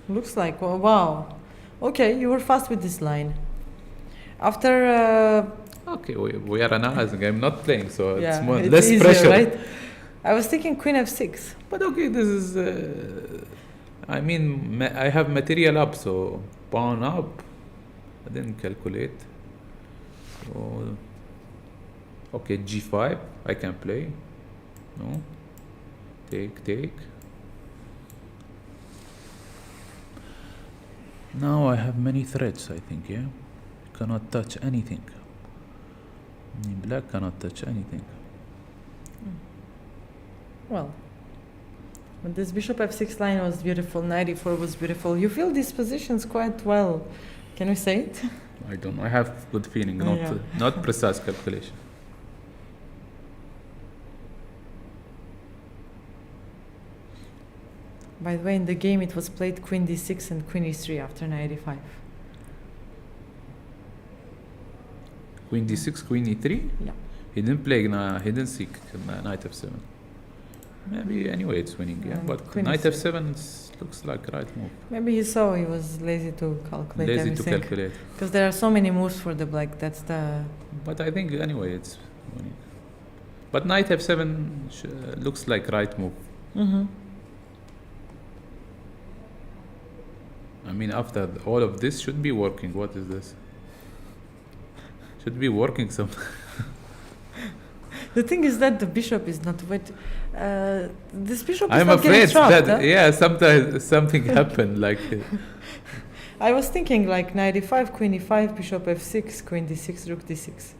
A: looks like. Oh, wow. Okay, you were fast with this line. After.
B: Okay, we are analyzing. I'm not playing, so it's
A: Yeah,
B: more,
A: it's
B: less
A: easier,
B: pressure.
A: right? I was thinking queen f6.
B: But okay, this is. I mean, I have material up, so pawn up. I didn't calculate. So, okay, g5. I can play. No. Take. Now I have many threats, I think, yeah? Cannot touch anything. Black cannot touch anything.
A: Well, but this bishop f6 line was beautiful, knight e4 was beautiful. You feel these positions quite well. Can we say it?
B: I don't know. I have good feeling,
A: Oh,
B: not
A: yeah.
B: not precise calculation.
A: By the way, in the game it was played queen d6 and queen e3 after knight e5.
B: Queen d6, queen e3.
A: Yeah.
B: He didn't play. He didn't seek knight f7. Maybe anyway it's winning. Yeah,
A: And
B: but
A: queen
B: knight
A: f7.
B: f7 looks like right move.
A: Maybe he saw he was lazy to calculate
B: Lazy to
A: everything.
B: calculate.
A: Because there are so many moves for the black. That's the.
B: But I think anyway it's winning. But knight f7 looks like right move.
A: Mm-hmm.
B: I mean, after all of this should be working. What is this? Should be working some.
A: The thing is that the bishop is not wet. This bishop is
B: I'm
A: not getting
B: afraid
A: trapped.
B: that
A: huh?
B: yeah, sometimes something happened like.
A: I was thinking like knight e5, queen e5, bishop f6, queen d6, rook d6.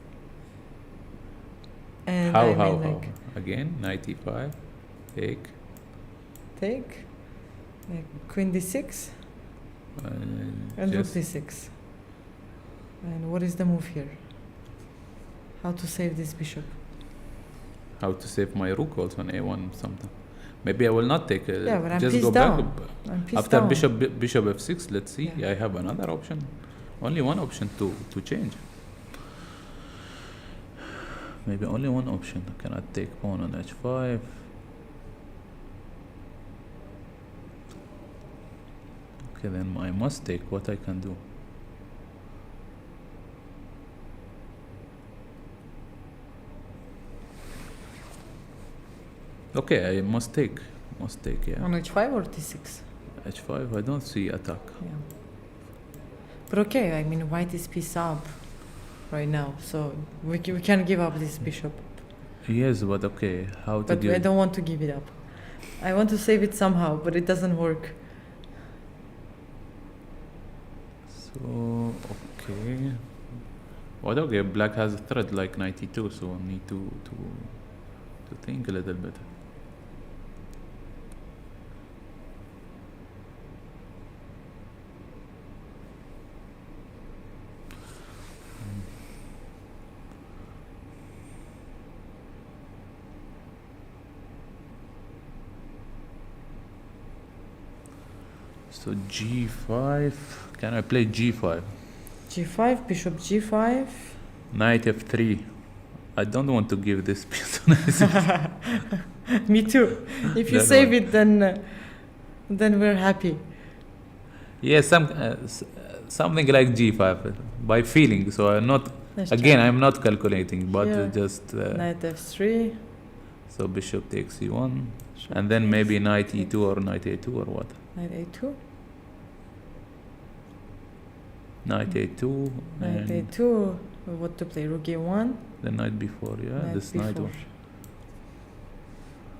A: And
B: How
A: I mean like
B: again knight e5, take.
A: take, queen d6, And rook
B: just
A: d6. And what is the move here? How to save this bishop?
B: how to save my rook also on a1 something. Maybe I will not take it.
A: Yeah, but I'm
B: just
A: pieced
B: go
A: down.
B: back.
A: I'm pieced
B: After
A: down.
B: bishop f6, let's see.
A: Yeah.
B: I have another option. Only one option to change. Maybe only one option. I cannot take pawn on h5. Okay, then I must take what I can do. Okay, I must take. Yeah.
A: On h5 or d6?
B: h5, I don't see attack.
A: Yeah. But okay, I mean, white is piece up right now, so we can give up this bishop.
B: Yes, but okay, how to
A: But
B: give
A: I don't want to give it up. I want to save it somehow, but it doesn't work.
B: So, okay. Well, okay, black has a threat like 92, so I need to think a little bit. So g5, can I play g5?
A: g5, bishop g5.
B: Knight f3. I don't want to give this piece on a6.
A: Me too. If you
B: That
A: save
B: one.
A: it, then we're happy.
B: Yeah, something like g5 by feeling. So I'm not.
A: Let's
B: Again,
A: try.
B: I'm not calculating, but
A: Here.
B: just.
A: Knight f3.
B: So bishop takes e1,
A: bishop
B: and then
A: takes
B: maybe knight
A: takes.
B: e2 or knight a2 or what?
A: Knight a2.
B: Knight a2
A: Knight
B: and
A: a2. What to play? Rook a1.
B: the knight before. Yeah,
A: Knight
B: this knight
A: b4.
B: one.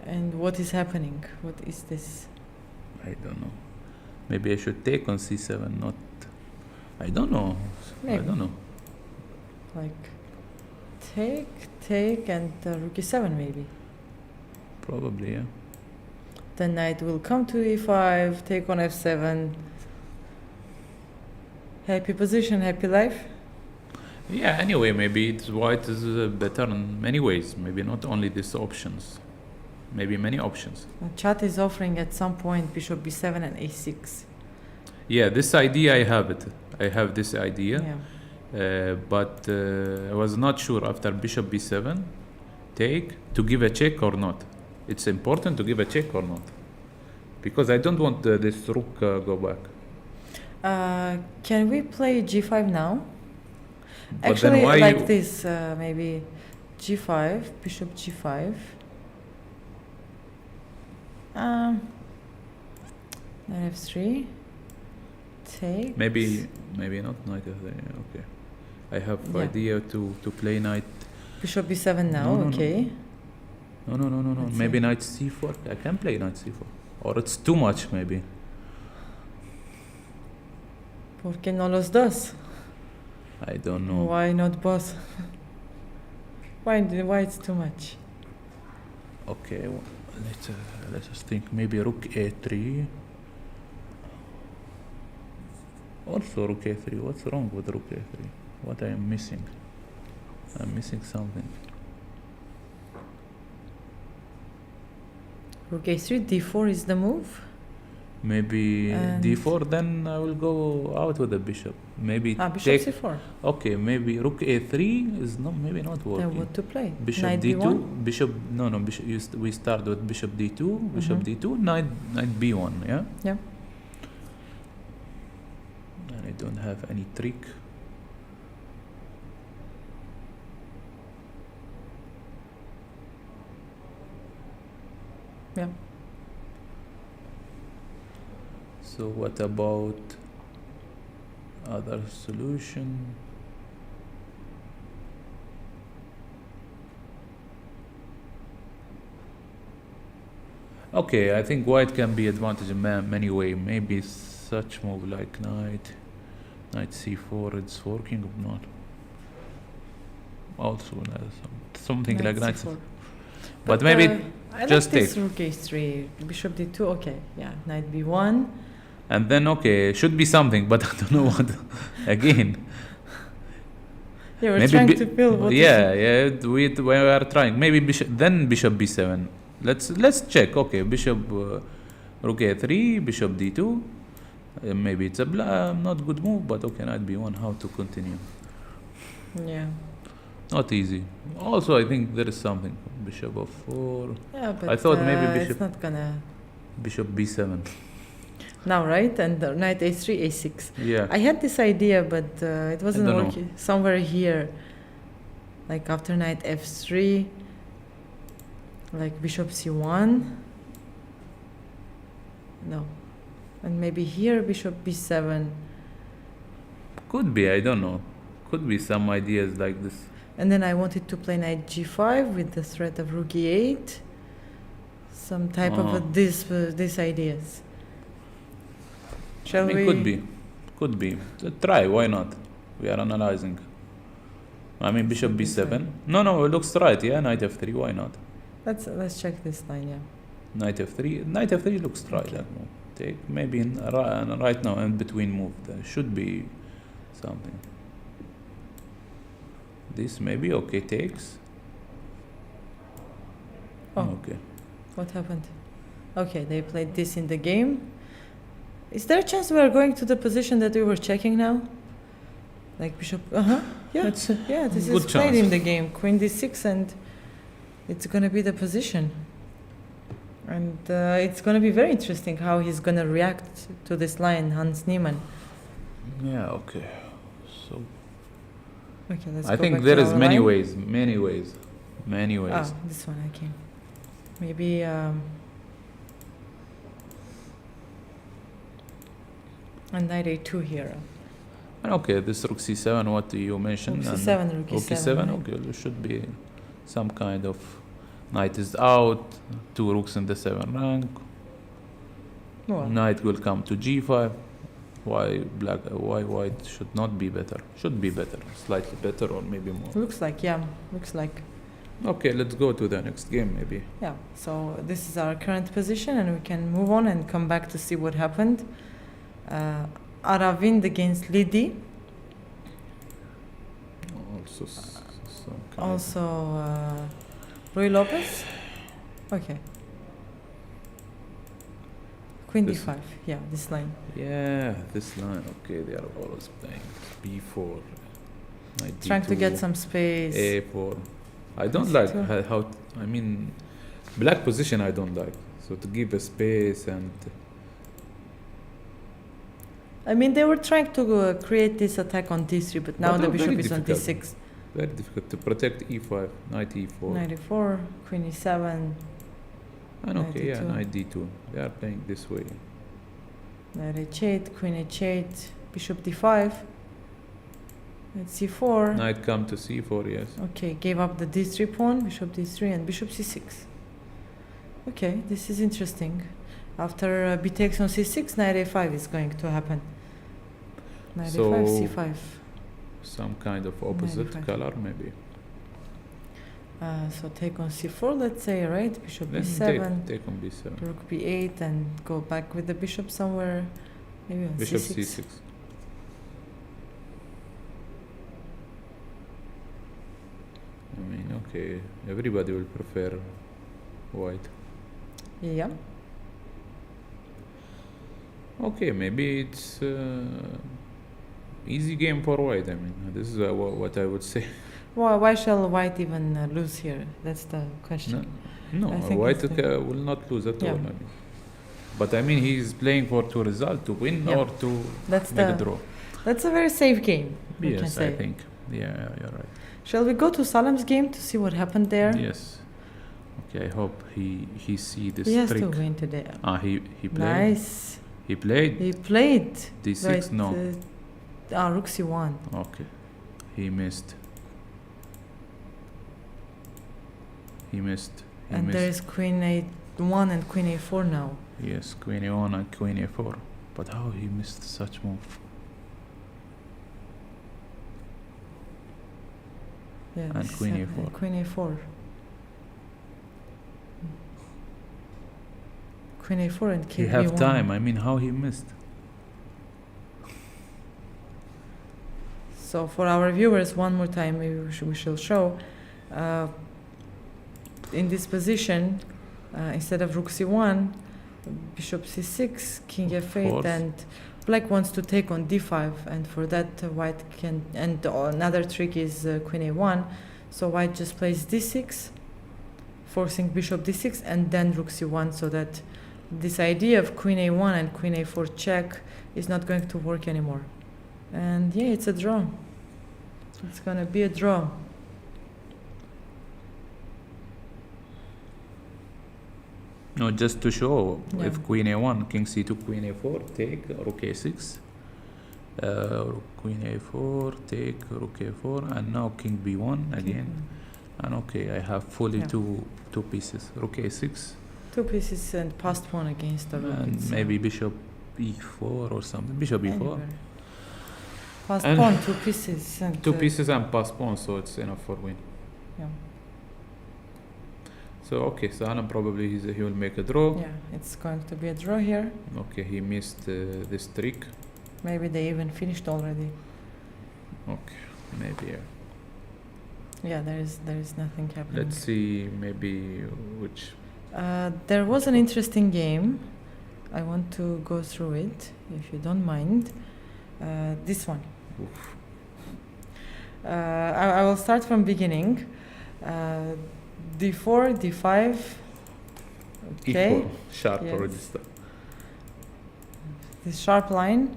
A: And what is happening? What is this?
B: I don't know. Maybe I should take on c7, not. I don't know. I
A: Maybe.
B: don't know.
A: Like take, and rook e7 maybe.
B: Probably, yeah.
A: The knight will come to e5, take on f7. Happy position, happy life.
B: Yeah, anyway, maybe it's white is better in many ways. Maybe not only these options. Maybe many options.
A: Chat is offering at some point bishop b7 and a6.
B: Yeah, this idea I have it. I have this idea.
A: Yeah.
B: But I was not sure after bishop b7 take to give a check or not. It's important to give a check or not, because I don't want this rook go back.
A: Can we play g5 now?
B: But
A: Actually,
B: then why
A: like
B: you,
A: this, maybe g5, bishop g5. Knight f3. Take.
B: maybe not knight f3. Okay, I have
A: Yeah.
B: idea to play knight.
A: Bishop b7 now,
B: No.
A: okay.
B: No.
A: Let's
B: Maybe
A: see.
B: knight c4. I can play knight c4, or it's too much maybe.
A: ¿Por qué no los dos?
B: I don't know.
A: Why not both? Why it's too much?
B: Okay, let's just think. Maybe rook a3. Also rook a3. What's wrong with rook a3? What I am missing? I'm missing something.
A: Rook a3, d4 is the move.
B: Maybe
A: And-
B: d4. Then I will go out with the bishop. Maybe
A: Bishop
B: take.
A: c4.
B: Okay, maybe rook a3 is not maybe not
A: Then
B: working.
A: what to play?
B: Bishop
A: Knight
B: d2.
A: b1?
B: Bishop no. Bishop. We start with bishop d2. Bishop d2. Knight b1. Yeah.
A: Yeah.
B: And I don't have any trick.
A: Yeah.
B: So what about other solution? Okay, I think white can be advantage in many way. Maybe such move like knight c4, it's working or not. Also something like knight
A: c4.
B: But maybe
A: I
B: just
A: like this
B: take.
A: rook a3, bishop d2, okay, yeah, knight b1,
B: And then, okay, should be something, but I don't know what. Again,
A: Yeah, we're
B: maybe
A: trying to build what
B: we are trying. Maybe bishop b7. Let's check. Okay, bishop rook a3, bishop d2. Maybe it's a not good move, but okay, knight b1. How to continue?
A: Yeah.
B: Not easy. Also, I think there is something. Bishop f4.
A: Yeah, but
B: I thought maybe
A: it's
B: bishop
A: not gonna
B: bishop b7.
A: now, right? And knight a3, a6.
B: Yeah.
A: I had this idea, but it wasn't
B: don't know.
A: working. Somewhere here, like after knight f3, like bishop c1. No, and maybe here bishop b7,
B: Could be. I don't know. Could be some ideas like this.
A: and then I wanted to play knight g5 with the threat of rook e8. Some type
B: Oh.
A: of these ideas. Shall
B: I mean,
A: we?
B: could be. Try. Why not? We are analyzing. I mean, bishop b7. No, it looks right. Yeah, knight f3. Why not?
A: Let's check this line. Yeah.
B: Knight f3. Knight f3 looks right.
A: Okay.
B: That move. Take maybe right now in between move. There should be something. This maybe okay takes.
A: Oh.
B: Okay.
A: What happened? Okay, they played this in the game. Is there a chance we are going to the position that we were checking now? Like bishop. Yeah.
B: It's
A: Yeah. This
B: good
A: is played
B: chance.
A: in the game. Queen d6, and it's gonna be the position. And it's gonna be very interesting how he's gonna react to this line, Hans Niemann.
B: Yeah. Okay. So
A: Okay, let's
B: I
A: go
B: think
A: back
B: there
A: to
B: is
A: our
B: many
A: line.
B: ways.
A: Ah, this one. Okay. Maybe. And knight a2 here.
B: Okay, this rook c7, what you mentioned.
A: Rook
B: and
A: c7, rook
B: rook
A: e7,
B: e7,
A: right?
B: okay, there should be some kind of knight is out, 2 rooks in the 7 rank.
A: Well,
B: Knight will come to g5. Why white should not be better? Should be better, slightly better, or maybe more.
A: looks like, yeah, looks like.
B: Okay, let's go to the next game, maybe.
A: Yeah, so this is our current position, and we can move on and come back to see what happened. Aravind against Lidi.
B: Also, some kind
A: Also, Rui Lopez. Okay. Queen
B: This-
A: d5. Yeah, this line.
B: Yeah, this line. Okay, they are always playing b4. Knight
A: Trying to get
B: d2,
A: some space.
B: a4. I don't
A: That's
B: like
A: true.
B: how. I mean, black position. I don't like. So to give a space and
A: I mean, they were trying to create this attack on d3, but now
B: But
A: the
B: no,
A: bishop
B: very
A: is on
B: difficult.
A: d6.
B: very difficult to protect e5, knight e4.
A: 94, queen e7,
B: And
A: knight
B: okay, yeah,
A: d2.
B: knight d2. They are playing this way.
A: knight h8, queen h8, bishop d5, knight c4.
B: Knight come to c4, yes.
A: Okay, gave up the d3 pawn, bishop d3, and bishop c6. Okay, this is interesting. After b takes on c6, knight a5 is going to happen. Knight
B: So,
A: a5, c5.
B: Some kind of opposite
A: 95.
B: color, maybe.
A: So take on c4, let's say, right? Bishop
B: Then
A: b7,
B: take on b7.
A: rook b8, and go back with the bishop somewhere. Maybe on
B: Bishop
A: c6.
B: c6. I mean, okay, everybody will prefer white.
A: Yeah.
B: Okay, maybe it's easy game for white. I mean, this is what I would say.
A: Why shall white even lose here? That's the question.
B: No,
A: I think
B: white
A: it's
B: will not lose at
A: Yeah.
B: all. I mean. But I mean, he's playing for two results, to win
A: Yeah.
B: or to
A: That's
B: make a
A: the.
B: draw.
A: That's a very safe game. We can
B: Yes,
A: say.
B: I think. Yeah, you're right.
A: Shall we go to Salam's game to see what happened there?
B: Yes. Okay, I hope he see this
A: He has
B: trick.
A: to win today.
B: He played.
A: Nice.
B: He played
A: He played.
B: d6.
A: Right,
B: No.
A: Rook c1.
B: Okay. He missed. He missed.
A: And there is queen a1 and queen a4 now.
B: Yes, queen a1 and queen a4. But how he missed such move?
A: Yeah,
B: And
A: this is
B: queen
A: happening.
B: a4.
A: Queen a4. Queen a4 and king
B: He have
A: e1.
B: time. I mean, how he missed?
A: So for our viewers, one more time, maybe we shall show. In this position, instead of rook c1, bishop c6, king f8, and black wants to take on d5, and for that white can, and another trick is queen a1, so white just plays d6, forcing bishop d6 and then rook c1, so that this idea of queen a1 and queen a4 check is not going to work anymore. And yeah, it's a draw. It's gonna be a draw.
C: No, just to show,
A: Yeah.
C: if queen a1, king c2, queen a4, take rook a6, queen a4, take rook a4, and now king b1 again. And okay, I have fully
A: Yeah.
C: two pieces, rook a6,
A: Two pieces and passed pawn against the rook.
C: and
A: It's,
C: maybe bishop e4 or something. Bishop e4.
A: anywhere. Passed
B: And
A: pawn, two pieces. And,
B: Two pieces and pass pawn, so it's enough for win.
A: Yeah.
B: So okay, so Alan probably he will make a draw.
A: Yeah, it's going to be a draw here.
B: Okay, he missed this trick.
A: Maybe they even finished already.
B: Okay, maybe.
A: Yeah, there is nothing happening.
B: Let's see, maybe which.
A: There was an interesting game. I want to go through it, if you don't mind. This one.
B: Oof.
A: I will start from beginning. D4, D5. Okay.
B: Equal, sharp
A: Yes.
B: already start.
A: This sharp line.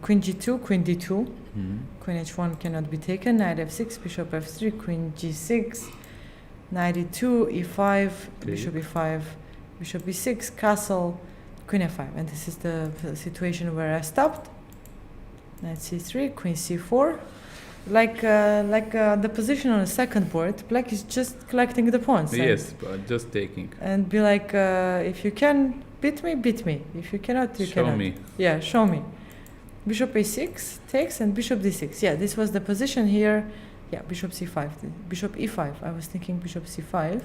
A: Queen G2, Queen D2.
B: Mhm.
A: Queen H1 cannot be taken. Knight F6, Bishop F3, Queen G6. Knight E2, E5,
B: Okay.
A: Bishop E5, Bishop E6, Castle, Queen F5. And this is the situation where I stopped. Knight C3, Queen C4. Like the position on the second board, black is just collecting the pawns.
B: Yes, but just taking.
A: And be like, if you can beat me, beat me. If you cannot, you
B: Show
A: cannot.
B: me.
A: Yeah, show me. Bishop A6 takes and Bishop D6. Yeah, this was the position here. Yeah, Bishop C5, Bishop E5. I was thinking Bishop C5,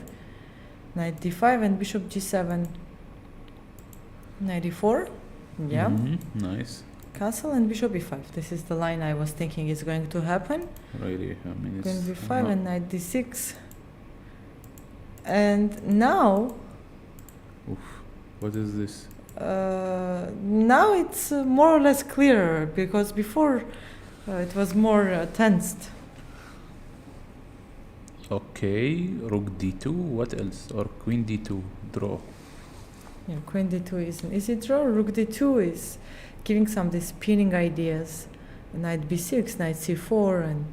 A: Knight D5 and Bishop G7. Knight E4. Yeah,
B: Mm-hmm.
C: Mhm, nice.
A: Castle and Bishop E5. This is the line I was thinking is going to happen.
B: Really, I mean,
A: Queen
B: it's
A: B5
B: not-
A: and Knight D6. And now,
B: What is this?
A: now it's more or less clearer, because before it was more tensed.
C: Okay, rook d2, what else? Or queen d2, draw.
A: Yeah, Queen D2 is an easy draw. Rook D2 is giving some of these spinning ideas. Knight B6, Knight C4, and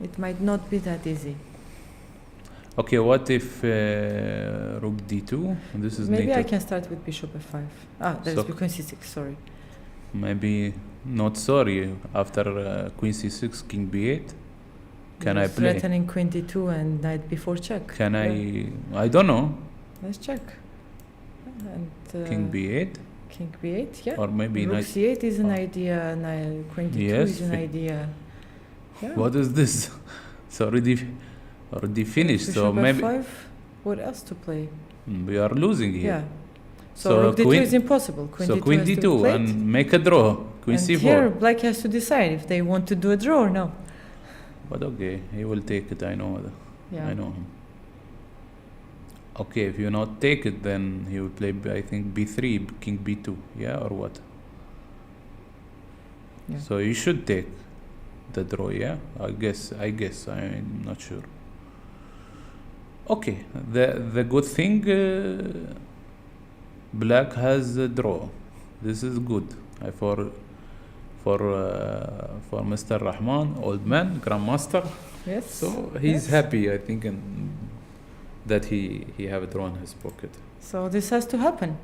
A: it might not be that easy.
C: Okay, what if rook d2? This is
A: Maybe I
C: native.
A: can start with Bishop F5. Ah, there's
C: So-
A: Queen C6, sorry.
C: Maybe not sorry. After queen c6, king b8. Can I
A: You're
C: play?
A: threatening Queen D2 and Knight B4 check.
C: Can
A: Yeah.
C: I don't know.
A: Let's check. And
C: King b8,
A: King B8, yeah.
C: or maybe
A: Rook
C: knight.
A: C8 is an
C: Oh.
A: idea. Queen D2
C: Yes,
A: is an idea. Yeah.
C: What is this? It's already finished. So
A: Bishop
C: maybe
A: F5. What else to play?
C: we are losing here.
A: Yeah. So,
C: So
A: Rook D2
C: queen-
A: is impossible. Queen
C: So
A: D2
C: queen
A: has to be
C: d2
A: played.
C: and make a draw. Queen
A: And
C: c4.
A: here, black has to decide if they want to do a draw or no.
C: But okay, he will take it. I know.
A: Yeah.
C: I know him. Okay, if you not take it, then he will play. I think b3, king b2. Yeah, or what?
A: Yeah.
C: So you should take the draw. Yeah, I guess. I'm not sure. Okay, the good thing, black has a draw. This is good. For Mr. Rahman, old man, grandmaster.
A: Yes.
B: So he's
A: Yes.
B: happy, I think, that he have a draw in his pocket.
A: So this has to happen.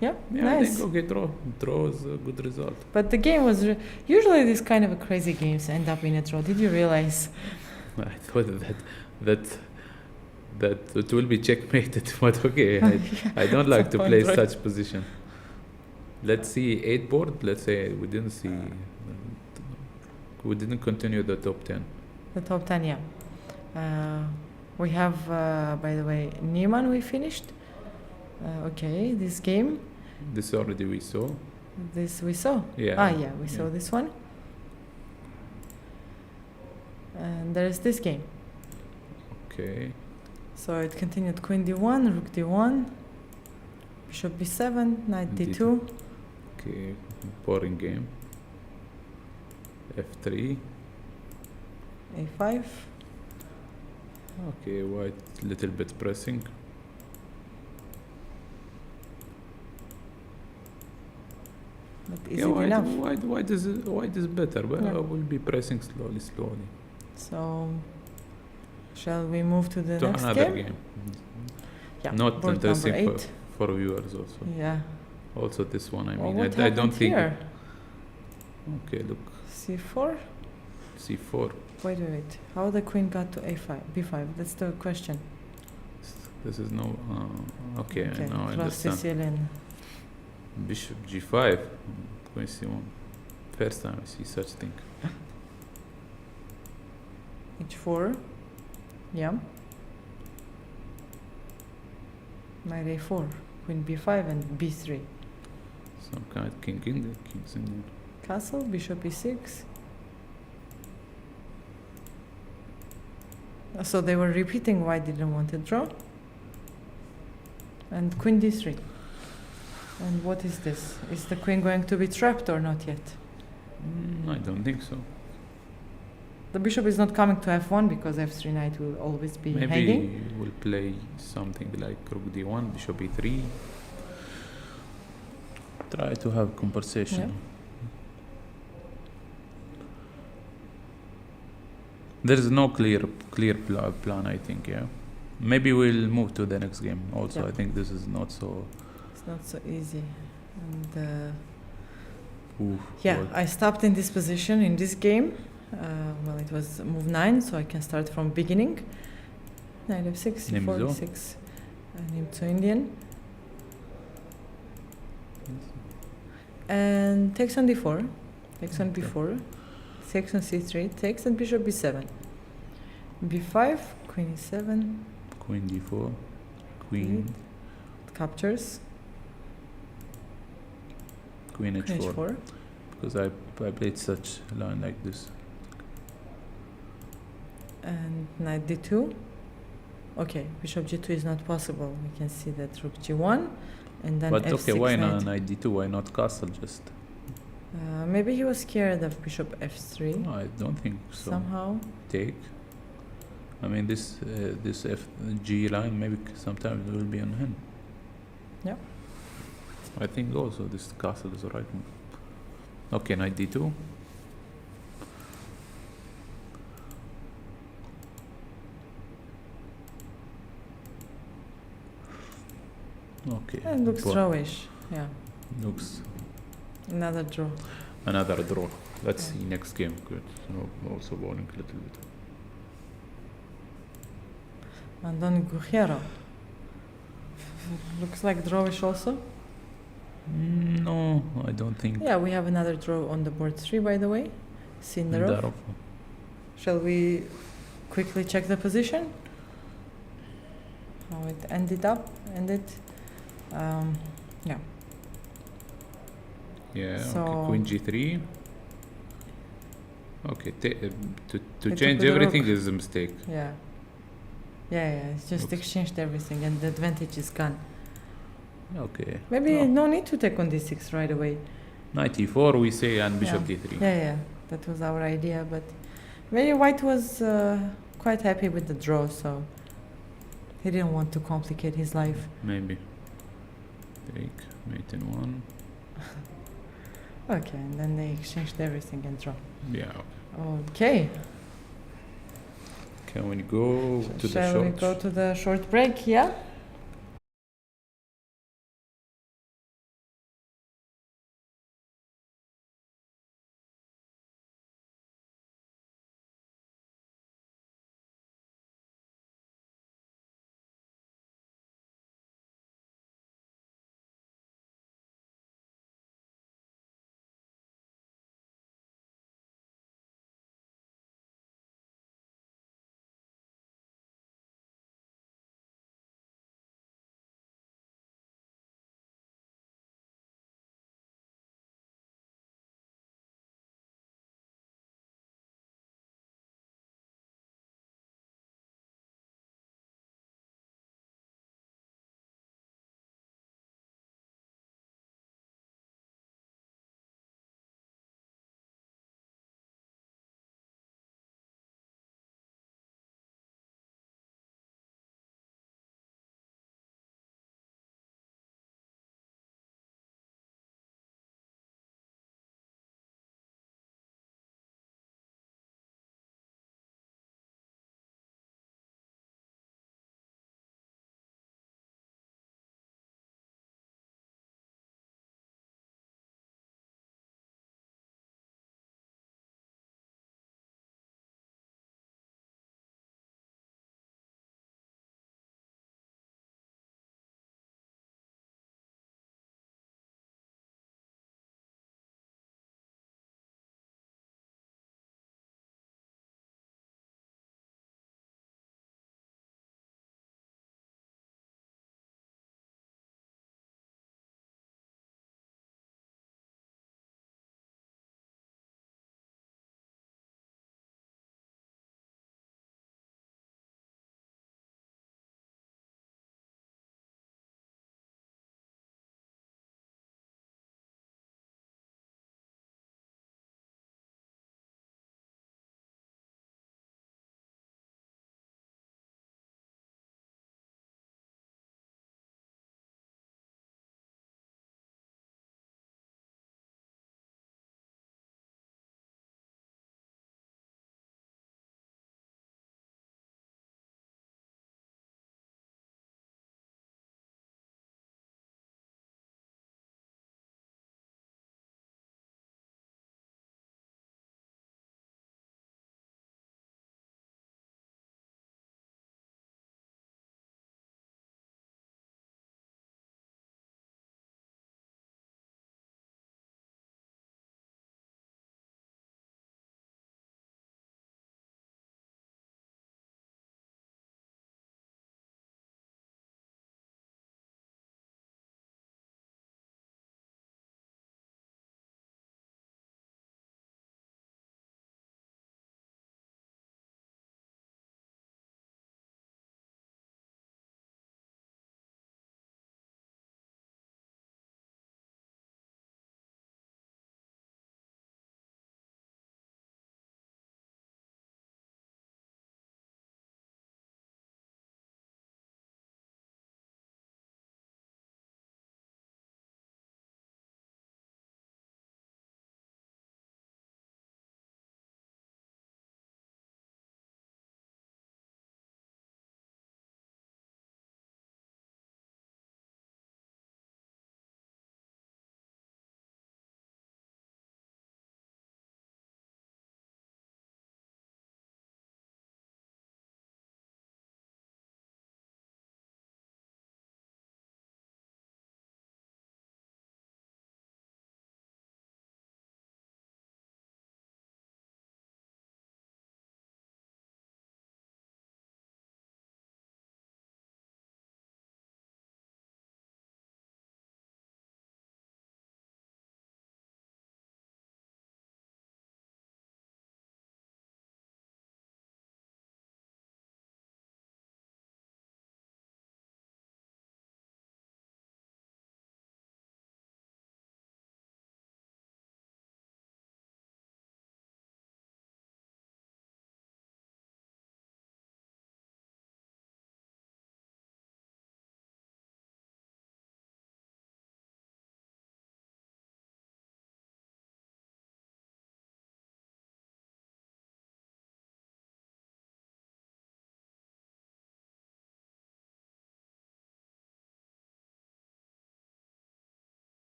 A: Yeah,
B: Yeah,
A: nice.
B: I think okay, draw is a good result.
A: But the game was usually these kind of crazy games end up in a draw. Did you realize?
B: I thought that it will be checkmated, but okay, I don't like to
A: Some
B: play
A: point, right?
B: such position. Let's see 8 board. Let's say we didn't continue the top 10.
A: The top 10, yeah. We have, by the way, Niemann we finished. Okay, this game.
B: This already we saw.
A: This we saw.
C: Yeah.
A: Yeah, we saw this one. And there is this game.
C: Okay.
A: So it continued queen d1, rook d1, bishop b7, knight d2.
C: Okay. Boring game. F3.
A: a5.
C: Okay. White little bit pressing.
A: But is
C: Yeah,
A: it enough?
C: white is better, but
A: Yeah.
C: I will be pressing slowly.
A: So, shall we move to the
C: To
A: next
C: another
A: game?
C: game.
A: Yeah.
C: Not
A: board
C: interesting
A: number
C: for
A: 8.
C: viewers also.
A: Yeah.
C: Also this one, I
A: Well,
C: mean,
A: what
C: I don't
A: happened
C: think.
A: here?
C: Okay, look,
A: c4.
C: C4.
A: Wait. How the queen got to a5, b5? That's the question.
C: This is no. Okay, now I
A: Cross
C: understand.
A: Sicilian.
C: Bishop G5. Queen C1. First time I see such thing.
A: h4. Yeah. Knight a4. Queen b5 and b3.
C: Some kind of king's in there.
A: Castle, bishop e6. So they were repeating why didn't want to draw. And queen d3. And what is this? Is the queen going to be trapped or not yet?
C: I don't think so.
A: The bishop is not coming to f1 because f3 knight will always be
C: Maybe
A: hanging.
C: we'll play something like rook d1, bishop e3. Try to have conversation.
A: Yeah.
C: There is no clear plan, I think. Yeah. Maybe we'll move to the next game. Also,
A: Yeah.
C: I think this is not so.
A: It's not so easy. And
C: Oof,
A: yeah,
C: what-
A: I stopped in this position in this game. Well, it was move 9, so I can start from beginning. Knight f6, c4,
C: Nimzo.
A: e6, Nimzo Indian. And takes on d4, takes on
C: Okay.
A: b4, takes on c3, takes on bishop b7. b5, queen e7,
C: Queen d4, queen,
A: captures,
C: queen
A: queen
C: h4.
A: h4.
C: Because I played such line like this.
A: And knight d2. Okay, bishop g2 is not possible. We can see that rook g1 and then
C: But
A: f6
C: okay, why
A: knight.
C: not knight d2? Why not castle just?
A: Maybe he was scared of bishop f3
C: No, I don't think so.
A: somehow.
C: Take. I mean, this f g line maybe sometimes it will be on him.
A: Yeah.
C: I think also this castle is the right move. Okay, knight d2. Okay.
A: And looks
C: but
A: drawish. Yeah,
C: looks
A: another draw.
C: another draw. Let's
A: Yeah.
C: see next game. Good. So also boring a little bit.
A: And then Guerrero. Looks like drawish also.
C: No, I don't think.
A: Yeah, we have another draw on the board 3, by the way. Sindarov.
C: Darov.
A: Shall we quickly check the position? How it ended. Yeah.
C: Yeah.
A: So-
C: Okay. Queen g3. Okay. To
A: took
C: change
A: with the
C: everything
A: rook.
C: is a mistake.
A: Yeah. It's just
C: Oops.
A: exchanged everything and the advantage is gone.
C: Okay.
A: Maybe
C: Oh.
A: no need to take on d6 right away.
C: Knight e4 we say and bishop d3.
A: Yeah, that was our idea, but maybe White was quite happy with the draw, so he didn't want to complicate his life.
C: Maybe. Take mate in 1.
A: Okay, and then they exchanged everything and draw.
C: Yeah.
A: Okay,
C: Can we go to the
A: shall we
C: short?
A: go to the short break? Yeah.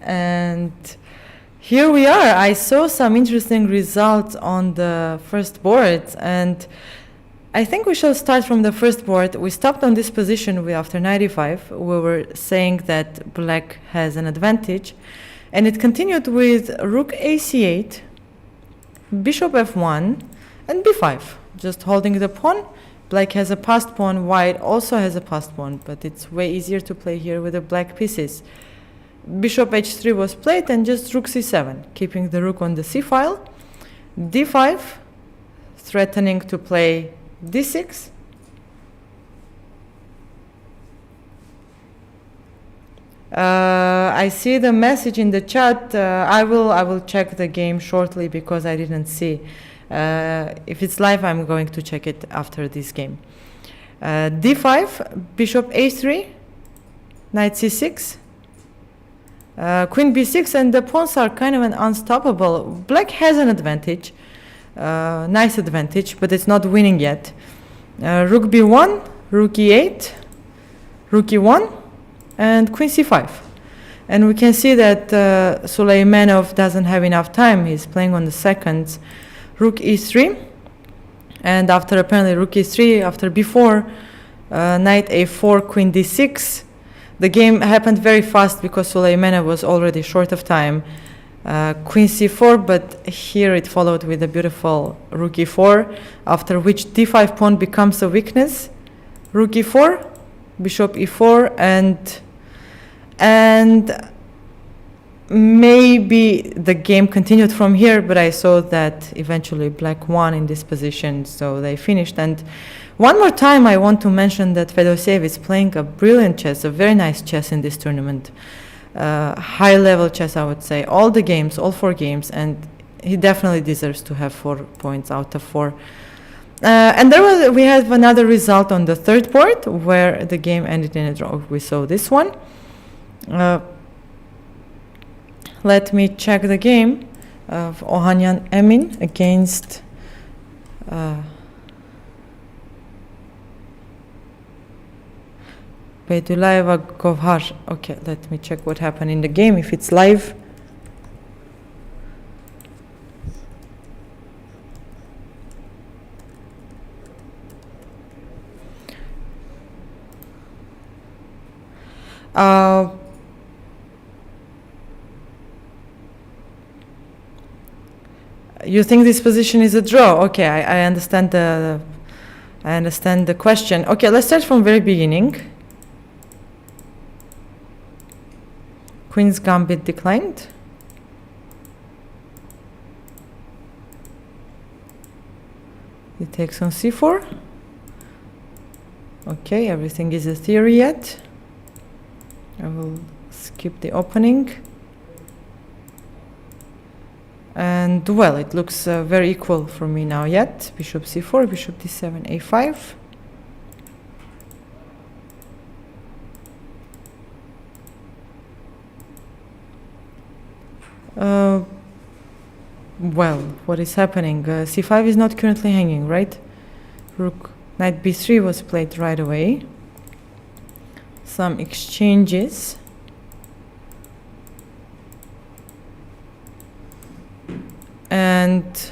A: And here we are. I saw some interesting results on the first board, and I think we shall start from the first board. We stopped on this position after 95. We were saying that black has an advantage, and it continued with rook ac8, bishop f1, and b5, just holding the pawn. Black has a passed pawn, white also has a passed pawn, but it's way easier to play here with the black pieces. Bishop h3 was played, and just rook c7, keeping the rook on the c file. d5, threatening to play d6. I see the message in the chat. I will check the game shortly because I didn't see. If it's live, I'm going to check it after this game. d5, bishop a3, knight c6. Queen b6, and the pawns are kind of an unstoppable. Black has an advantage, nice advantage, but it's not winning yet. Rook b1, rook e8, rook e1, and queen c5. And we can see that Suleymanov doesn't have enough time. He's playing on the seconds. Rook e3, and after apparently rook e3, after b4, knight a4, queen d6. The game happened very fast because Suleymanov was already short of time. Queen c4, but here it followed with a beautiful rook e4, after which d5 pawn becomes a weakness. Rook e4, bishop e4, and maybe the game continued from here, but I saw that eventually black won in this position, so they finished. And one more time, I want to mention that Fedoseev is playing a brilliant chess, a very nice chess in this tournament. High-level chess, I would say. All the games, all 4 games, and he definitely deserves to have 4 points out of 4. And we have another result on the third board, where the game ended in a draw. We saw this one. Let me check the game of Ohanyan Emin against Beydulayeva Govhar. Okay, let me check what happened in the game, if it's live. You think this position is a draw? Okay, I understand the question. Okay, let's start from very beginning. Queen's gambit declined. He takes on c4. Okay, everything is a theory yet. I will skip the opening. And well, it looks very equal for me now yet. Bishop c4, bishop d7, a5. Well, what is happening? c5 is not currently hanging, right? Rook, knight b3 was played right away. Some exchanges. And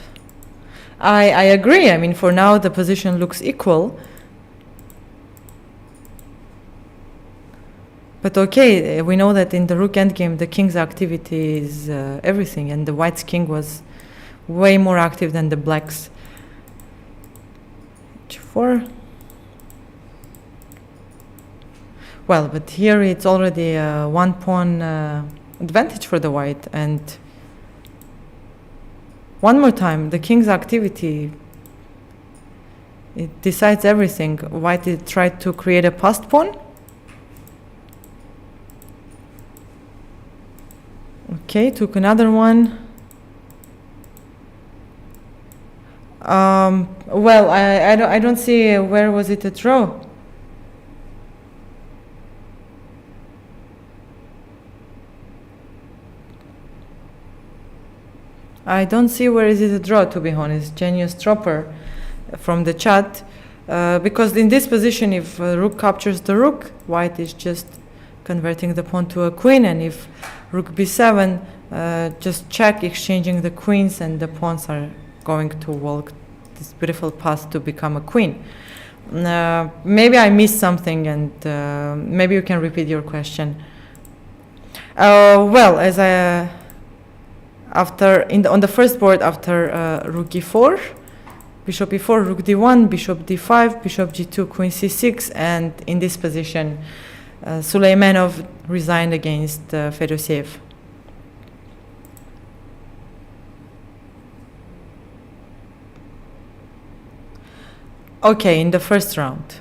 A: I agree. I mean, for now, the position looks equal. But okay, we know that in the rook endgame, the king's activity is everything, and the white's king was way more active than the black's. h4. Well, but here it's already a 1 pawn advantage for the white, and one more time, the king's activity, it decides everything. White tried to create a passed pawn. Okay, took another one. Well, I don't see where was it a draw. I don't see where is it a draw, to be honest. Genius Tropper from the chat. Because in this position, if rook captures the rook, white is just converting the pawn to a queen, and if rook b7, just check, exchanging the queens, and the pawns are going to walk this beautiful path to become a queen. Maybe I missed something, and maybe you can repeat your question. Well, as I on the first board, after rook e4, bishop e4, rook d1, bishop d5, bishop g2, queen c6, and in this position, Suleymanov resigned against Fedosiev. Okay, in the first round.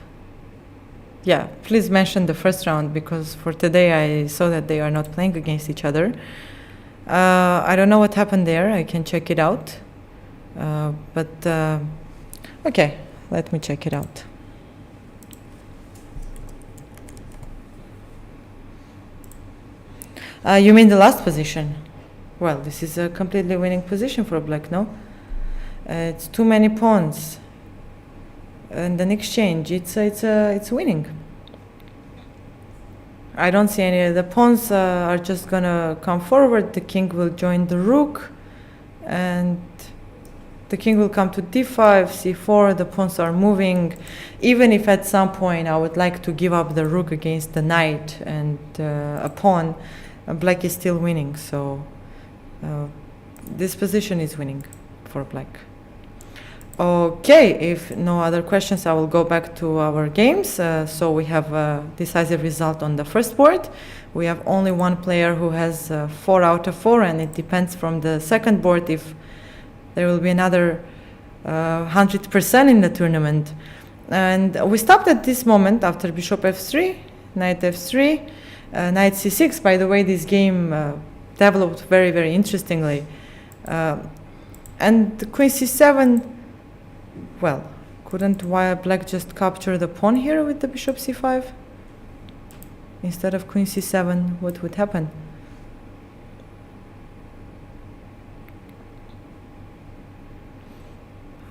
A: Yeah, please mention the first round, because for today I saw that they are not playing against each other. I don't know what happened there. I can check it out. Okay, let me check it out. You mean the last position? Well, this is a completely winning position for black, no? It's too many pawns. And an exchange, it's winning. I don't see any. The pawns are just gonna come forward. The king will join the rook, and the king will come to d5, c4. The pawns are moving. Even if at some point I would like to give up the rook against the knight and a pawn, black is still winning. So this position is winning for black. Okay, if no other questions, I will go back to our games. So we have a decisive result on the first board. We have only one player who has 4 out of 4, and it depends from the second board if there will be another 100% in the tournament. And we stopped at this moment after bishop f3, knight f3, knight c6. By the way, this game developed very, very interestingly. And queen c7, well, couldn't black just capture the pawn here with the bishop c5? Instead of queen c7, what would happen?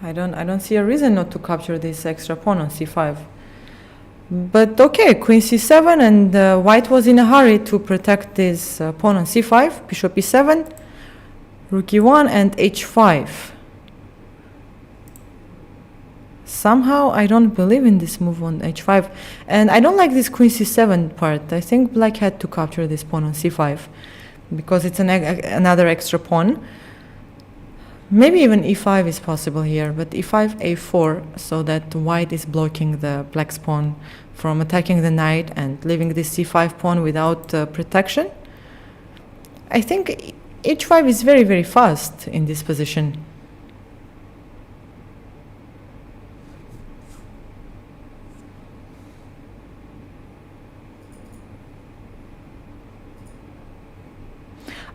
A: I don't see a reason not to capture this extra pawn on c5. But okay, queen c7, and white was in a hurry to protect this pawn on c5, bishop e7, rook e1, and h5. Somehow I don't believe in this move on h5, and I don't like this queen c7 part. I think black had to capture this pawn on c5 because it's another extra pawn. Maybe even e5 is possible here, but e5, a4, so that white is blocking the black's pawn from attacking the knight and leaving this c5 pawn without protection. I think h5 is very, very fast in this position.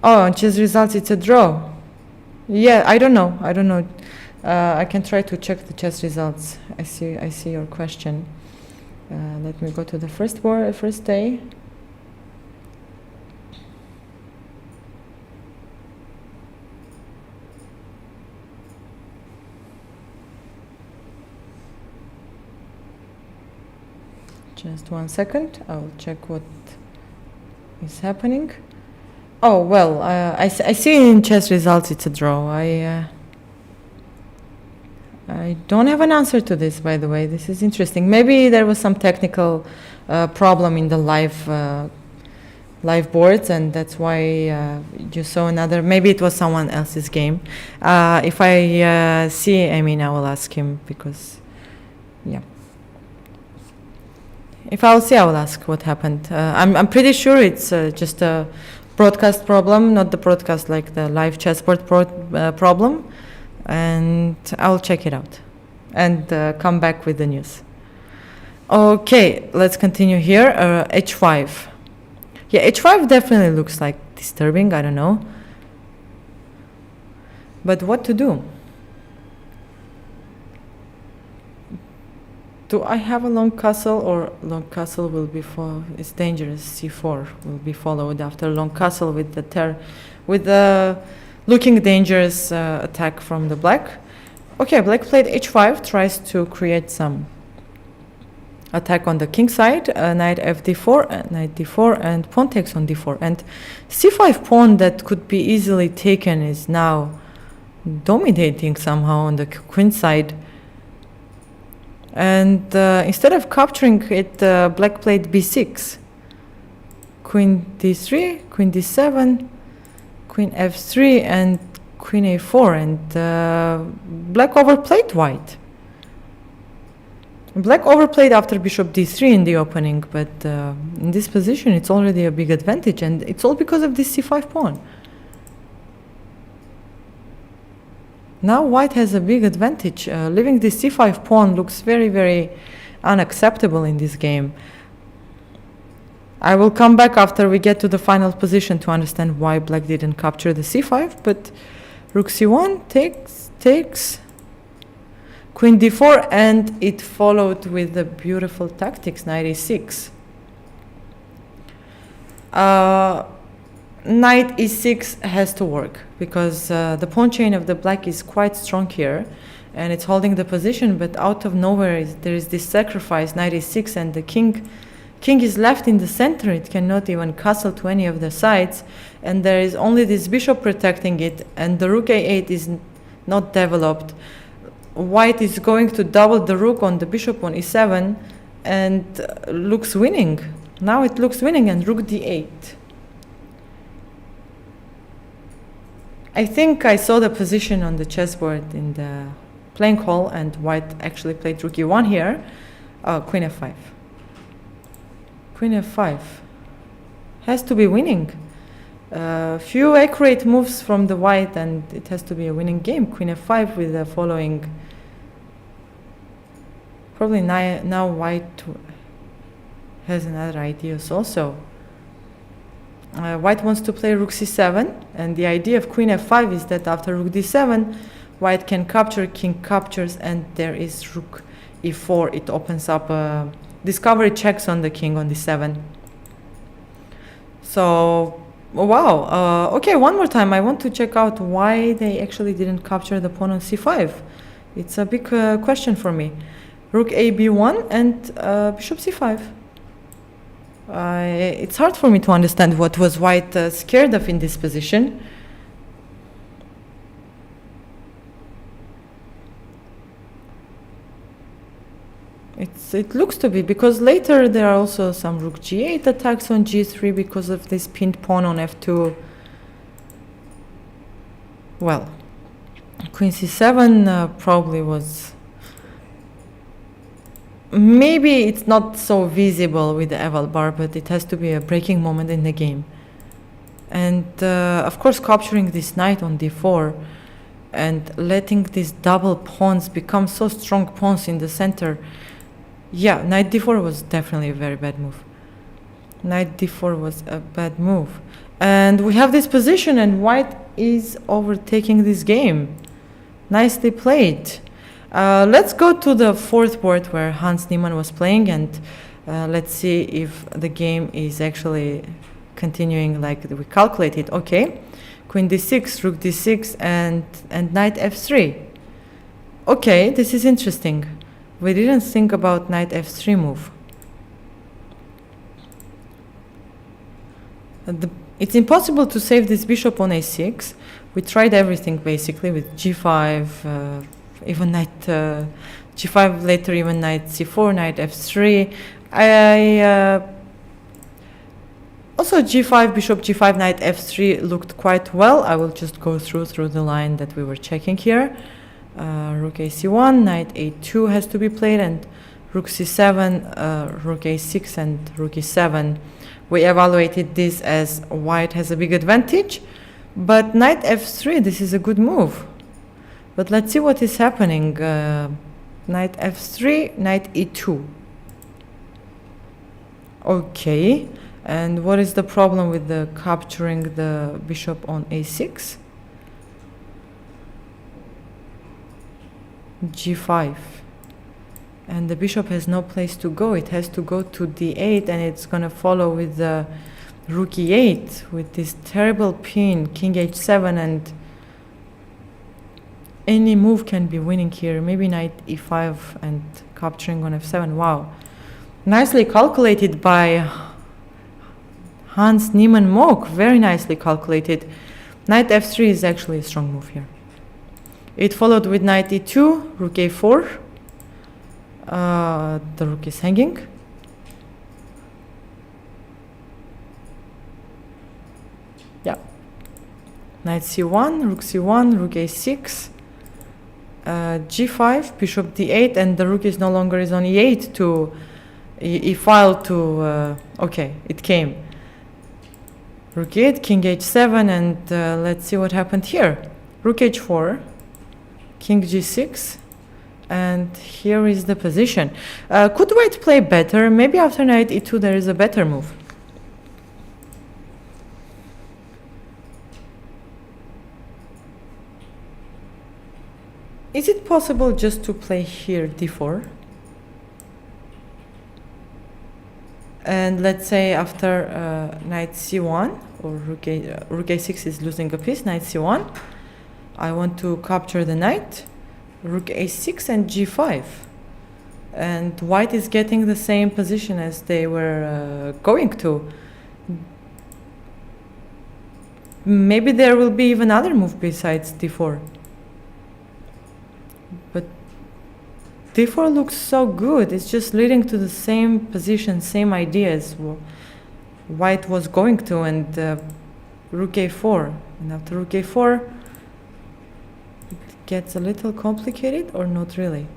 A: Oh, chess results, it's a draw. Yeah, I don't know. I can try to check the chess results. I see your question. Let me go to the first day. Just 1 second. I will check what is happening. Oh, well, I see in chess results it's a draw. I don't have an answer to this, by the way. This is interesting. Maybe there was some technical problem in the live boards, and that's why you saw another. Maybe it was someone else's game. If I see, I will ask him, because, yeah. If I'll see, I will ask what happened. I'm pretty sure it's just a broadcast problem, not the broadcast like the live chessboard problem, and I'll check it out and come back with the news. Okay, let's continue here. h5. Yeah, h5 definitely looks like disturbing. I don't know, but what to do? Do I have a long castle, or long castle will be it's dangerous? c4 will be followed after long castle with the looking dangerous attack from the black. Okay, black played h5, tries to create some attack on the king side, knight fd4, knight d4, and pawn takes on d4. And c5 pawn that could be easily taken is now dominating somehow on the queen side. And instead of capturing it, black played b6, queen d3, queen d7, queen f3, and queen a4, and black overplayed white. Black overplayed after bishop d3 in the opening, but in this position it's already a big advantage, and it's all because of this c5 pawn. Now white has a big advantage. Leaving this c5 pawn looks very, very unacceptable in this game. I will come back after we get to the final position to understand why black didn't capture the c5, but rook c1 takes, queen d4, and it followed with the beautiful tactics, knight e6. Knight e6 has to work because the pawn chain of the black is quite strong here and it's holding the position, but out of nowhere there is this sacrifice, knight e6, and the king is left in the center. It cannot even castle to any of the sides, and there is only this bishop protecting it, and the rook a8 is not developed. White is going to double the rook on the bishop on e7 and looks winning. Now it looks winning, and rook d8. I think I saw the position on the chessboard in the playing hall, and white actually played rook e1 here. Queen f5. Queen f5 has to be winning. Few accurate moves from the white, and it has to be a winning game. Queen f5 with the following. Probably now white has another ideas also. White wants to play rook c7, and the idea of queen f5 is that after rook d7, white can capture, king captures, and there is rook e4. It opens up discovery checks on the king on d7. So, wow. Okay, one more time. I want to check out why they actually didn't capture the pawn on c5. It's a big question for me. Rook a b1 and bishop c5. It's hard for me to understand what was white scared of in this position. It looks to be, because later there are also some rook g8 attacks on g3 because of this pinned pawn on f2. Well, queen c7 probably was. Maybe it's not so visible with the eval bar, but it has to be a breaking moment in the game. And of course, capturing this knight on d4 and letting these double pawns become so strong pawns in the center. Yeah, knight d4 was definitely a very bad move. Knight d4 was a bad move. And we have this position, and white is overtaking this game. Nicely played. Let's go to the fourth board where Hans Niemann was playing, and let's see if the game is actually continuing like we calculated. Okay, queen d6, rook d6, and knight f3. Okay, this is interesting. We didn't think about knight f3 move. It's impossible to save this bishop on a6. We tried everything basically with g5, even knight g5, later even knight c4, knight f3. Also g5, bishop g5, knight f3 looked quite well. I will just go through the line that we were checking here. Rook ac1, knight a2 has to be played, and rook c7, rook a6, and rook e7. We evaluated this as white has a big advantage, but knight f3, this is a good move. But let's see what is happening. Knight f3, knight e2. Okay, and what is the problem with the capturing the bishop on a6? g5. And the bishop has no place to go. It has to go to d8, and it's going to follow with the rook e8 with this terrible pin, king h7, and any move can be winning here. Maybe knight e5 and capturing on f7. Wow. Nicely calculated by Hans Niemann Mock. Very nicely calculated. Knight f3 is actually a strong move here. It followed with knight e2, rook a4. The rook is hanging. Yeah. Knight c1, rook c1, rook a6. G5, bishop d8, and the rook is no longer is on e8 to e-file to, okay, it came. Rook e8, king h7, and let's see what happened here. Rook h4, king g6, and here is the position. Could white play better? Maybe after knight e2 there is a better move. Is it possible just to play here d4? And let's say after knight c1, or rook a6 is losing a piece, knight c1, I want to capture the knight, rook a6 and g5. And white is getting the same position as they were going to. Maybe there will be even other move besides d4. But d4 looks so good. It's just leading to the same position, same ideas white was going to, and rook a4. And after rook a4, it gets a little complicated, or not really.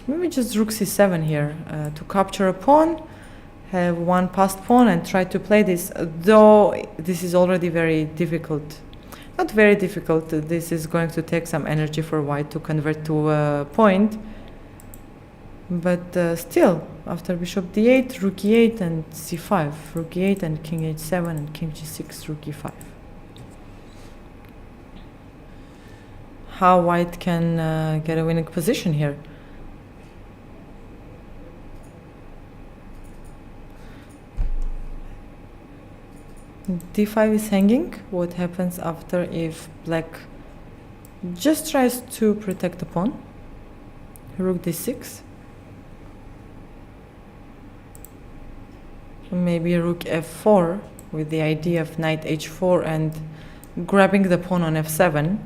A: Maybe just rook c7 here to capture a pawn, have one passed pawn, and try to play this, though this is already very difficult. Not very difficult. This is going to take some energy for white to convert to a point. But still, after bishop d8, rook e8 and c5, rook e8 and king h7 and king g6, rook e5. How white can get a winning position here? d5 is hanging. What happens after if black just tries to protect the pawn? Rook d6. Maybe rook f4 with the idea of knight h4 and grabbing the pawn on f7.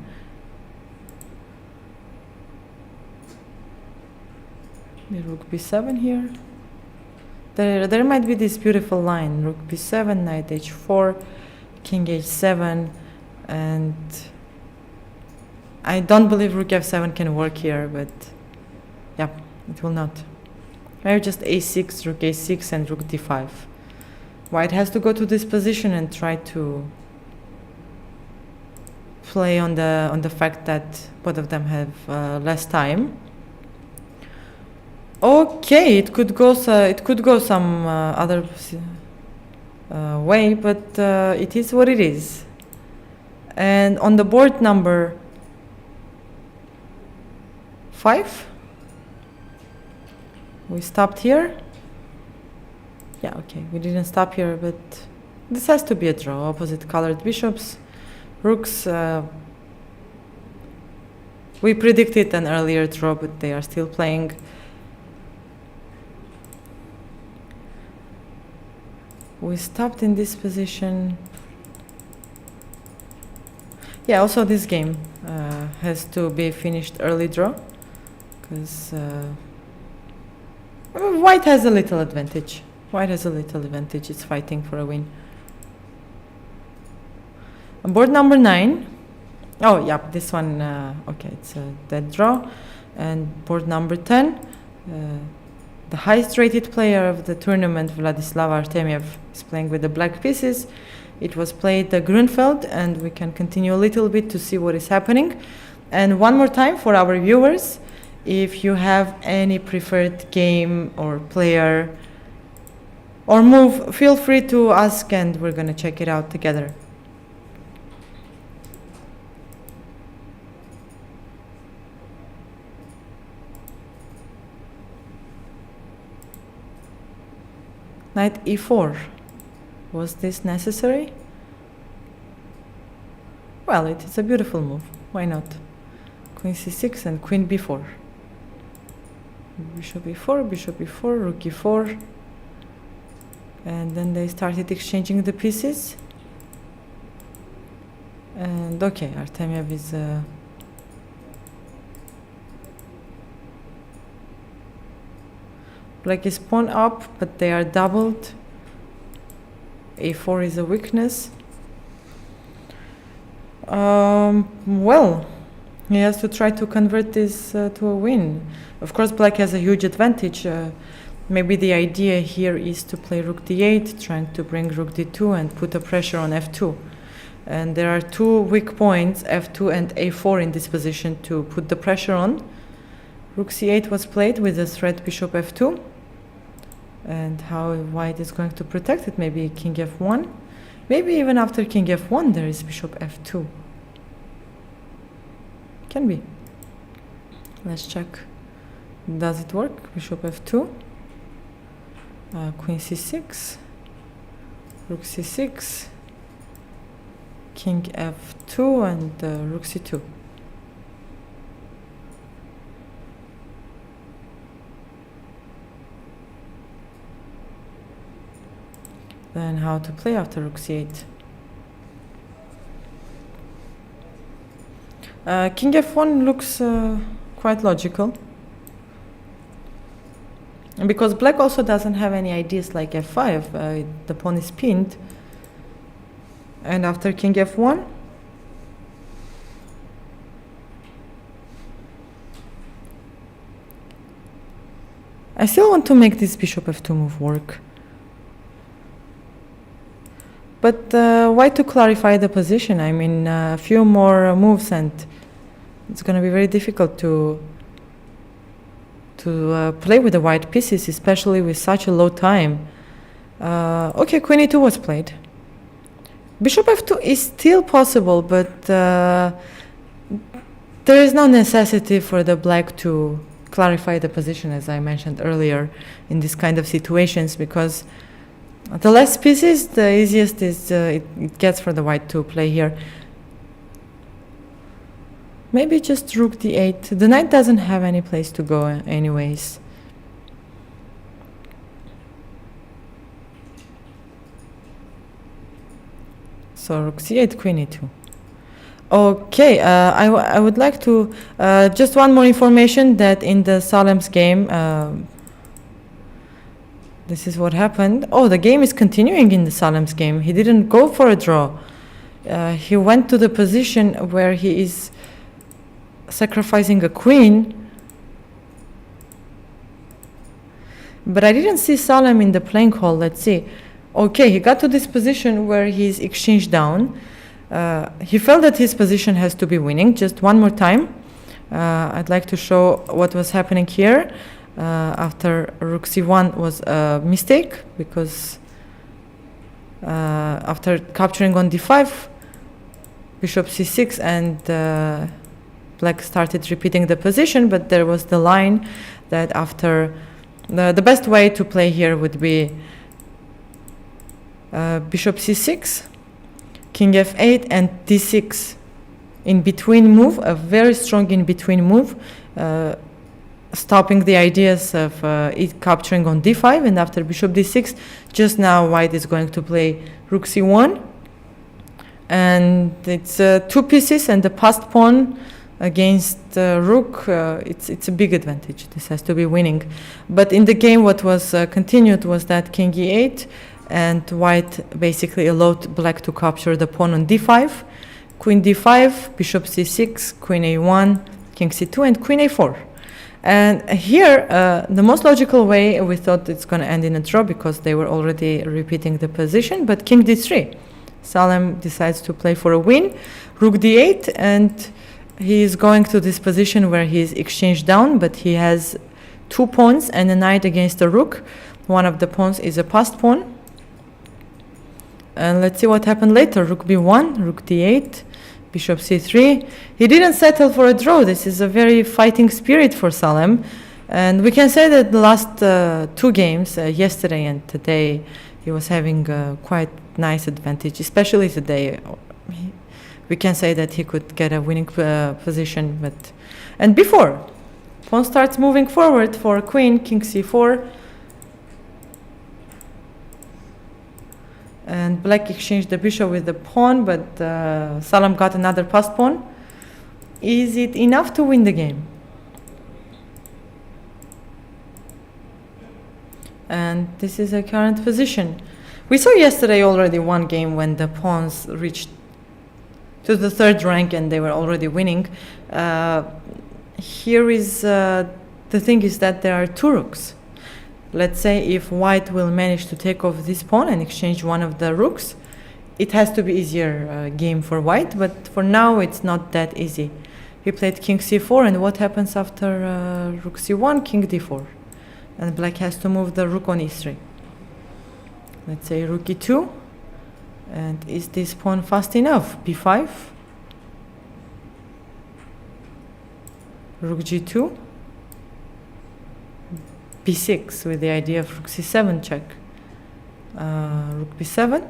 A: Rook b7 here. There might be this beautiful line, rook b7, knight h4, king h7, and I don't believe rook f7 can work here, but yeah, it will not. Maybe just a6, rook a6, and rook d5. White has to go to this position and try to play on the fact that both of them have less time. Okay, it could go some other way, but it is what it is. And on the board number 5, we stopped here. Yeah, okay, we didn't stop here, but this has to be a draw. Opposite colored bishops, rooks. We predicted an earlier draw, but they are still playing. We stopped in this position. Yeah, also this game has to be finished early draw, because white has a little advantage. White has a little advantage. It's fighting for a win. Board number 9. Oh, yeah, this one, okay, it's a dead draw. And board number 10. The highest rated player of the tournament, Vladislav Artemiev, is playing with the black pieces. It was played the Grunfeld, and we can continue a little bit to see what is happening. And one more time for our viewers, if you have any preferred game or player or move, feel free to ask, and we're going to check it out together. Knight e4. Was this necessary? Well, it is a beautiful move. Why not? Queen c6 and queen b4. Bishop e4, rook e4. And then they started exchanging the pieces. And okay, Artemiev is black is pawn up, but they are doubled. A4 is a weakness. Well, he has to try to convert this to a win. Of course, black has a huge advantage. Maybe the idea here is to play rook d8, trying to bring rook d2 and put a pressure on f2. And there are two weak points, f2 and a4, in this position to put the pressure on. Rook c8 was played with the threat bishop f2. And how white is going to protect it? Maybe king f1. Maybe even after king f1 there is bishop f2. Can be. Let's check. Does it work? Bishop f2. Queen c6. Rook c6. King f2 and rook c2. Then how to play after rook c8? King f1 looks quite logical. And because black also doesn't have any ideas like f5, the pawn is pinned. And after king f1, I still want to make this bishop f2 move work. But why to clarify the position? I mean, a few more moves and it's going to be very difficult to play with the white pieces, especially with such a low time. Okay, queen e2 was played. Bishop f2 is still possible, but there is no necessity for the black to clarify the position, as I mentioned earlier, in this kind of situations, because the less pieces, the easiest is it gets for the white to play here. Maybe just rook d8. The knight doesn't have any place to go anyways. So rook c8, queen e2. Okay, I would like to just one more information that in the Salem's game, this is what happened. Oh, the game is continuing in the Salem's game. He didn't go for a draw. He went to the position where he is sacrificing a queen. But I didn't see Salem in the playing hall. Let's see. Okay, he got to this position where he's exchanged down. He felt that his position has to be winning. Just one more time. I'd like to show what was happening here. After rook c1 was a mistake, because after capturing on d5, bishop c6, and black started repeating the position, but there was the line that after the best way to play here would be bishop c6, king f8, and d6. In between move, a very strong in between move, stopping the ideas of it capturing on d5, and after bishop d6, just now white is going to play rook c1, and it's two pieces and the passed pawn against rook. It's a big advantage. This has to be winning. But in the game, what was continued was that king e8, and white basically allowed black to capture the pawn on d5, queen d5, bishop c6, queen a1, king c2, and queen a4. And here, the most logical way, we thought it's going to end in a draw because they were already repeating the position, but king d3. Salem decides to play for a win, rook d8, and he is going to this position where he is exchanged down, but he has two pawns and a knight against a rook. One of the pawns is a passed pawn. And let's see what happened later. Rook b1, rook d8, bishop c3. He didn't settle for a draw. This is a very fighting spirit for Salem. And we can say that the last two games, yesterday and today, he was having a quite nice advantage, especially today. We can say that he could get a winning position. And before, Pawn starts moving forward for queen, king c4. And black exchanged the bishop with the pawn, but Salam got another passed pawn. Is it enough to win the game? And this is a current position. We saw yesterday already one game when the pawns reached to the third rank and they were already winning. Here is the thing is that there are two rooks. Let's say if white will manage to take off this pawn and exchange one of the rooks, it has to be easier game for white, but for now it's not that easy. He played king c4, and what happens after rook c1, king d4? And black has to move the rook on e3. Let's say rook e2. And is this pawn fast enough? b5. Rook g2. b6 with the idea of rook c7 check. Rook b7.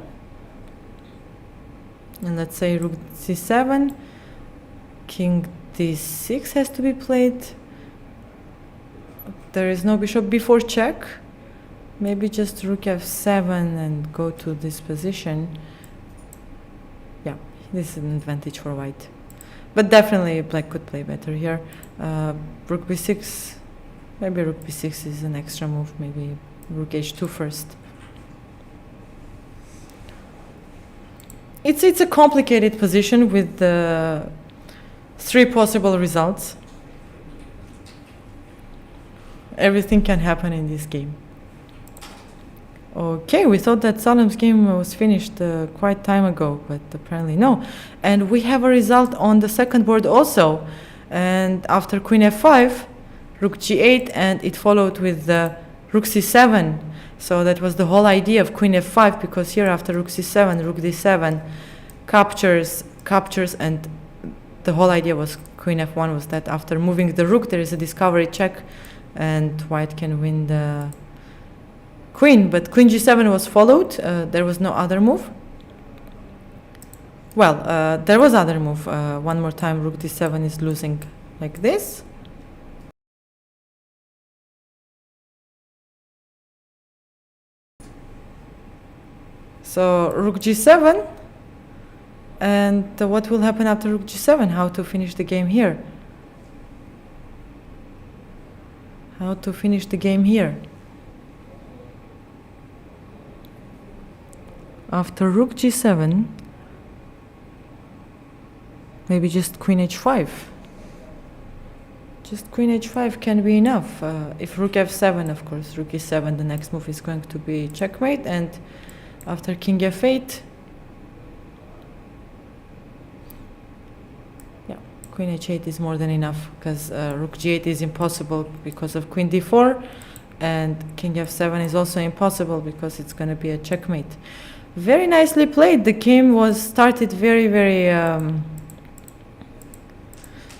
A: And let's say rook c7. King d6 has to be played. There is no bishop b4 check. Maybe just rook f7 and go to this position. Yeah, this is an advantage for white. But definitely black could play better here. Rook b6. Maybe rook b6 is an extra move. Maybe rook h2 first. It's a complicated position with the three possible results. Everything can happen in this game. Okay, we thought that Salam's game was finished quite time ago, but apparently no. And we have a result on the second board also. And after queen f5, rook g8, and it followed with the rook c7. So that was the whole idea of queen f5, because here after rook c7, rook d7 captures, and the whole idea was queen f1 was that after moving the rook there is a discovery check and white can win the queen. But queen g7 was followed. There was no other move. Well, there was other move. One more time, rook d7 is losing like this. So rook g7, and what will happen after rook g7? How to finish the game here? How to finish the game here? After rook g7, maybe just queen h5. Just queen h5 can be enough. If rook f7, of course, rook e7, the next move is going to be checkmate, and after king f8, yeah, queen h8 is more than enough, because rook g8 is impossible because of queen d4, and king f7 is also impossible because it's going to be a checkmate. Very nicely played. The game was started very, very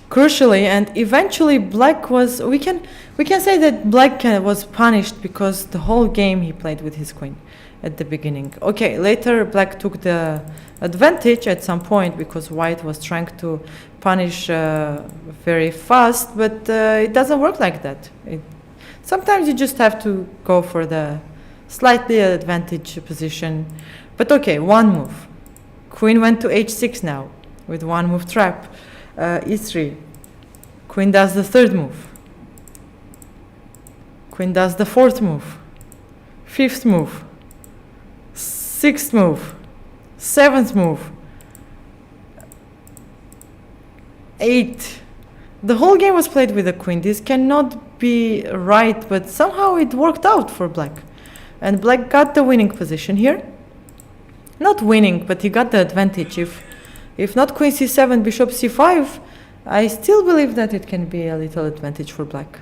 A: crucially, and eventually black was, we can say that black was punished because the whole game he played with his queen at the beginning. Okay, later black took the advantage at some point because white was trying to punish very fast, but it doesn't work like that. Sometimes you just have to go for the slightly advantage position. But okay, one move. Queen went to h6 now with one move trap. E3. Queen does the third move. Queen does the fourth move. Fifth move. Sixth move. Seventh move. 8. The whole game was played with the queen. This cannot be right, but somehow it worked out for black. And black got the winning position here. Not winning, but he got the advantage. If not queen c7, bishop c5, I still believe that it can be a little advantage for black.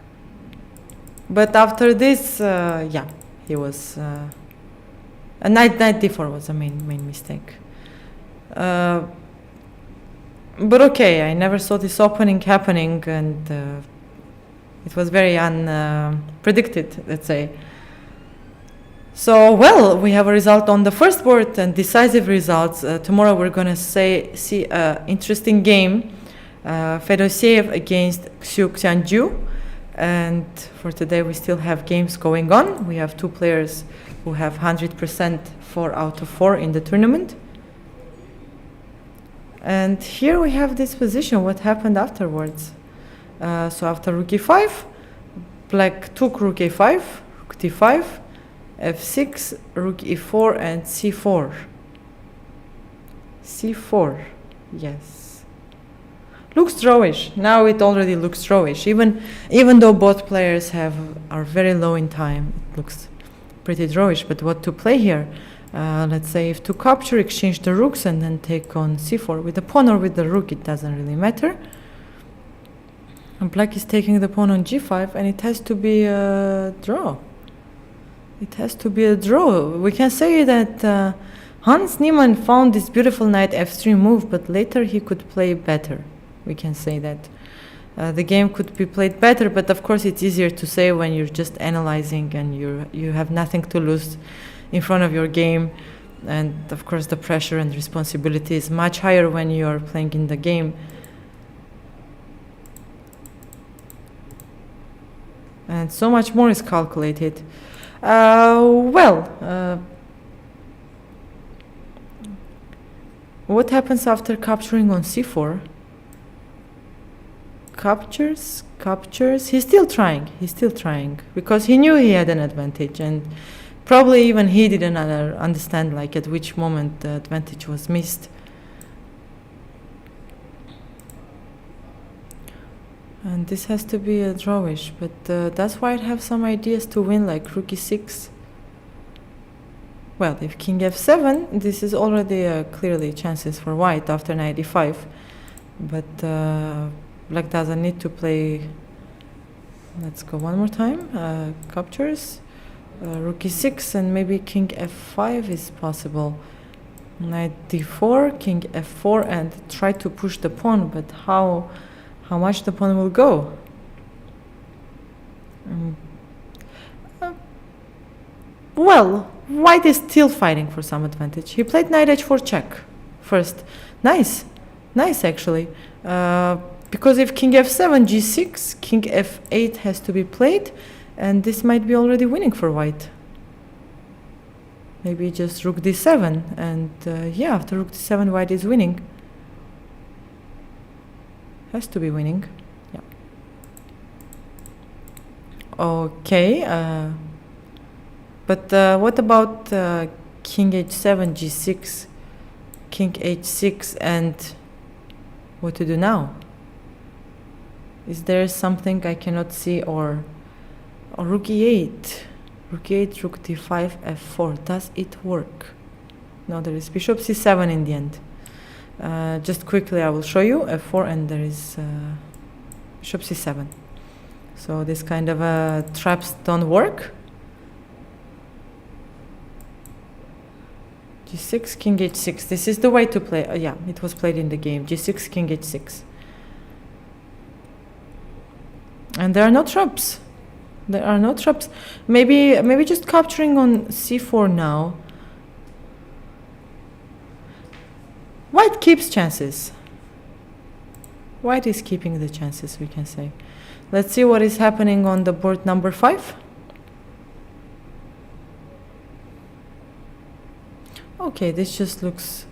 A: But after this, yeah, he was... a knight d4 was a main mistake. But okay, I never saw this opening happening, and it was very unpredicted, let's say. So, well, we have a result on the first board and decisive results. Tomorrow we're going to see an interesting game. Fedoseev against Xiu Xianju. And for today, we still have games going on. We have two players who have 100% 4 out of 4 in the tournament. And here we have this position, what happened afterwards. So after rook e5, black took rook a5, rook d5, f6, rook e4, and c4. c4, yes. Looks drawish. Now it already looks drawish. Even though both players are very low in time, it looks pretty drawish. But what to play here? Let's say if to capture, exchange the rooks and then take on c4. With the pawn or with the rook, it doesn't really matter. And black is taking the pawn on g5, and it has to be a draw. It has to be a draw. We can say that Hans Niemann found this beautiful knight f3 move, but later he could play better. We can say that. The game could be played better, but of course it's easier to say when you're just analyzing and you have nothing to lose in front of your game. And of course the pressure and responsibility is much higher when you're playing in the game. And so much more is calculated. What happens after capturing on c4? Captures. He's still trying, because he knew he had an advantage, and probably even he didn't understand like at which moment the advantage was missed. And this has to be a drawish, but does white have some ideas to win, like rook e6? Well, if king f7, this is already clearly chances for white after knight e5. But black doesn't need to play. Let's go one more time. Captures. Rook e6 and maybe king f5 is possible. Knight d4, king f4, and try to push the pawn, but how much the pawn will go? Well, white is still fighting for some advantage. He played knight h4 check first. Nice actually. Because if king f7, g6, king f8 has to be played, and this might be already winning for white. Maybe just rook d7, and yeah, after rook d7, white is winning. Has to be winning. Yeah. Okay. But what about king h7, g6, king h6, and what to do now? Is there something I cannot see, or rook e8, rook e8, rook d5, f4? Does it work? No, there is bishop c7 in the end. Just quickly, I will show you f4, and there is bishop c7. So this kind of traps don't work. g6, king h6. This is the way to play. Yeah, it was played in the game. g6, king h6. And there are no traps. There are no traps. Maybe just capturing on c4 now. White keeps chances. White is keeping the chances, we can say. Let's see what is happening on the board number 5. Okay, this just looks...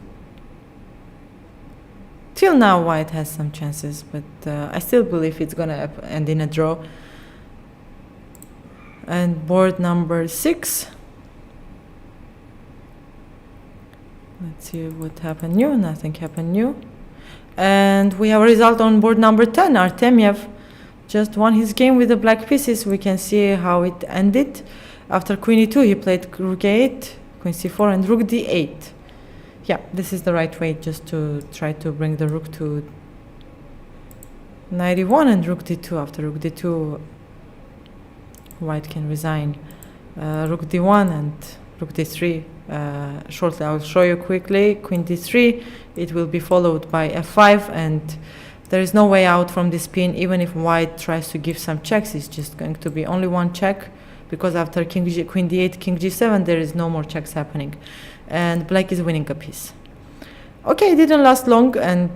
A: Till now, white has some chances, but I still believe it's gonna end in a draw. And board number 6. Let's see what happened new. Nothing happened new. And we have a result on board number 10. Artemiev just won his game with the black pieces. We can see how it ended. After queen e2, he played rook a8, queen c4, and rook d8. Yeah, this is the right way, just to try to bring the rook to knight e1 and rook d2. After rook d2, white can resign. Rook d1 and rook d3. Shortly, I will show you quickly. Queen d3, it will be followed by f5, and there is no way out from this pin. Even if white tries to give some checks, it's just going to be only one check, because after queen d8, king g7, there is no more checks happening, and black is winning a piece. Okay, it didn't last long, and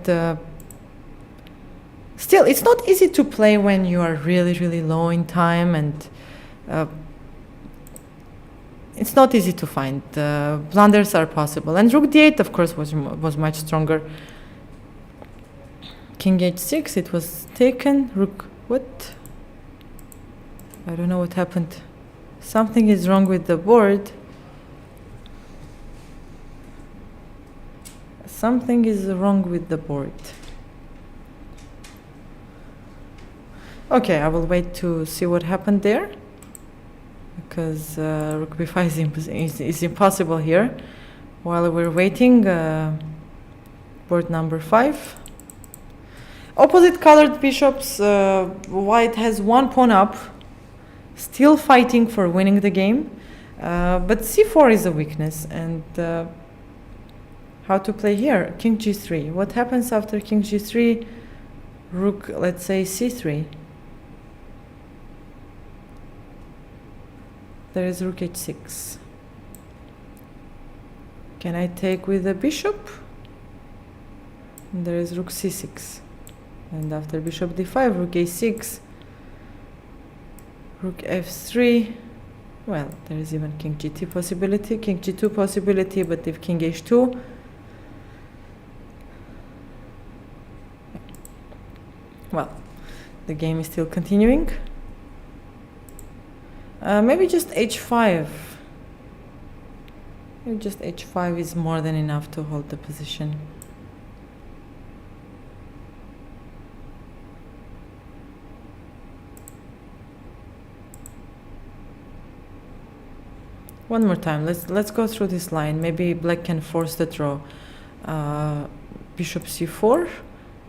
A: Still, it's not easy to play when you are really, really low in time, and it's not easy to find. Blunders are possible. And rook d8, of course, was much stronger. King h6, it was taken. Rook, what? I don't know what happened. Something is wrong with the board. Something is wrong with the board. Okay, I will wait to see what happened there, because rook b5 is impossible here. While we're waiting, board number 5. Opposite colored bishops, white has one pawn up, still fighting for winning the game, but c4 is a weakness. And how to play here? King g3. What happens after king g3? Rook, let's say c3. There is rook h6. Can I take with the bishop? And there is rook c6. And after bishop d5, rook a6, rook f3. Well, there is even king g2 possibility, king g2 possibility, but if king h2, well, the game is still continuing. Maybe just h5. Maybe just h5 is more than enough to hold the position. One more time. Let's go through this line. Maybe black can force the draw. Bishop c4,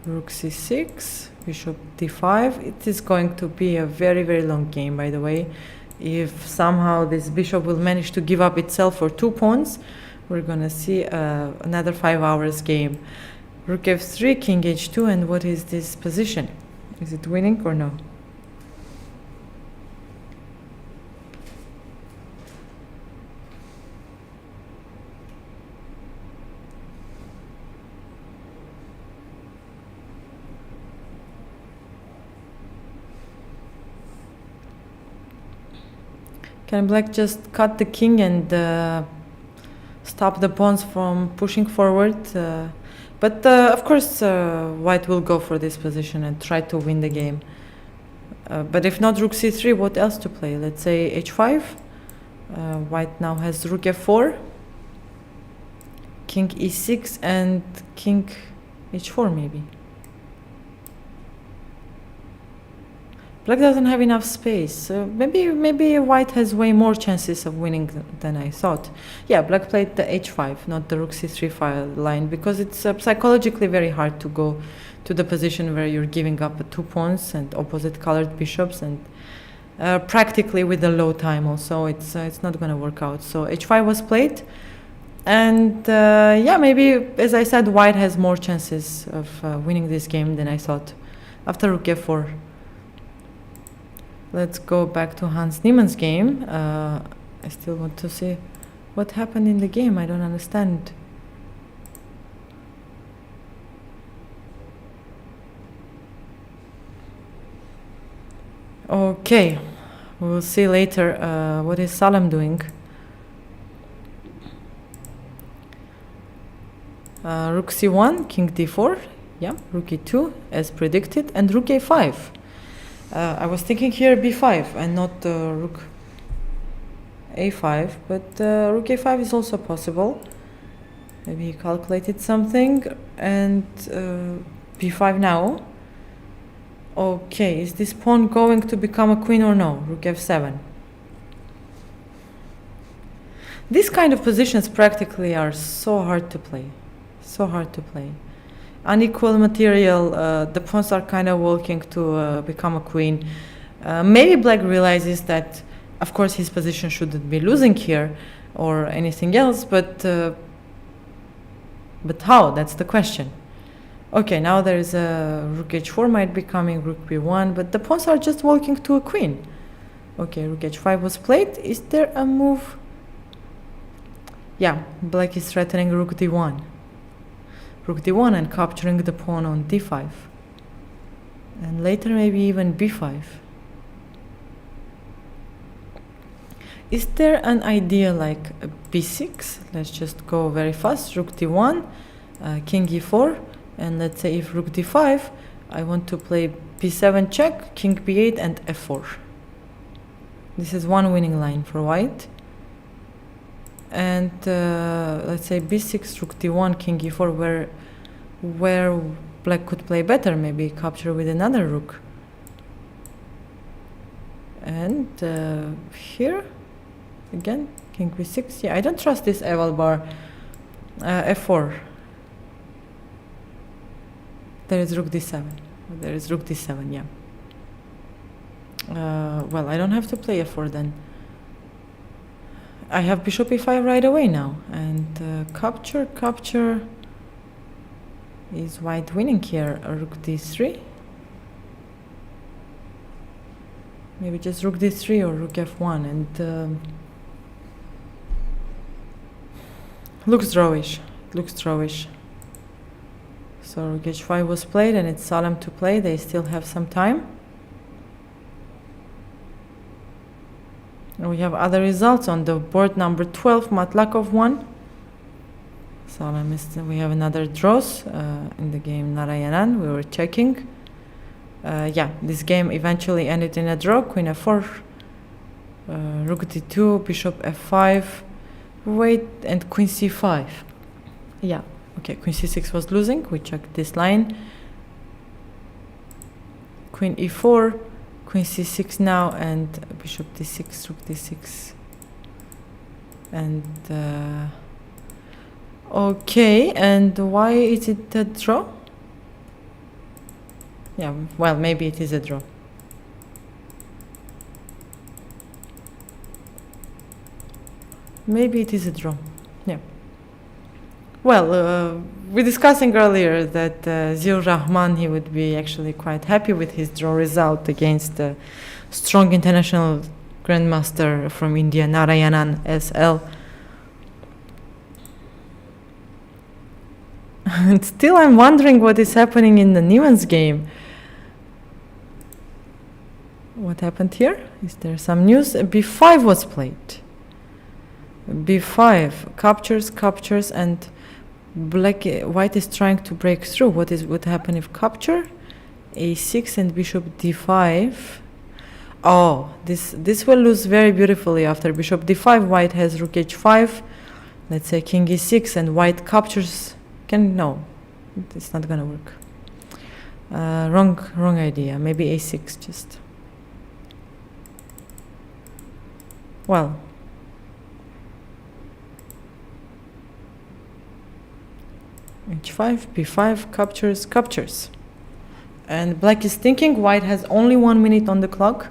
A: rook c6, bishop d5. It is going to be a very, very long game, by the way. If somehow this bishop will manage to give up itself for 2 pawns, we're going to see another 5 hours game. Rook f3, king h2, and what is this position? Is it winning or no? Can black just cut the king and stop the pawns from pushing forward? But of course, white will go for this position and try to win the game. But if not rook c3, what else to play? Let's say h5. White now has rook f4, king e6, and king h4 maybe. Black doesn't have enough space. Maybe white has way more chances of winning than I thought. Yeah, black played the h5, not the rook c3 line, because it's psychologically very hard to go to the position where you're giving up 2 pawns and opposite colored bishops, and practically with a low time also, it's not going to work out. So h5 was played, and yeah, maybe, as I said, white has more chances of winning this game than I thought. After rook f4. Let's go back to Hans Niemann's game. I still want to see what happened in the game. I don't understand. Okay, we'll see later. What is Salem doing? Rook c1, king d4. Yeah, rook e2 as predicted, and rook a5. I was thinking here b5 and not rook a5, but rook a5 is also possible. Maybe he calculated something, and b5 now. Okay, is this pawn going to become a queen or no? Rook f7. These kind of positions practically are so hard to play. So hard to play. Unequal material, the pawns are kind of walking to become a queen. Maybe black realizes that, of course, his position shouldn't be losing here or anything else, but how? That's the question. Okay, now there is a rook h4 might be coming, rook b1, but the pawns are just walking to a queen. Okay, rook h5 was played. Is there a move? Yeah, black is threatening rook d1. Rook d1 and capturing the pawn on d5. And later maybe even b5. Is there an idea like a b6? Let's just go very fast. Rook d1, king e4, and let's say if rook d5, I want to play b7 check, king b8, and f4. This is one winning line for white. And let's say b6, rook d1, king e4, where black could play better, maybe capture with another rook. And here, again, king b6. Yeah, I don't trust this eval bar. f4. There is rook d7. There is rook d7, yeah. Well, I don't have to play f4 then. I have bishop e5 right away now. And capture. Is white winning here? Rook d3? Maybe just rook d3 or rook f1. And looks drawish. So rook h5 was played and it's solemn to play. They still have some time. And we have other results on the board. Number 12, Matlakov won. Solemn is, we have another draws in the game Narayanan. We were checking. Yeah, this game eventually ended in a draw. Queen f4, rook d2, bishop f5, wait, and queen c5. Yeah, okay, queen c6 was losing. We checked this line. Queen e4, queen c6 now, and bishop d6, rook d6. And okay, and why is it a draw? Yeah, well, maybe it is a draw. Maybe it is a draw. Yeah. Well, we're discussing earlier that Ziaur Rahman, he would be actually quite happy with his draw result against the strong international grandmaster from India, Narayanan SL. And still I'm wondering what is happening in the Nieman's game. What happened here? Is there some news? b5 was played. b5 captures, and white is trying to break through. What would happen if capture? a6 and bishop d5. Oh, this will lose very beautifully after bishop d5. White has rook h5. Let's say king e6 and white captures. No, it's not gonna work. Wrong idea. Maybe a6 just. Well, h5, b5, captures. And black is thinking white has only 1 minute on the clock.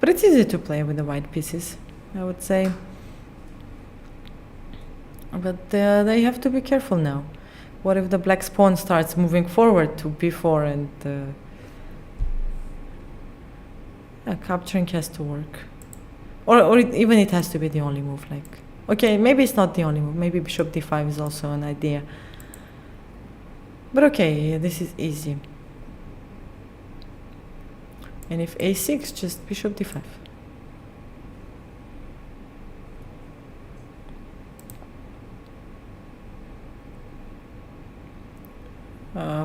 A: But it's easy to play with the white pieces, I would say. But they have to be careful now. What if the black pawn starts moving forward to b4 and capturing has to work. Or even it has to be the only move. Like, okay, maybe it's not the only move. Maybe bishop d5 is also an idea. But okay, this is easy. And if a6, just bishop d5.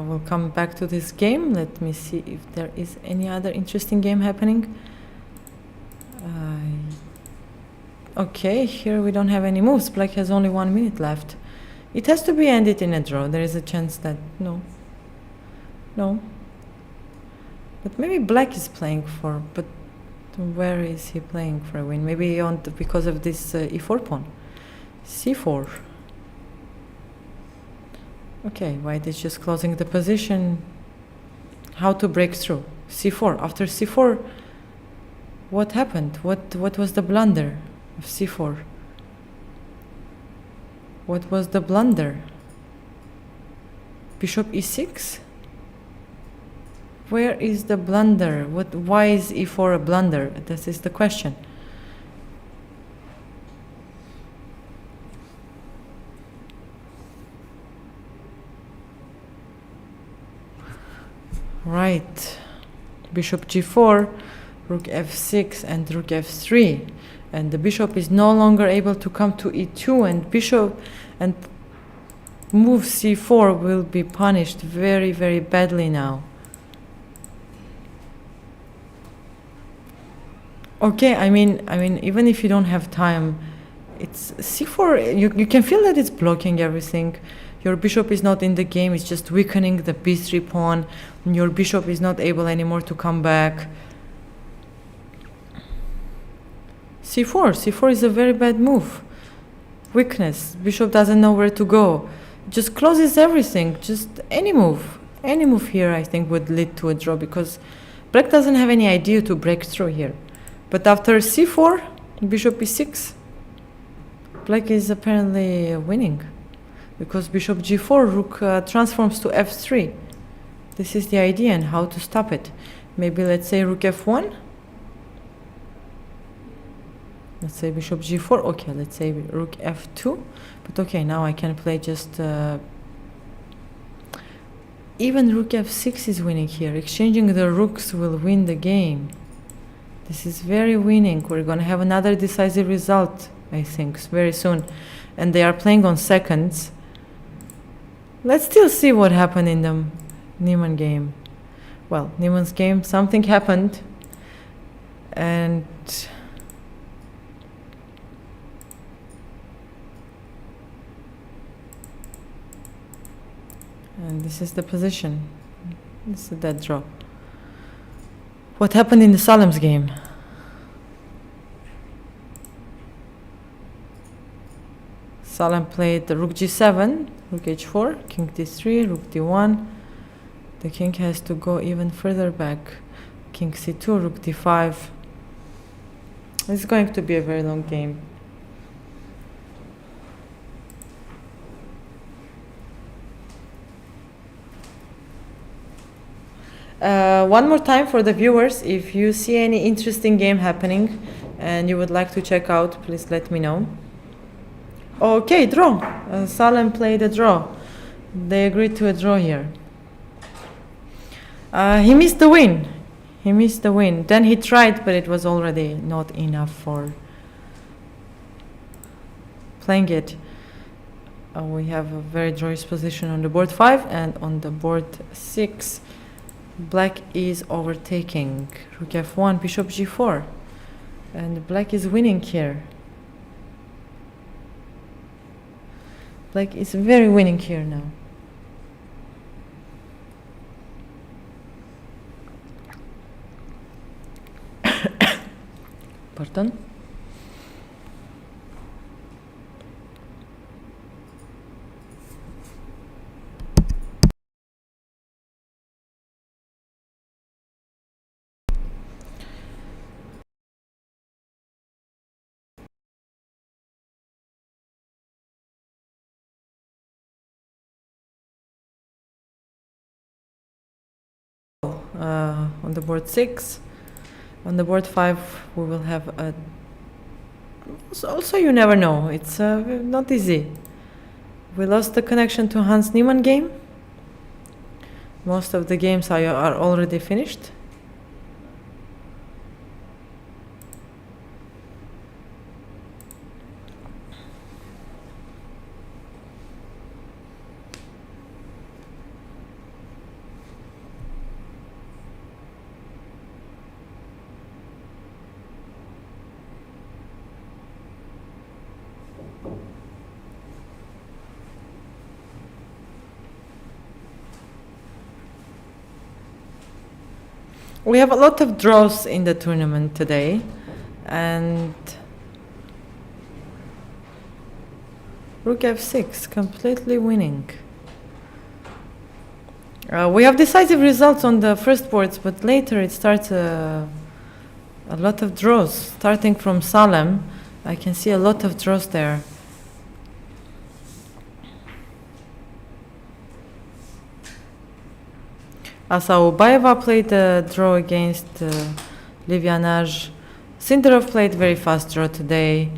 A: We'll come back to this game. Let me see if there is any other interesting game happening. Okay, here we don't have any moves. Black has only 1 minute left. It has to be ended in a draw. There is a chance that no. But maybe black is playing for. But where is he playing for a win? Maybe because of this e4 pawn. c4. Okay, white is just closing the position. How to break through? c4. After c4, what happened? What was the blunder of c4? What was the blunder? Bishop e6? Where is the blunder? Why is e4 a blunder? This is the question. right. Bishop g4, rook f6, and rook f3. And the bishop is no longer able to come to e2, and bishop and move c4 will be punished very, very badly now. Okay, I mean, even if you don't have time, it's c4. You can feel that it's blocking everything. Your bishop is not in the game. It's just weakening the b3 pawn. And your bishop is not able anymore to come back. c4 is a very bad move. Weakness. Bishop doesn't know where to go. Just closes everything. Just any move here, I think, would lead to a draw, because black doesn't have any idea to break through here. But after c4, bishop e6, black is apparently winning, because bishop g4, rook transforms to f3. This is the idea, and how to stop it. Maybe let's say rook f1. Let's say bishop g4. Okay, let's say rook f2. But okay, now I can play just... even rook f6 is winning here. Exchanging the rooks will win the game. This is very winning. We're going to have another decisive result, I think, very soon. And they are playing on seconds. Let's still see what happened in the Niemann game. Well, Niemann's game, something happened. And this is the position. This is a dead draw. What happened in the Salem's game? Salem played the rook g7, rook h4, king d3, rook d1. The king has to go even further back. King c2, rook d5. It's going to be a very long game. One more time for the viewers, if you see any interesting game happening and you would like to check out, please let me know. Okay, draw. Salem played a draw. They agreed to a draw here. He missed the win. Then he tried, but it was already not enough for playing it. We have a very joyous position on the board 5, and on the board 6. Black is overtaking. Rook f1, bishop g4. And black is winning here. Black is very winning here now. Pardon? On the board 6. On the board 5, we will have a... Also, you never know. It's not easy. We lost the connection to Hans Niemann game. Most of the games are already finished. We have a lot of draws in the tournament today, and rook f6, completely winning. We have decisive results on the first boards, but later it starts a lot of draws. Starting from Salem, I can see a lot of draws there. Asaubaeva played a draw against Livianaj. Sindarov played very fast draw today.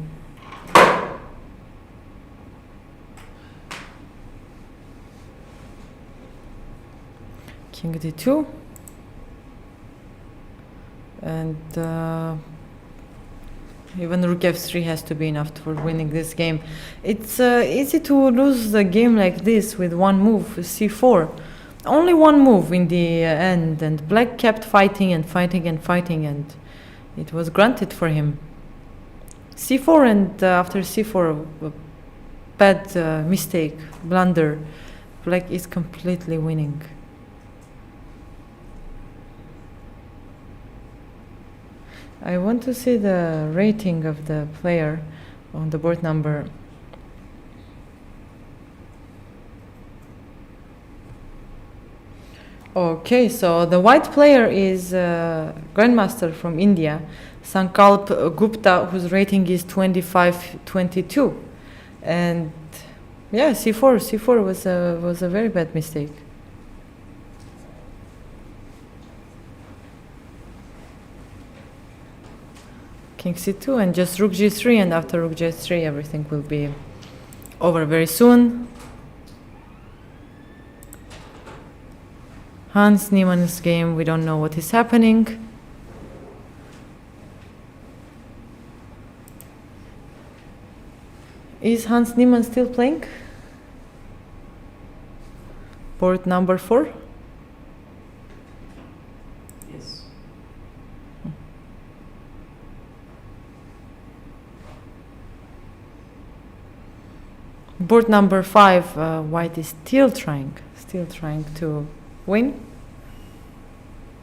A: King d2. And even rook f3 has to be enough for winning this game. It's easy to lose the game like this with one move, c4. Only one move in the end, and black kept fighting and fighting and fighting, and it was granted for him. c4, and after c4, a bad mistake, blunder. Black is completely winning. I want to see the rating of the player on the board number. Okay, so the white player is Grandmaster from India, Sankalp Gupta, whose rating is 25-22. And yeah, c4 was a very bad mistake. King c2 and just rook g3, and after rook g3 everything will be over very soon. Hans Niemann's game, we don't know what is happening. Is Hans Niemann still playing? Board number 4?
D: Yes.
A: Board number 5, white is still trying to win.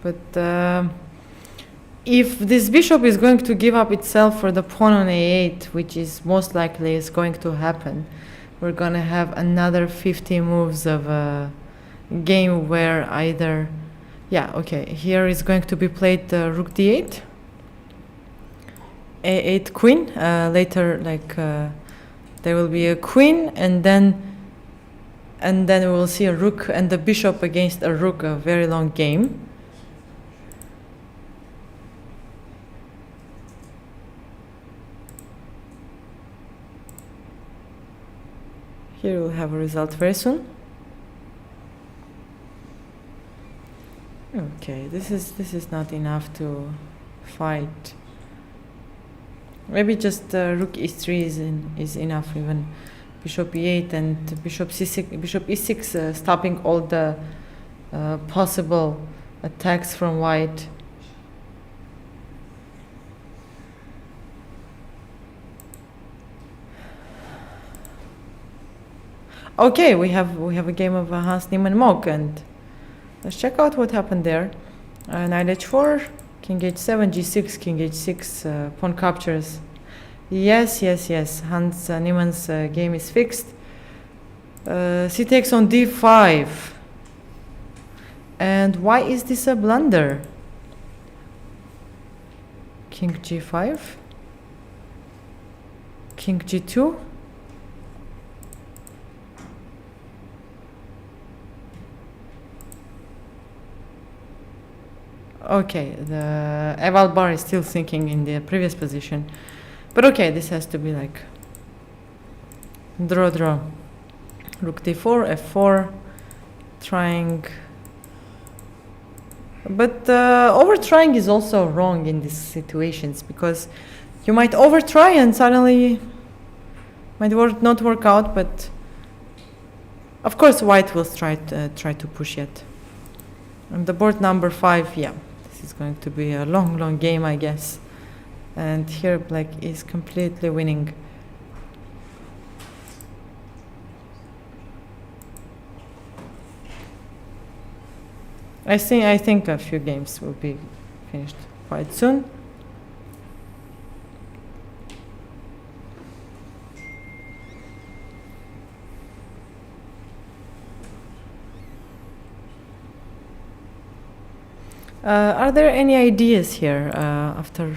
A: But if this bishop is going to give up itself for the pawn on a8, which is most likely is going to happen, we're gonna have another 50 moves of a game where either, yeah, okay, here is going to be played rook d8, a8 queen, later like there will be a queen, and then we will see a rook and the bishop against a rook, a very long game. Here we'll have a result very soon. Okay, this is not enough to fight. Maybe just rook e3 is enough. Even bishop e8 and bishop c6, bishop e6, stopping all the possible attacks from white. Okay, we have a game of Hans Niemann Mock, and let's check out what happened there. Knight h4, king h7, g6, king h6, pawn captures. Yes. Hans Niemann's game is fixed. C takes on d5. And why is this a blunder? King g5, king g2. Okay, the eval bar is still thinking in the previous position. But okay, this has to be like draw. Rook d4, f4, trying. But over trying is also wrong in these situations, because you might over try and suddenly might not work out. But of course, white will try to push it. And the board number 5, yeah. It's going to be a long game, I guess. And here black is completely winning. I think a few games will be finished quite soon. Are there any ideas here after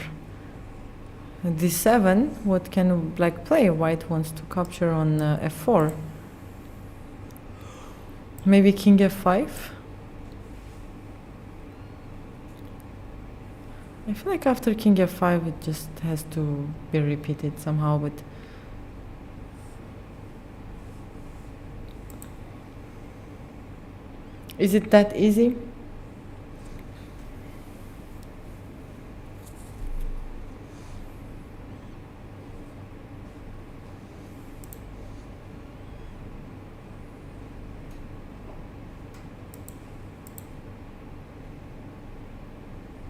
A: d7? What can black play? White wants to capture on f4. Maybe king f5? I feel like after king f5 it just has to be repeated somehow, but is it that easy?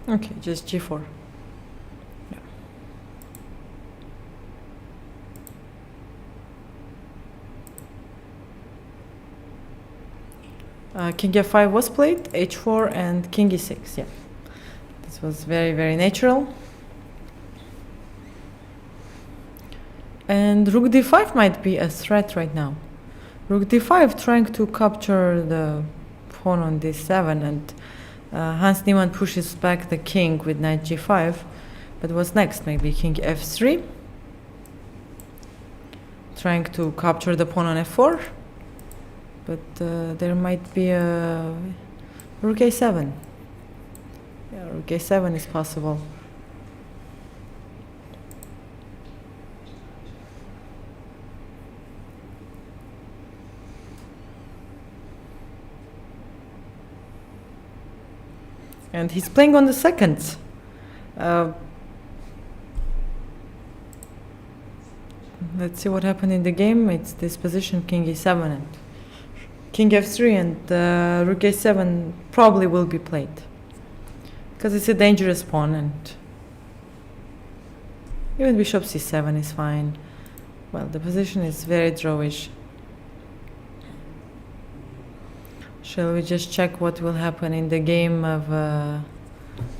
A: Okay, just g4. Yeah. King f5 was played, h4 and king e6. Yeah, this was very, very natural. And rook d5 might be a threat right now. Rook d5 trying to capture the pawn on d7, and Hans Niemann pushes back the king with knight g5. But what's next? Maybe king f3, trying to capture the pawn on f4. But there might be a rook a7. Yeah, rook a7 is possible. And he's playing on the seconds. Let's see what happened in the game. It's this position, king e7 and king f3, and rook a7 probably will be played because it's a dangerous pawn, and even bishop c7 is fine. Well, the position is very drawish. Shall we just check what will happen in the game of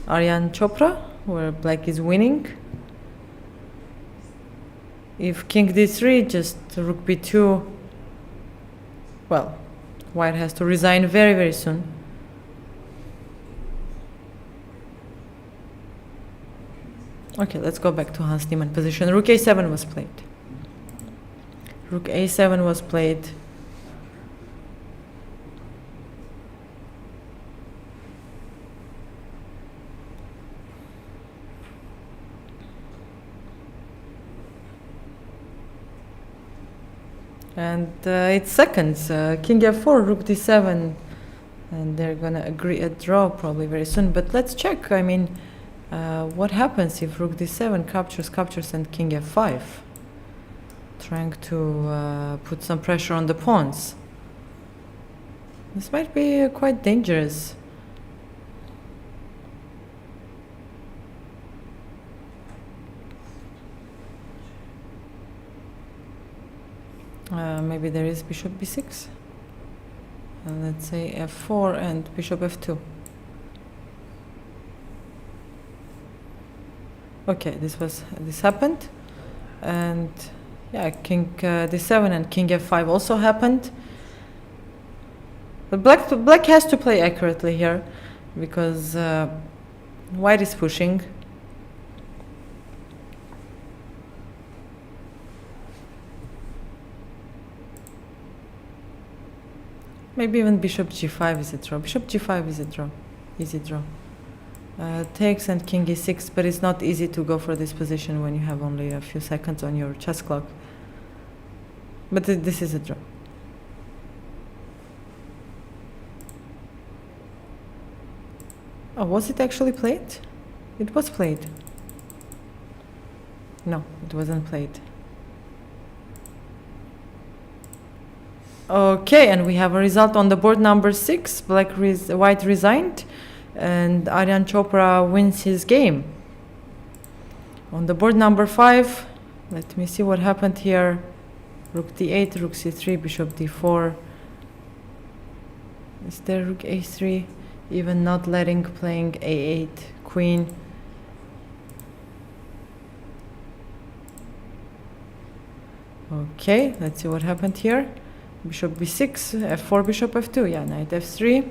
A: Aryan Chopra, where black is winning? If king d3, just rook b2, well, white has to resign very, very soon. Okay, let's go back to Hans Niemann position. Rook a7 was played. Rook a7 was played. And it's seconds. King f4, rook d7, and they're gonna agree a draw probably very soon. But let's check. I mean, what happens if rook d7 captures, and king f5? Trying to put some pressure on the pawns. This might be quite dangerous. Maybe there is bishop b6. Let's say f4 and bishop f2. Okay, this happened, and yeah, king d7 and king f5 also happened. But black has to play accurately here, because white is pushing. Maybe even bishop g5 is a draw. Bishop g5 is a draw. Easy draw. Takes and king e6, but it's not easy to go for this position when you have only a few seconds on your chess clock. But this is a draw. Oh, was it actually played? It was played. No, it wasn't played. Okay, and we have a result on the board number 6. White resigned, and Aryan Chopra wins his game. On the board number 5, let me see what happened here. Rook d8, rook c3, bishop d4. Is there rook a3? Even not playing a8, queen. Okay, let's see what happened here. Bishop b6, f4, bishop f2, yeah, knight f3,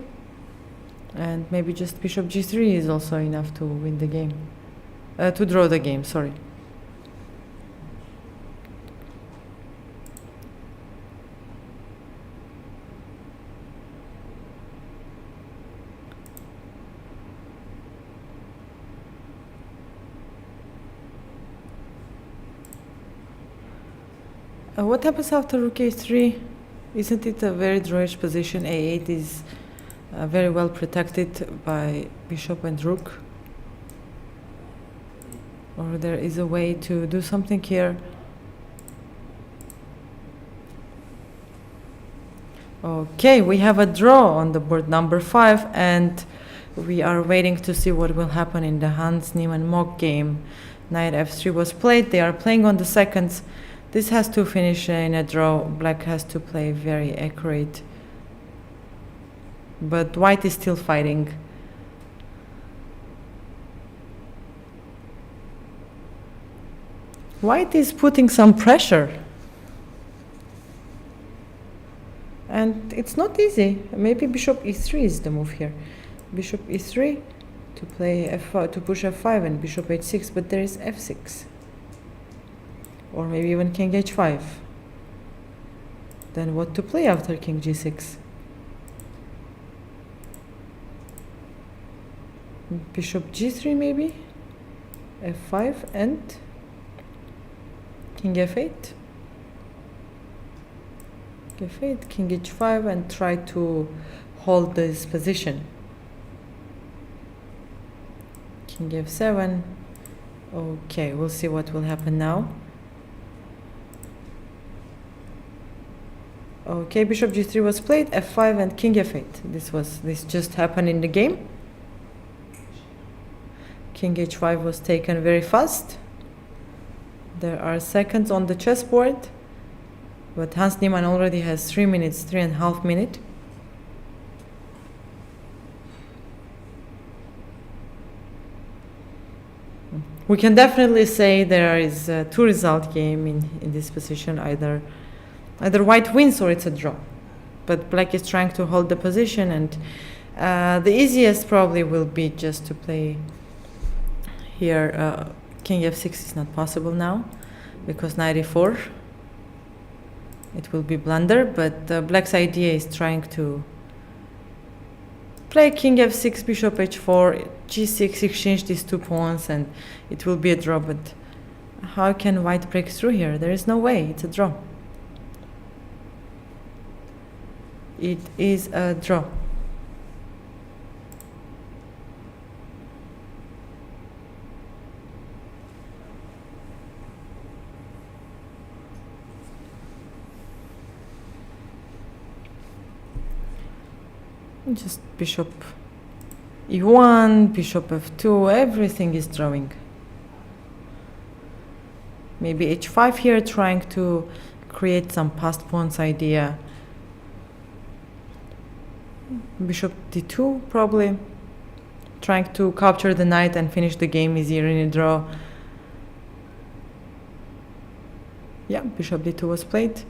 A: and maybe just bishop g3 is also enough to win the game, to draw the game, sorry. What happens after rook a3? Isn't it a very drawish position? a8 is very well protected by bishop and rook. Or there is a way to do something here. Okay, we have a draw on the board number 5, and We are waiting to see what will happen in the Hans Niemann mock game. Knight f3 was played. They are playing on the seconds. This has to finish in a draw. Black has to play very accurate. But white is still fighting. White is putting some pressure. And it's not easy. Maybe bishop e3 is the move here. Bishop e3 to play f5, to push f5 and bishop h6, but there is f6. Or maybe even king h5. Then what to play after king g6? Bishop g3 maybe? f5 and king f8. f8, king h5, and try to hold this position. King f7. Okay, we'll see what will happen now. Okay, bishop g3 was played, f5 and king f8. This just happened in the game. King h5 was taken very fast. There are seconds on the chessboard, but Hans Niemann already has 3 minutes, 3.5 minutes. We can definitely say there is a two-result game in this position. Either white wins or it's a draw. But black is trying to hold the position, and the easiest probably will be just to play here. King f6 is not possible now because knight e4. It will be blunder, but black's idea is trying to play king f6, bishop h4, g6, exchange these two pawns, and it will be a draw. But how can white break through here? There is no way. It's a draw. It is a draw. Just bishop e1, bishop f2, everything is drawing. Maybe h5 here, trying to create some passed pawns idea. Bishop d2 probably, trying to capture the knight and finish the game easier in a draw. Yeah, bishop d2 was played.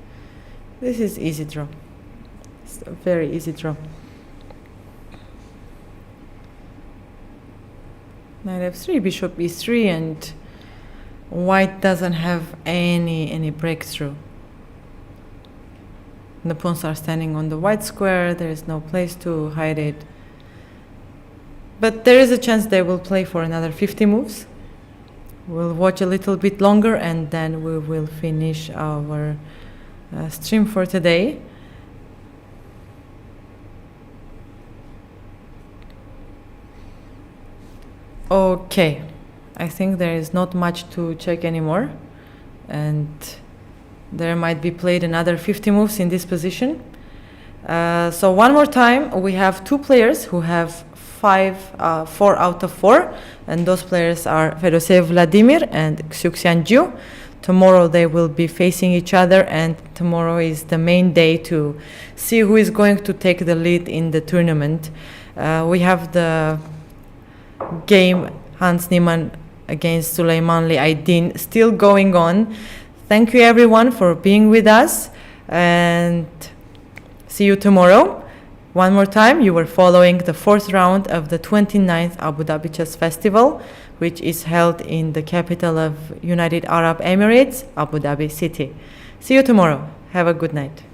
A: This is easy draw. It's a very easy draw. Knight f3, bishop e3, and white doesn't have any breakthrough. The pawns are standing on the white square. There is no place to hide it. But there is a chance they will play for another 50 moves. We'll watch a little bit longer and then we will finish our stream for today. Okay, I think there is not much to check anymore, and there might be played another 50 moves in this position. So one more time, we have two players who have 4 out of 4, and those players are Fedoseev Vladimir and Xuxian Jiu. Tomorrow they will be facing each other, and tomorrow is the main day to see who is going to take the lead in the tournament. We have the game Hans Niemann against Süleymanlı Aydin still going on. Thank you everyone for being with us, and see you tomorrow. One more time, you were following the 4th round of the 29th Abu Dhabi Chess Festival, which is held in the capital of United Arab Emirates, Abu Dhabi City. See you tomorrow. Have a good night.